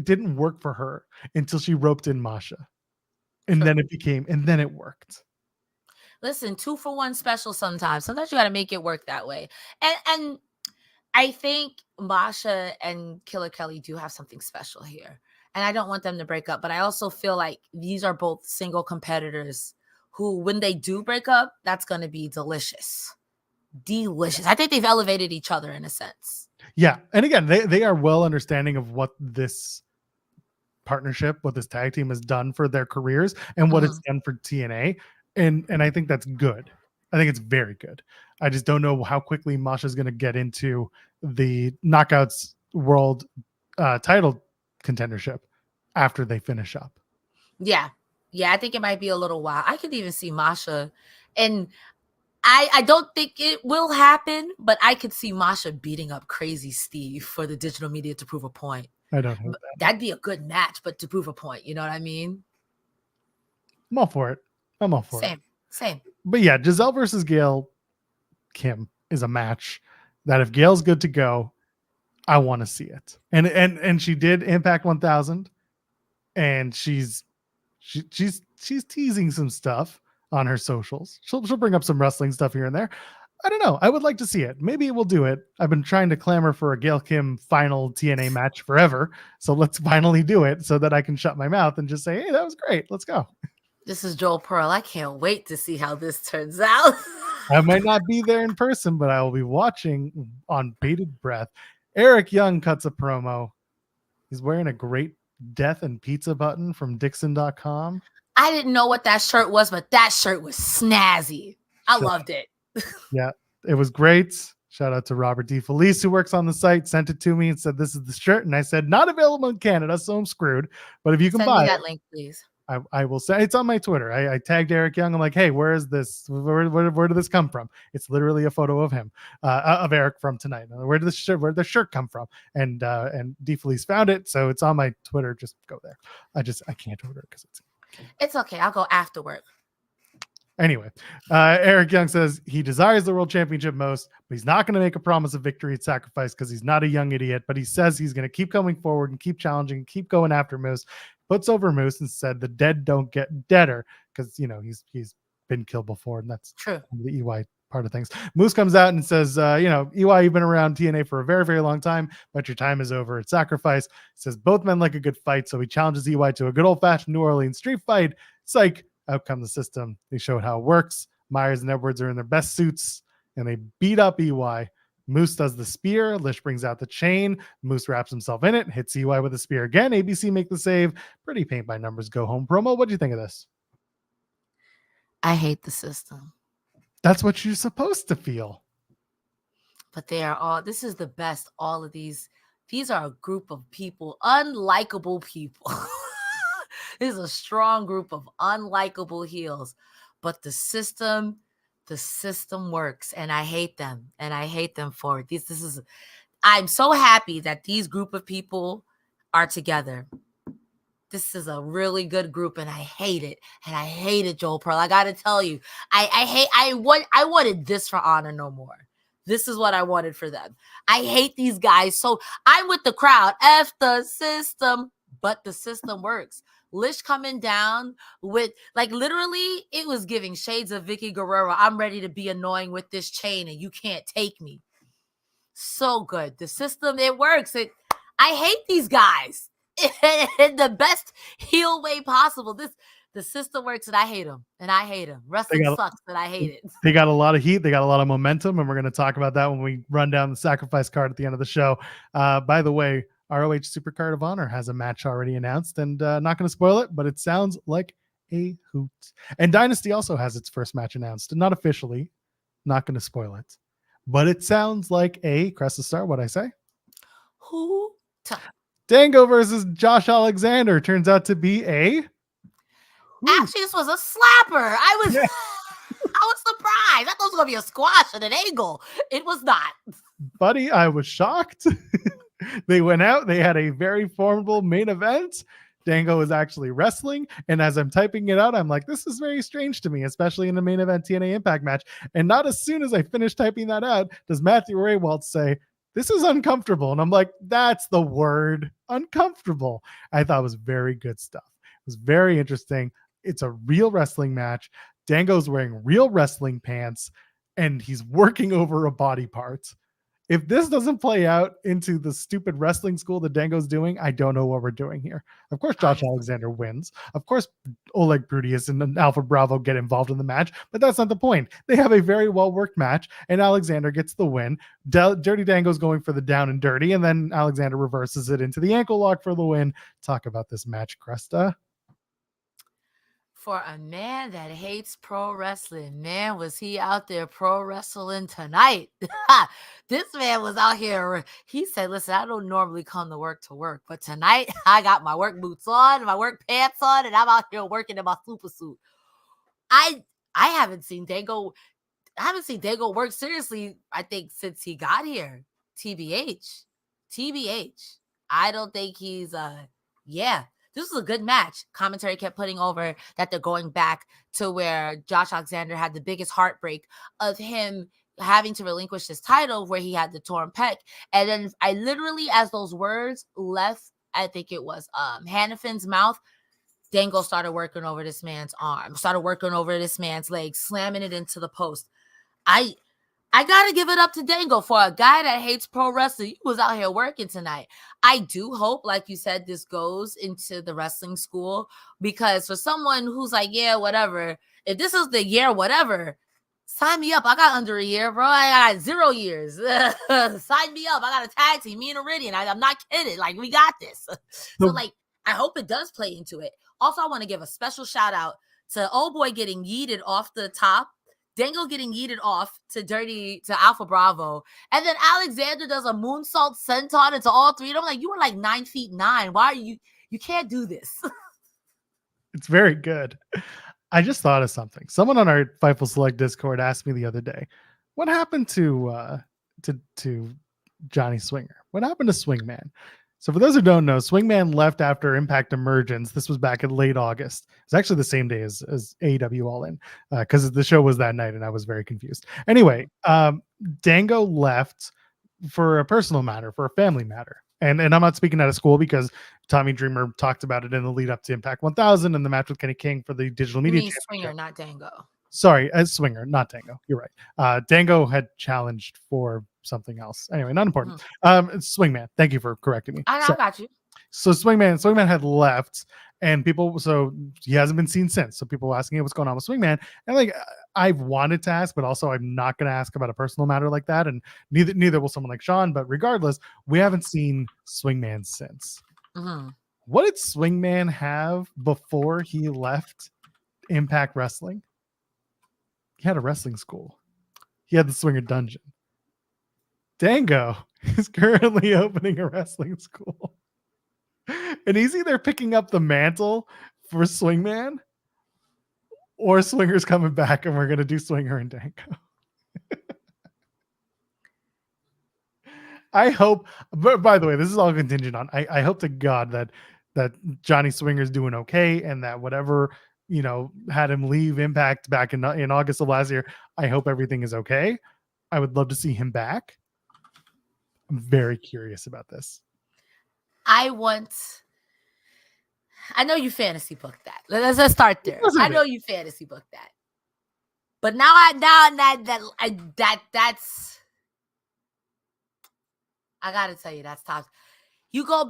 didn't work for her until she roped in Masha, and then it worked. Listen, 2-for-1 special sometimes. Sometimes you got to make it work that way. And I think Masha and Killer Kelly do have something special here. And I don't want them to break up. But I also feel like these are both single competitors who, when they do break up, that's going to be delicious. Delicious. I think they've elevated each other in a sense. Yeah. And again, they are well understanding of what this partnership, what this tag team has done for their careers and what it's done for TNA. And I think that's good. I think it's very good. I just don't know how quickly Masha's going to get into the Knockouts World title contendership after they finish up. Yeah. I think it might be a little while. I could even see Masha, and I don't think it will happen, but I could see Masha beating up Crazy Steve for the digital media to prove a point. I don't know. That'd be a good match, but to prove a point, you know what I mean? I'm all for it. Same. But yeah, Giselle versus Gail Kim is a match that if Gail's good to go, I want to see it. And she did Impact 1000, and she's teasing some stuff on her socials. She'll bring up some wrestling stuff here and there. I don't know. I would like to see it. Maybe we'll do it. I've been trying to clamor for a Gail Kim final TNA match forever. So let's finally do it so that I can shut my mouth and just say, hey, that was great. Let's go. This is Joel Pearl. I can't wait to see how this turns out. I might not be there in person, but I will be watching on bated breath. Eric Young cuts a promo. He's wearing a great death and pizza button from Dixon.com. I didn't know what that shirt was, but that shirt was snazzy. I loved it. Yeah, it was great. Shout out to Robert DeFelice, who works on the site, sent it to me and said, this is the shirt. And I said, not available in Canada, so I'm screwed. But if you can Send buy me that it, link, please. I will say it's on my Twitter. I tagged Eric Young. I'm like, hey, where is this? Where did this come from? It's literally a photo of him, of Eric from tonight. Where did the shirt come from? And DeFelice found it, so it's on my Twitter. Just go there. I can't order it because it's okay. I'll go afterward. Anyway, Eric Young says he desires the world championship most, but he's not going to make a promise of victory at Sacrifice because he's not a young idiot. But he says he's going to keep coming forward and keep challenging, and keep going after Moose. Puts over Moose and said the dead don't get deader because he's been killed before, and that's true. The EY part of things. Moose comes out and says, EY, you've been around TNA for a very, very long time, but your time is over at Sacrifice. Says both men like a good fight, so he challenges EY to a good old-fashioned New Orleans street fight. Psych. Out come the system. They showed how it works. Myers and Edwards are in their best suits, and they beat up EY. Moose does the spear. Lish brings out the chain. Moose wraps himself in it, hits EY with a spear again. ABC make the save. Pretty paint by numbers go home promo. What do you think of this? I hate the system. That's what you're supposed to feel. But this is the best. All of these are a group of people, unlikable people. This is a strong group of unlikable heels, but the system works, and I hate them, and I hate them for it. I'm so happy that these group of people are together. This is a really good group, and I hate it, Joel Pearl. I got to tell you, I wanted this for Honor no more. This is what I wanted for them. I hate these guys, so I'm with the crowd. F the system, but the system works. Lish coming down with, literally, it was giving shades of Vicky Guerrero. I'm ready to be annoying with this chain, and you can't take me. So good. The system, it works. I hate these guys in the best heel way possible. The system works, and I hate them. Wrestling sucks, and I hate it. They got a lot of heat. They got a lot of momentum, and we're going to talk about that when we run down the Sacrifice card at the end of the show. By the way, ROH Supercard of Honor has a match already announced, and not going to spoil it, but it sounds like a hoot. And Dynasty also has its first match announced, not officially, not going to spoil it, but it sounds like a Cresta star. What'd I say? Who? Dango versus Josh Alexander turns out to be a. Actually, this was a slapper. I was surprised. I thought it was going to be a squash at an angle. It was not. Buddy, I was shocked. They went out. They had a very formidable main event. Dango was actually wrestling. And as I'm typing it out, I'm like, this is very strange to me, especially in the main event TNA Impact match. And not as soon as I finish typing that out, does Matthew Raywalt say, this is uncomfortable. And I'm like, that's the word, uncomfortable. I thought it was very good stuff. It was very interesting. It's a real wrestling match. Dango's wearing real wrestling pants, and he's working over a body part. If this doesn't play out into the stupid wrestling school that Dango's doing, I don't know what we're doing here. Of course, Josh Alexander wins. Of course, Oleg Prudius and Alpha Bravo get involved in the match, but that's not the point. They have a very well-worked match, and Alexander gets the win. Dirty Dango's going for the down and dirty, and then Alexander reverses it into the ankle lock for the win. Talk about this match, Cresta. For a man that hates pro wrestling, man, was he out there pro wrestling tonight. This man was out here. He said, listen, I don't normally come to work, but tonight I got my work boots on, my work pants on, and I'm out here working in my super suit. I haven't seen Dango work seriously, I think, since he got here. TBH. I don't think he's, this was a good match. Commentary kept putting over that they're going back to where Josh Alexander had the biggest heartbreak of him having to relinquish his title, where he had the torn pec. And then I literally, as those words left, I think it was Hannafin's mouth, Dango started working over this man's arm, started working over this man's leg, slamming it into the post. I gotta give it up to Dango for a guy that hates pro wrestling. He was out here working tonight. I do hope, like you said, this goes into the wrestling school, because for someone who's like, yeah, whatever, if this is the year, whatever, sign me up. I got under a year, bro. I got 0 years. Sign me up. I got a tag team, me and Iridian. I'm not kidding. Like, we got this. So, like, I hope it does play into it. Also, I want to give a special shout out to old boy getting yeeted off the top, Dango getting yeeted off to Alpha Bravo, and then Alexander does a moonsault senton into all three. And I'm like, you were like 9'9". Why are you can't do this? It's very good. I just thought of something. Someone on our Fightful Select Discord asked me the other day, what happened to Johnny Swinger? What happened to Swingman? So for those who don't know, Swingman left after Impact Emergence. This was back in late August. It's actually the same day as AEW All In, because the show was that night and I was very confused. Anyway, Dango left for a personal matter, for a family matter. And I'm not speaking out of school, because Tommy Dreamer talked about it in the lead up to Impact 1000 and the match with Kenny King for the digital media. You mean Swinger, not Dango. Sorry, as Swinger, not Dango. You're right. Dango had challenged for something else. Anyway, not important. It's Swingman. Thank you for correcting me. I got you. So Swingman had left, and so he hasn't been seen since. So people were asking, hey, what's going on with Swingman? And like, I've wanted to ask, but also I'm not going to ask about a personal matter like that. And neither will someone like Shawn. But regardless, we haven't seen Swingman since. What did Swingman have before he left Impact Wrestling? He had a wrestling school. He had the Swinger Dungeon. Dango is currently opening a wrestling school. And he's either picking up the mantle for Swingman, or Swinger's coming back and we're going to do Swinger and Dango. I hope, but by the way, this is all contingent on, I hope to God that Johnny Swinger's doing okay, and that whatever, had him leave Impact back in August of last year, I hope everything is okay. I would love to see him back. I'm very curious about this. I know you fantasy booked that. Let's start there. I know you fantasy booked that. But that's I gotta tell you, that's tough. You go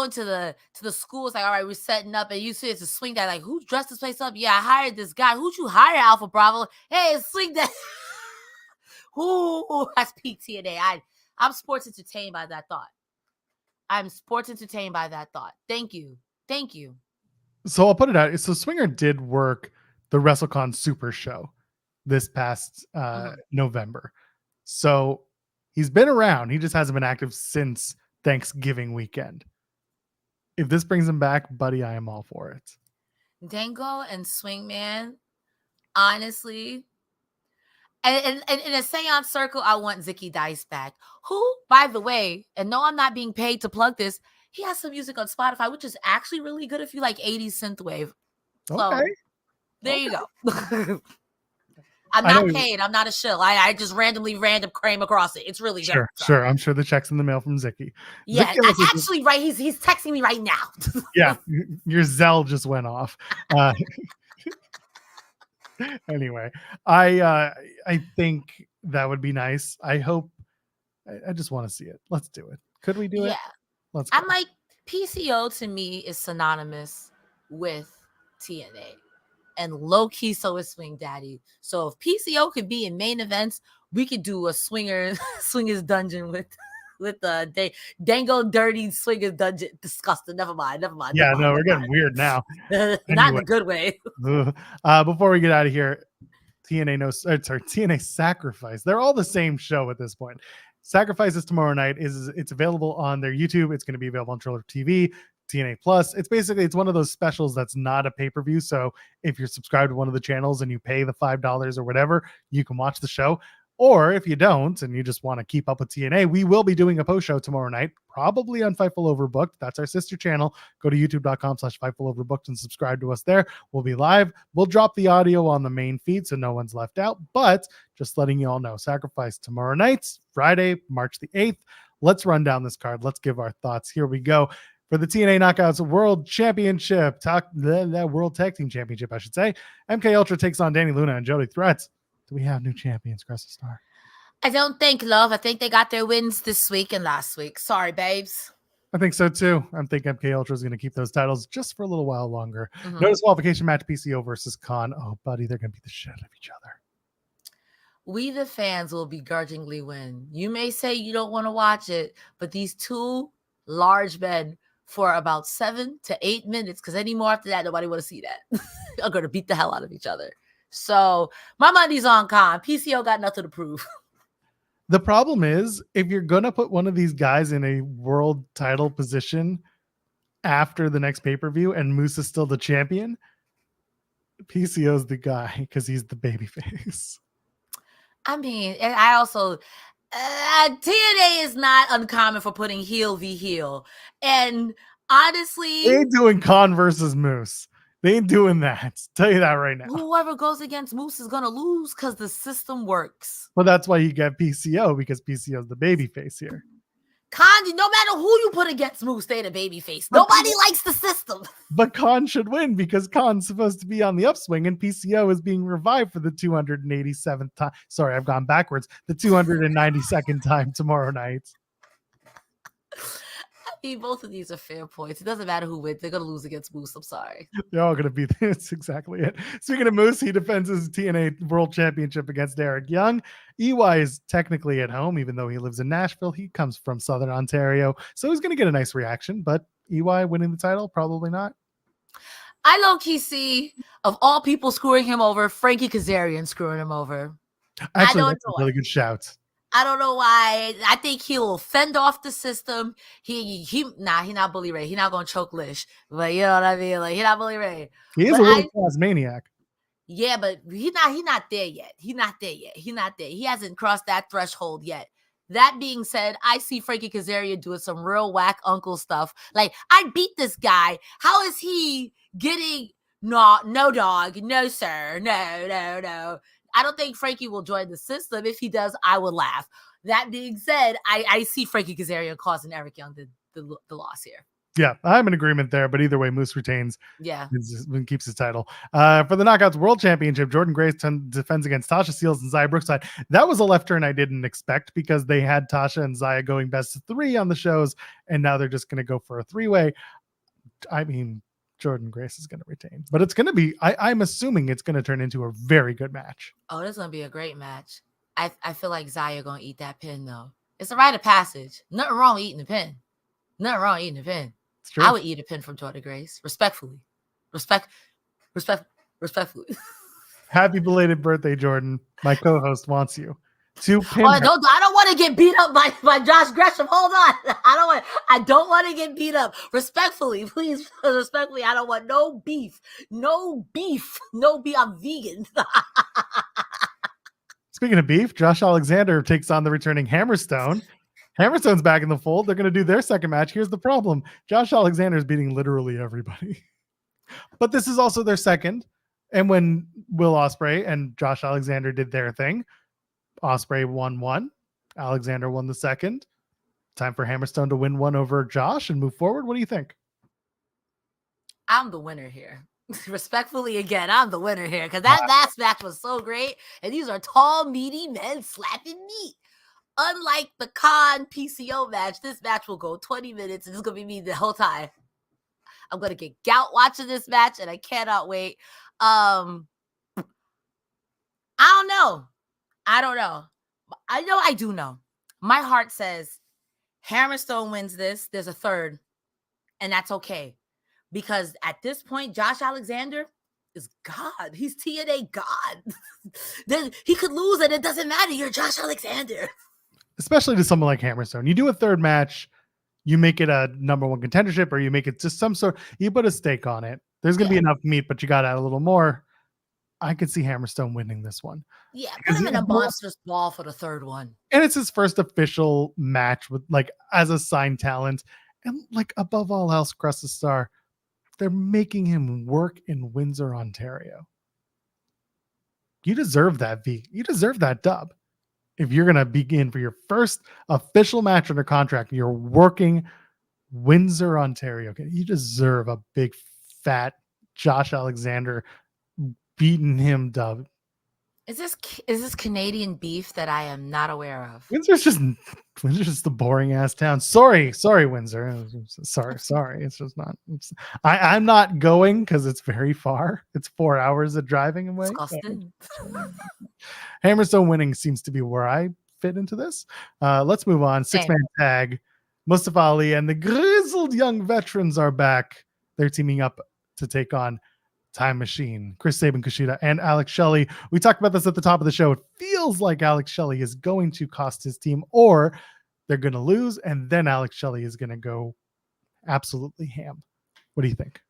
into the schools, like, all right, we're setting up, and you see it's a swing that, like, who dressed this place up? Yeah, I hired this guy. Who'd you hire, Alpha Bravo? Hey, swing that. Who has peak TNA? I'm sports entertained by that thought. Thank you. So I'll put it out. So Swinger did work the WrestleCon Super Show this past November. So he's been around. He just hasn't been active since Thanksgiving weekend. If this brings him back, buddy, I am all for it. Dango and Swingman, honestly. And in a seance circle, I want Zicky Dice back. Who, by the way, and no, I'm not being paid to plug this, he has some music on Spotify, which is actually really good if you like 80s synthwave. So there you go. I'm not paid. I'm not a shill. I just randomly came across it. It's really good. Sure. I'm sure the check's in the mail from Zicky. Yeah, actually, right. He's texting me right now. Yeah, your Zelle just went off. Anyway, I think that would be nice. I hope. I just want to see it. Let's do it. Could we do it? Yeah. Let's go. I'm like, PCO to me is synonymous with TNA. And low-key, so is Swing Daddy. So if PCO could be in main events, we could do a Swingers Dungeon with the Dango Dirty Swingers Dungeon. Disgusting. Never mind. Yeah, we're getting weird now. Not in a good way. Before we get out of here, TNA Sacrifice. They're all the same show at this point. Sacrifice is tomorrow night. It's available on their YouTube. It's going to be available on Triller TV, TNA Plus. It's one of those specials that's not a pay-per-view. So if you're subscribed to one of the channels and you pay the $5 or whatever, you can watch the show. Or if you don't and you just want to keep up with TNA, we will be doing a post show tomorrow night, probably on Fightful Overbooked. That's our sister channel. Go to youtube.com/Fightful Overbooked and subscribe to us there. We'll be live. We'll drop the audio on the main feed so no one's left out. But just letting you all know, Sacrifice tomorrow night, Friday, March the 8th. Let's run down this card. Let's give our thoughts. Here we go. For the TNA Knockouts World Championship, the World Tag Team Championship, I should say. MK Ultra takes on Dani Luna and Jody Threats. Do we have new champions, Cresta Star? I don't think, love. I think they got their wins this week and last week. Sorry, babes. I think so too. I think MK Ultra is going to keep those titles just for a little while longer. No disqualification match, PCO versus Khan. Oh, buddy, they're going to beat the shit out of each other. We, the fans, will begrudgingly win. You may say you don't want to watch it, but these two large men for about 7 to 8 minutes, because any more after that, nobody want to see that, are going to beat the hell out of each other. So my money's on Khan. PCO got nothing to prove. The problem is, if you're going to put one of these guys in a world title position after the next pay-per-view and Moose is still the champion, PCO's the guy because he's the babyface. I mean, and I also, TNA is not uncommon for putting heel v heel. And honestly, they ain't doing Khan versus Moose. They ain't doing that. Tell you that right now. Whoever goes against Moose is going to lose because the system works. Well, that's why you get PCO, because PCO is the babyface here. Khan, no matter who you put against Moose, they the babyface. Nobody likes the system. But Khan should win because Khan's supposed to be on the upswing and PCO is being revived for the 287th time. Sorry, I've gone backwards. The 292nd time tomorrow night. I mean, both of these are fair points. It doesn't matter who wins. They're going to lose against Moose. I'm sorry. They're all going to be this. That's exactly it. Speaking of Moose, he defends his TNA World Championship against Eric Young. EY is technically at home, even though he lives in Nashville. He comes from Southern Ontario, so he's going to get a nice reaction. But EY winning the title, probably not. I low-key see, of all people screwing him over, Frankie Kazarian screwing him over. Actually, that's a really good shout. I don't know why. I think he'll fend off the system. He not Bully Ray. He's not gonna choke Lish. But you know what I mean? Like, he's not Bully Ray. He is a world-class maniac. Yeah, but he's not there yet. He's not there yet. He's not there. He hasn't crossed that threshold yet. That being said, I see Frankie Kazarian doing some real whack uncle stuff. Like, I beat this guy. How is he getting no dog? No, sir. No. I don't think Frankie will join the system. If he does, I will laugh. That being said, I see Frankie Kazarian causing Eric Young the loss here. Yeah, I'm in agreement there. But either way, Moose retains. Yeah, and keeps his title. For the Knockouts World Championship, Jordan Grace defends against Tasha Steelz and Zaya Brookside. That was a left turn I didn't expect because they had Tasha and Zaya going best of 3 on the shows, and now they're just going to go for a 3-way. I mean, Jordan Grace is going to retain, but it's going to be, I'm assuming it's going to turn into a very good match. Oh, this is going to be a great match. I feel like Zaya going to eat that pin, though. It's a rite of passage. Nothing wrong with eating the pin. Nothing wrong with eating the pin. It's true. I would eat a pin from Jordan Grace. Respectfully. Respectfully. Happy belated birthday, Jordan. My co-host wants you to pin. I don't want to get beat up by Josh Gresham. Hold on. I don't want to get beat up. Respectfully, please. Respectfully, I don't want no beef. No beef. I'm vegan. Speaking of beef, Josh Alexander takes on the returning Hammerstone. Hammerstone's back in the fold. They're going to do their second match. Here's the problem. Josh Alexander is beating literally everybody. But this is also their second. And when Will Ospreay and Josh Alexander did their thing, Ospreay won 1. Alexander won the second. Time for Hammerstone to win 1 over Josh and move forward. What do you think? I'm the winner here. Respectfully, again, I'm the winner here because that last match was so great. And these are tall, meaty men slapping meat. Unlike the Khan PCO match, this match will go 20 minutes and it's going to be me the whole time. I'm going to get gout watching this match and I cannot wait. I don't know. I do know. My heart says Hammerstone wins this. There's a third, and that's okay. Because at this point, Josh Alexander is God. He's TNA God. Then he could lose, and it doesn't matter. You're Josh Alexander. Especially to someone like Hammerstone. You do a third match, you make it a number 1 contendership, or you make it just some sort. You put a stake on it. There's going to be enough meat, but you got to add a little more. I could see Hammerstone winning this one. Yeah, put him in a monstrous ball for the third one. And it's his first official match with like as a signed talent. And like above all else, Cresta Star, they're making him work in Windsor, Ontario. You deserve that, V. You deserve that dub. If you're going to begin for your first official match under contract, you're working Windsor, Ontario. You deserve a big, fat Josh Alexander beating him dub. Is this Canadian beef that I am not aware of? Windsor's just the boring ass town. Sorry, Windsor. Sorry. It's just not. I'm not going because it's very far. It's 4 hours of driving away. Hammerstone winning seems to be where I fit into this. Let's move on. 6-man tag. Mustafa Ali and the grizzled young veterans are back. They're teaming up to take on Time Machine, Chris Sabin Kushida, and Alex Shelley. We talked about this at the top of the show. It feels like Alex Shelley is going to cost his team, or they're going to lose, and then Alex Shelley is going to go absolutely ham. What do you think?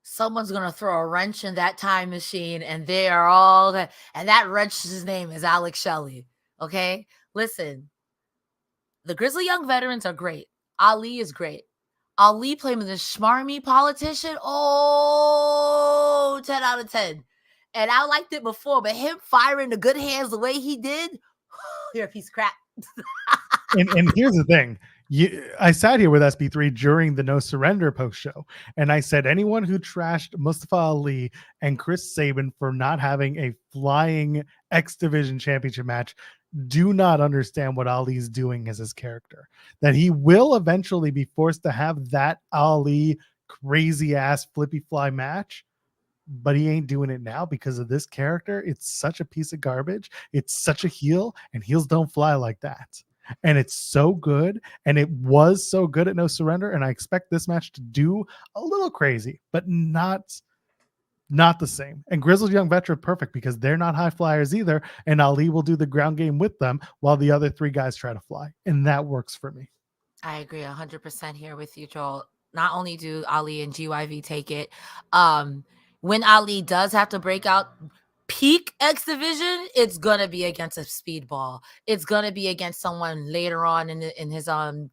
Someone's going to throw a wrench in that Time Machine, and they are all that. And that wrench's name is Alex Shelley. Okay? Listen, the Grizzly Young Veterans are great. Ali is great. Ali playing with a schmarmy politician. Oh, 10 out of 10. And I liked it before, but him firing the good hands the way he did, you're a piece of crap. and here's the thing. I sat here with SB3 during the No Surrender post show, and I said anyone who trashed Mustafa Ali and Chris Sabin for not having a flying X Division championship match do not understand what Ali's doing as his character. That he will eventually be forced to have that Ali crazy ass flippy fly match, but he ain't doing it now because of this character. It's such a piece of garbage. It's such a heel, and heels don't fly like that. And it's so good, and it was so good at No Surrender, and I expect this match to do a little crazy, but not the same. And Grizzled Young Veteran perfect because they're not high flyers either, and Ali will do the ground game with them while the other three guys try to fly, and that works for me. I agree 100% here with you, Joel. Not only do Ali and GYV take it, when Ali does have to break out peak X Division, it's gonna be against a speedball. It's gonna be against someone later on in his run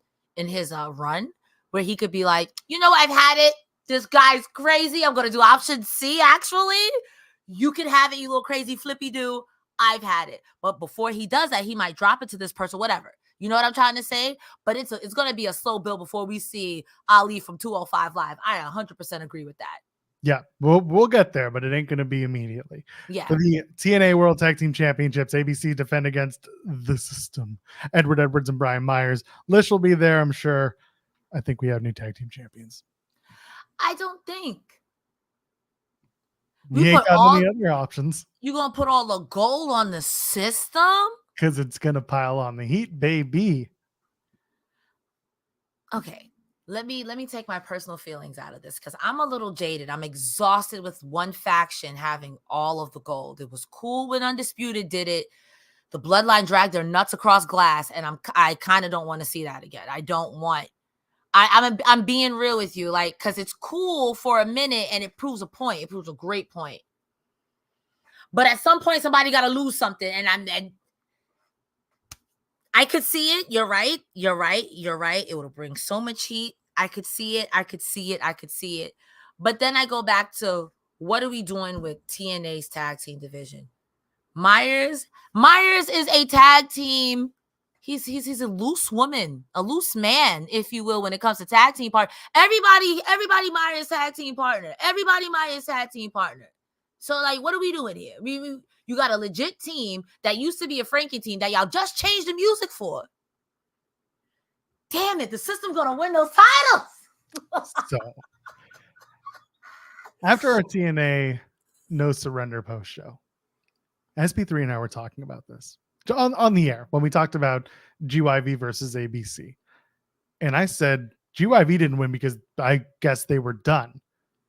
where he could be like, you know, I've had it. This guy's crazy. I'm gonna do option C. Actually, you can have it, you little crazy flippy do. I've had it. But before he does that, he might drop it to this person, whatever. You know what I'm trying to say? But it's gonna be a slow build before we see Ali from 205 Live. I 100% agree with that. Yeah, we'll get there, but it ain't going to be immediately. Yeah. For the TNA World Tag Team Championships, ABC defend against the System. Edward Edwards and Brian Myers. Lish will be there, I'm sure. I think we have new tag team champions. I don't think. We ain't got any other options. You going to put all the gold on the System? Because it's going to pile on the heat, baby. Okay. Let me take my personal feelings out of this because I'm a little jaded. I'm exhausted with one faction having all of the gold. It was cool when Undisputed did it. The Bloodline dragged their nuts across glass, and I kind of don't want to see that again. I don't want. I'm being real with you, like, because it's cool for a minute and it proves a point. It proves a great point. But at some point, somebody got to lose something, and I could see it. You're right. It would bring so much heat. I could see it. But then I go back to, what are we doing with TNA's tag team division? Myers is a tag team. He's a loose woman, a loose man, if you will, when it comes to tag team partner. Everybody Myers tag team partner. So, like, what are we doing here? You got a legit team that used to be a Frankie team that y'all just changed the music for. Damn it, the System's going to win those titles. So, after our TNA No Surrender post show, SP3 and I were talking about this on the air when we talked about GYV versus ABC. And I said, GYV didn't win because I guess they were done.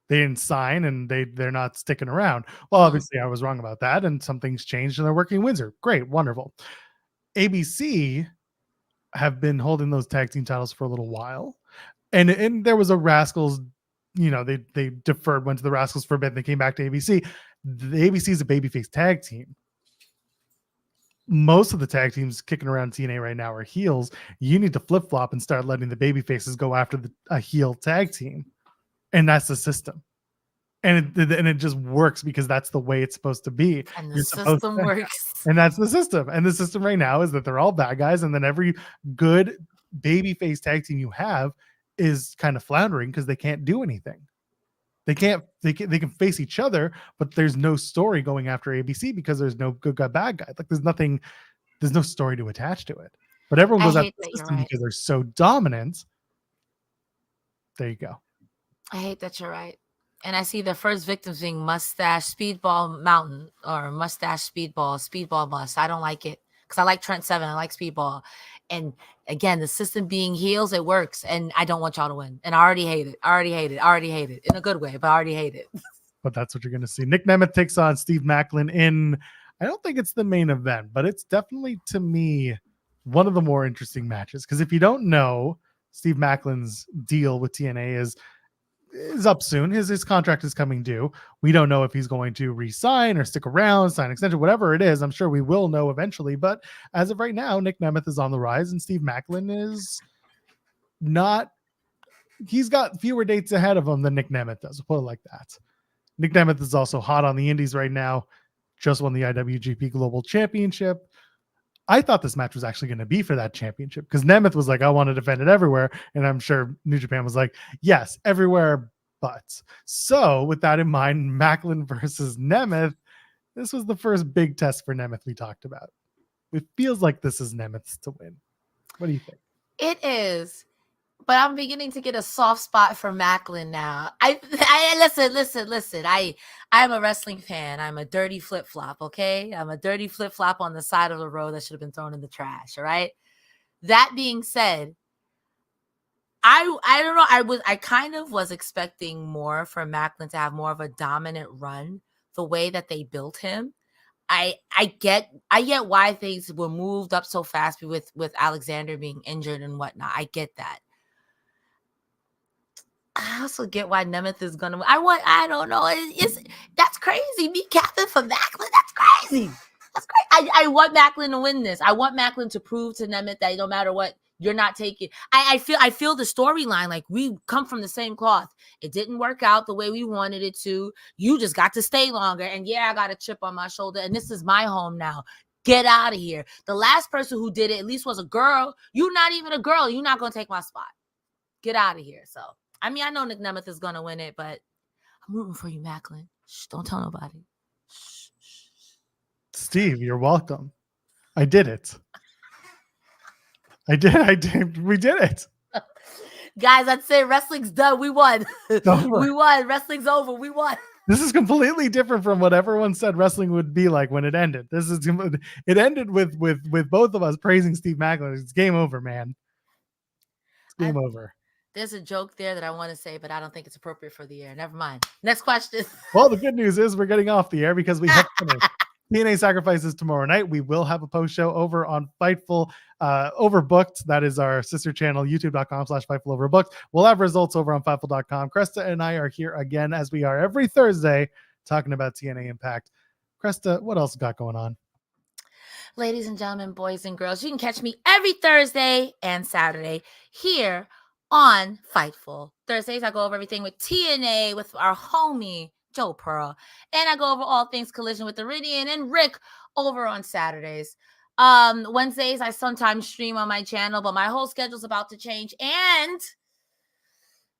They didn't sign and they're not sticking around. Well, obviously I was wrong about that, and some things changed and they're working in Windsor. Great, wonderful. ABC have been holding those tag team titles for a little while. And there was a Rascals, you know, they deferred, went to the Rascals for a bit, and they came back to ABC. The ABC is a babyface tag team. Most of the tag teams kicking around TNA right now are heels. You need to flip flop and start letting the baby faces go after a heel tag team, and that's the system. And it just works because that's the way it's supposed to be. And the system works. And that's the system. And the system right now is that they're all bad guys, and then every good baby face tag team you have is kind of floundering because they can't do anything. They can face each other, but there's no story going after ABC because there's no good guy, bad guy. Like there's no story to attach to it. But everyone goes after the system because they're so dominant. There you go. I hate that you're right. And I see the first victims being Mustache Speedball Mountain or Mustache Speedball Must. I don't like it because I like Trent Seven. I like Speedball. And again, the system being heels, it works. And I don't want y'all to win. And I already hate it. In a good way, but I already hate it. But that's what you're going to see. Nick Nemeth takes on Steve Maclin in, I don't think it's the main event, but it's definitely, to me, one of the more interesting matches. Because if you don't know, Steve Maclin's deal with TNA is up soon. His contract is coming due. We don't know if he's going to re-sign or stick around, sign extension, whatever it is. I'm sure we will know eventually. But as of right now, Nick Nemeth is on the rise, and Steve Maclin is not. He's got fewer dates ahead of him than Nick Nemeth does. We'll put it like that. Nick Nemeth is also hot on the indies right now. Just won the IWGP Global Championship. I thought this match was actually going to be for that championship because Nemeth was like, I want to defend it everywhere. And I'm sure New Japan was like, yes, everywhere but. So with that in mind, Maclin versus Nemeth, this was the first big test for Nemeth we talked about. It feels like this is Nemeth's to win. What do you think? It is. But I'm beginning to get a soft spot for Maclin now. I listen. I'm a wrestling fan. I'm a dirty flip-flop, okay? I'm a dirty flip-flop on the side of the road that should have been thrown in the trash, all right? That being said, I don't know. I kind of was expecting more for Maclin to have more of a dominant run the way that they built him. I get why things were moved up so fast with Alexander being injured and whatnot. I get that. I also get why Nemeth is gonna win. I don't know. That's crazy. Me capping for Maclin. That's crazy. That's crazy. I want Maclin to win this. I want Maclin to prove to Nemeth that no matter what, you're not taking. I feel the storyline, like we come from the same cloth. It didn't work out the way we wanted it to. You just got to stay longer. And yeah, I got a chip on my shoulder. And this is my home now. Get out of here. The last person who did it at least was a girl. You're not even a girl. You're not gonna take my spot. Get out of here. So. I mean, I know Nick Nemeth is going to win it, but I'm rooting for you, Maclin. Shh, don't tell nobody. Shh. Steve, you're welcome. I did it. I did. We did it. Guys, I'd say wrestling's done. We won. We won. Wrestling's over. We won. This is completely different from what everyone said wrestling would be like when it ended. It ended with both of us praising Steve Maclin. It's game over, man. It's game over. There's a joke there that I want to say, but I don't think it's appropriate for the air. Never mind. Next question. Well, the good news is we're getting off the air because we have finished. TNA Sacrifices tomorrow night. We will have a post show over on Fightful Overbooked. That is our sister channel, youtube.com/Fightful Overbooked. We'll have results over on Fightful.com. Cresta and I are here again, as we are every Thursday, talking about TNA Impact. Cresta, what else got going on? Ladies and gentlemen, boys and girls, you can catch me every Thursday and Saturday here on Fightful. Thursdays, I go over everything with TNA, with our homie, Joe Pearl. And I go over all things Collision with Iridian and Rick over on Saturdays. Wednesdays, I sometimes stream on my channel, but my whole schedule's about to change. And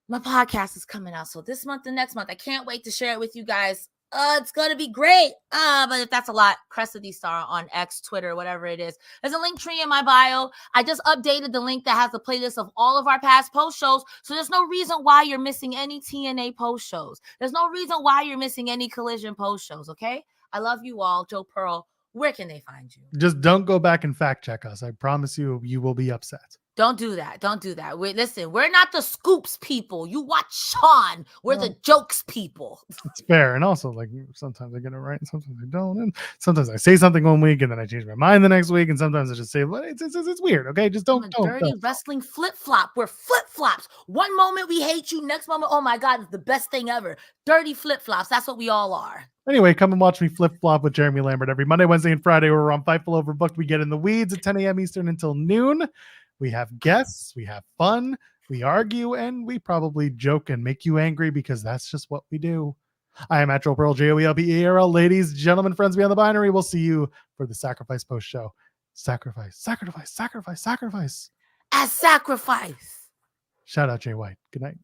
my podcast is coming out. So this month and next month, I can't wait to share it with you guys. It's going to be great. But if that's a lot, Cresta D-Star on X, Twitter, whatever it is. There's a link tree in my bio. I just updated the link that has the playlist of all of our past post shows. So there's no reason why you're missing any TNA post shows. There's no reason why you're missing any Collision post shows, okay? I love you all. Joe Pearl, where can they find you? Just don't go back and fact check us. I promise you, you will be upset. Don't do that. Don't do that. Listen, we're not the scoops people. You watch Shawn. We're the jokes people. It's fair. And also, like, sometimes I get it right and sometimes I don't. And sometimes I say something one week and then I change my mind the next week. And sometimes I just say, well, it's weird. Okay. Just don't. Dirty wrestling flip-flop. We're flip-flops. One moment we hate you. Next moment, oh my God, it's the best thing ever. Dirty flip-flops. That's what we all are. Anyway, come and watch me flip-flop with Jeremy Lambert every Monday, Wednesday, and Friday. We're on Fightful Overbooked. We get in the weeds at 10 a.m. Eastern until noon. We have guests, we have fun, we argue, and we probably joke and make you angry because that's just what we do. I am at Joel Pearl, JOELBERL. Ladies, gentlemen, friends beyond the binary, we'll see you for the Sacrifice Post Show. Sacrifice, sacrifice, sacrifice, sacrifice. As sacrifice. Shout out Jay White. Good night.